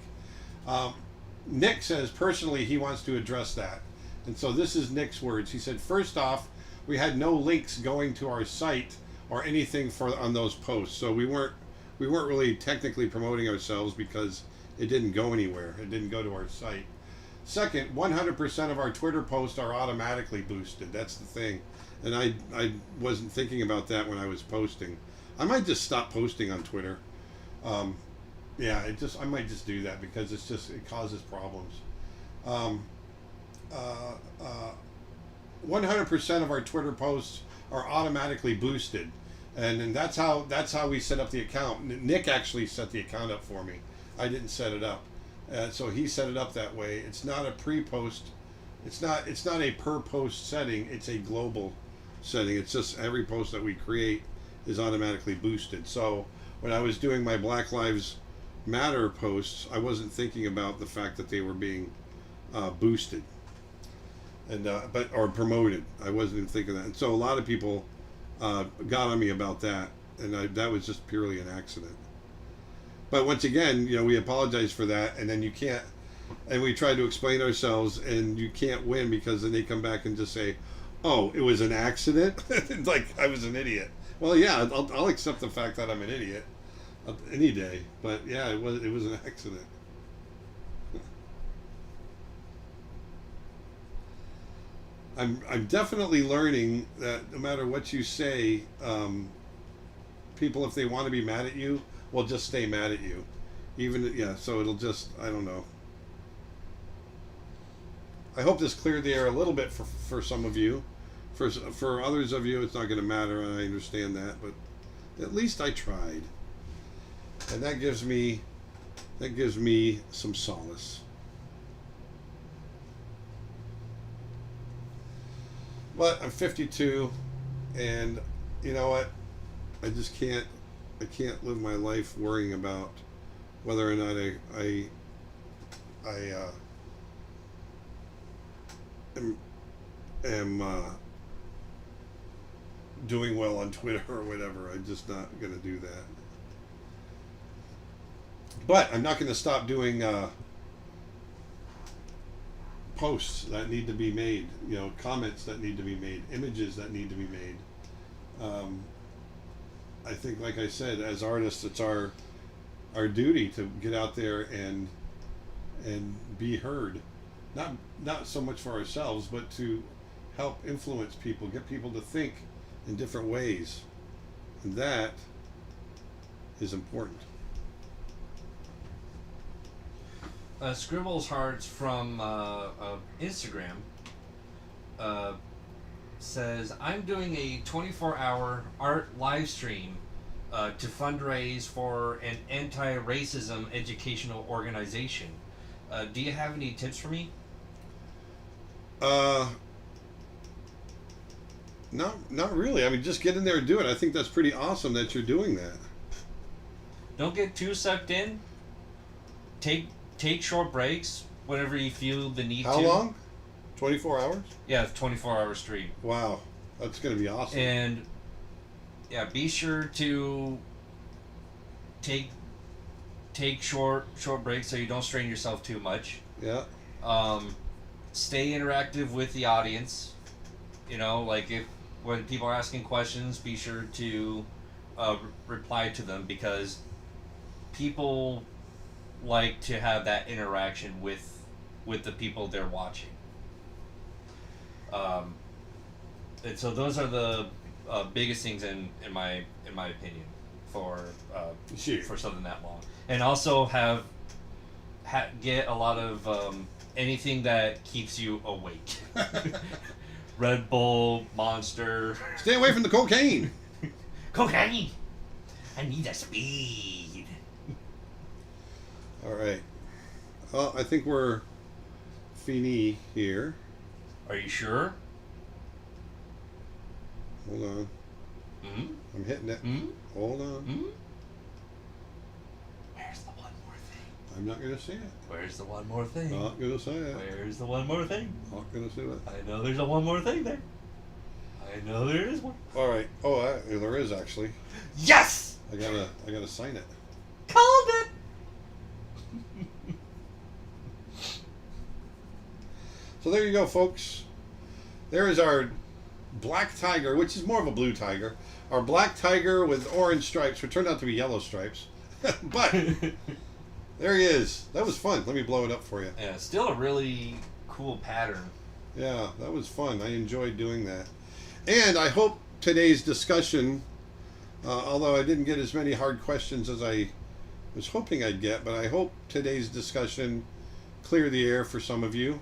Nick says personally he wants to address that. And so this is Nick's words. He said, first off, we had no links going to our site or anything on those posts. So we weren't really technically promoting ourselves because it didn't go anywhere. It didn't go to our site. Second, 100% of our Twitter posts are automatically boosted. That's the thing. And I wasn't thinking about that when I was posting. I might just stop posting on Twitter. Yeah, I might just do that because it causes problems. 100% of our Twitter posts are automatically boosted, and that's how we set up the account. Nick actually set the account up for me. I didn't set it up, so he set it up that way. It's not a pre-post. It's not a per post setting. It's a global setting. It's just every post that we create is automatically boosted. So when I was doing my Black Lives Matter posts, I wasn't thinking about the fact that they were being boosted and or promoted. I wasn't even thinking that. And so a lot of people got on me about that, and that was just purely an accident. But once again, we apologize for that, and then you can't. And we tried to explain ourselves, and you can't win because then they come back and just say, "Oh, it was an accident." Like I was an idiot. Well, yeah, I'll accept the fact that I'm an idiot any day. But yeah, it was an accident. I'm definitely learning that no matter what you say, people, if they want to be mad at you, will just stay mad at you. So it'll just, I don't know. I hope this cleared the air a little bit for some of you. For others of you, it's not going to matter, and I understand that, but at least I tried. And that gives me some solace. But I'm 52, and you know what? I can't live my life worrying about whether or not I am doing well on Twitter or whatever. I'm just not going to do that. But I'm not going to stop doing posts that need to be made, comments that need to be made, images that need to be made. I think, like I said, as artists, it's our duty to get out there and be heard. Not so much for ourselves, but to help influence people, get people to think in different ways. And that is important. Scribbles Hearts from Instagram says, I'm doing a 24-hour art live stream to fundraise for an anti-racism educational organization. Do you have any tips for me? Not really. I mean, just get in there and do it. I think that's pretty awesome that you're doing that. Don't get too sucked in. Take short breaks whenever you feel the need to. How long? 24 hours? Yeah, 24-hour stream. Wow. That's going to be awesome. And yeah, be sure to take short breaks so you don't strain yourself too much. Yeah. Stay interactive with the audience. Like when people are asking questions, be sure to reply to them, because people like to have that interaction with the people they're watching. And so those are the biggest things in my opinion for something that long. And also get a lot of anything that keeps you awake. Red Bull, Monster. Stay away from the cocaine. Cocaine. I need the speed. All right. Well, I think we're fini here. Are you sure? Hold on. Mm-hmm. I'm hitting it. Mm-hmm. Hold on. Mm-hmm. Where's the one more thing? I'm not going to say it. Where's the one more thing? Not going to say it. Where's the one more thing? Not going to say it. I know there's a one more thing there. I know there is one. All right. Oh, there is actually. Yes! I gotta sign it. Called it! So there you go, folks. There is our black tiger, which is more of a blue tiger. Our black tiger with orange stripes, which turned out to be yellow stripes. But there he is. That was fun. Let me blow it up for you. Yeah, still a really cool pattern. Yeah, that was fun. I enjoyed doing that. And I hope today's discussion, although I didn't get as many hard questions as I was hoping I'd get, but I hope today's discussion cleared the air for some of you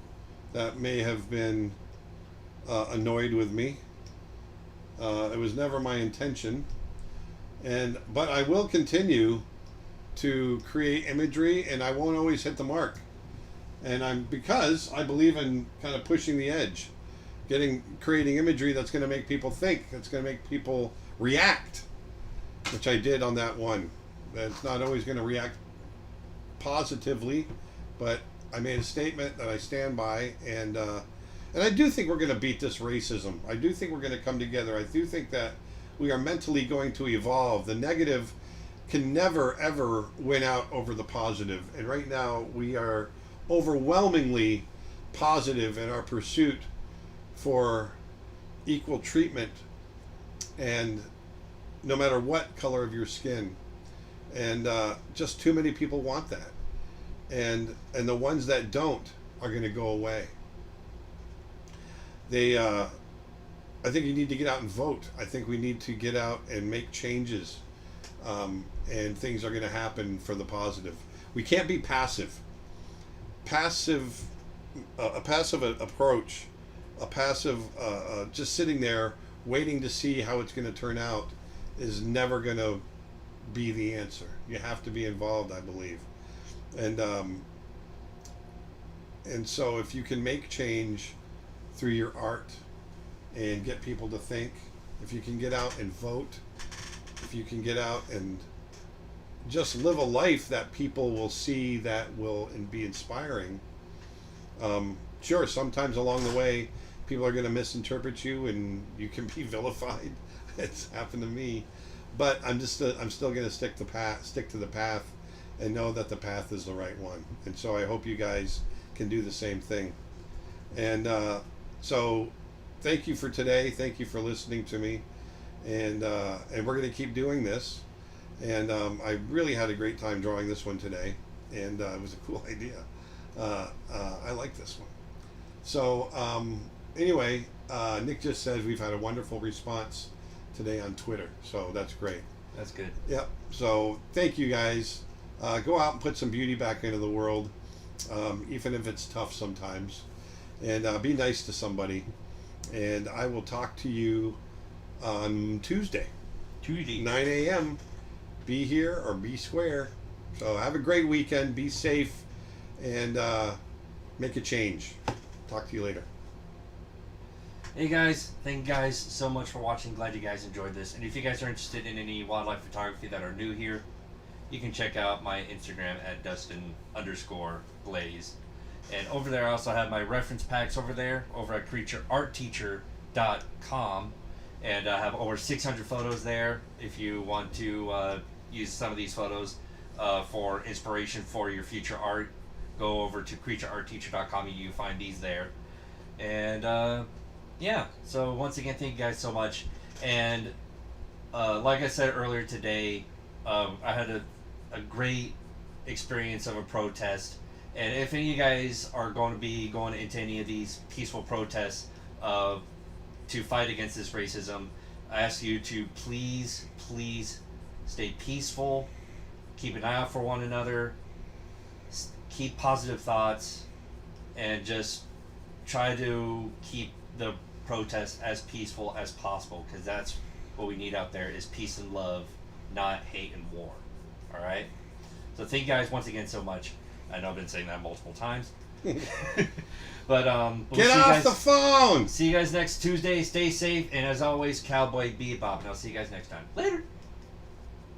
that may have been annoyed with me. It was never my intention. But I will continue to create imagery, and I won't always hit the mark. And because I believe in kind of pushing the edge, creating imagery that's going to make people think, that's going to make people react, which I did on that one. That's not always going to react positively, but I made a statement that I stand by, and I do think we're going to beat this racism. I do think we're going to come together. I do think that we are mentally going to evolve. The negative can never, ever win out over the positive. And right now, we are overwhelmingly positive in our pursuit for equal treatment, and no matter what color of your skin. And just too many people want that. And the ones that don't are going to go away. I think you need to get out and vote. I think we need to get out and make changes, and things are going to happen for the positive. We can't be passive. A passive approach, just sitting there waiting to see how it's going to turn out, is never going to be the answer. You have to be involved, I believe. And so if you can make change through your art and get people to think, if you can get out and vote, if you can get out and just live a life that people will see, that will be inspiring. Sure, sometimes along the way people are going to misinterpret you and you can be vilified. It's happened to me, but I'm still going to stick to the path and know that the path is the right one. And so I hope you guys can do the same thing. And so thank you for today. Thank you for listening to me. And we're going to keep doing this. And I really had a great time drawing this one today. And it was a cool idea. I like this one. So anyway, Nick just says we've had a wonderful response today on Twitter. So that's great. That's good. Yep. So thank you guys. Go out and put some beauty back into the world, even if it's tough sometimes. And be nice to somebody. And I will talk to you on Tuesday. 9 a.m. Be here or be square. So have a great weekend. Be safe. And make a change. Talk to you later. Hey guys, thank you guys so much for watching. Glad you guys enjoyed this. And if you guys are interested in any wildlife photography that are new here, you can check out my Instagram at Dustin_Blaise. And over there I also have my reference packs over there over at creatureartteacher.com. And I have over 600 photos there if you want to use some of these photos for inspiration for your future art. Go over to creatureartteacher.com and you find these there. And yeah, so once again, thank you guys so much. And like I said earlier today, I had a great experience of a protest. And if any of you guys are going to be going into any of these peaceful protests to fight against this racism, I ask you to please stay peaceful, keep an eye out for one another, keep positive thoughts, and just try to keep the protest as peaceful as possible, because that's what we need out there is peace and love, not hate and war. All right? So thank you guys once again so much. I know I've been saying that multiple times. But we'll Get off the phone! See you guys next Tuesday. Stay safe, and as always, cowboy bebop. And I'll see you guys next time. Later.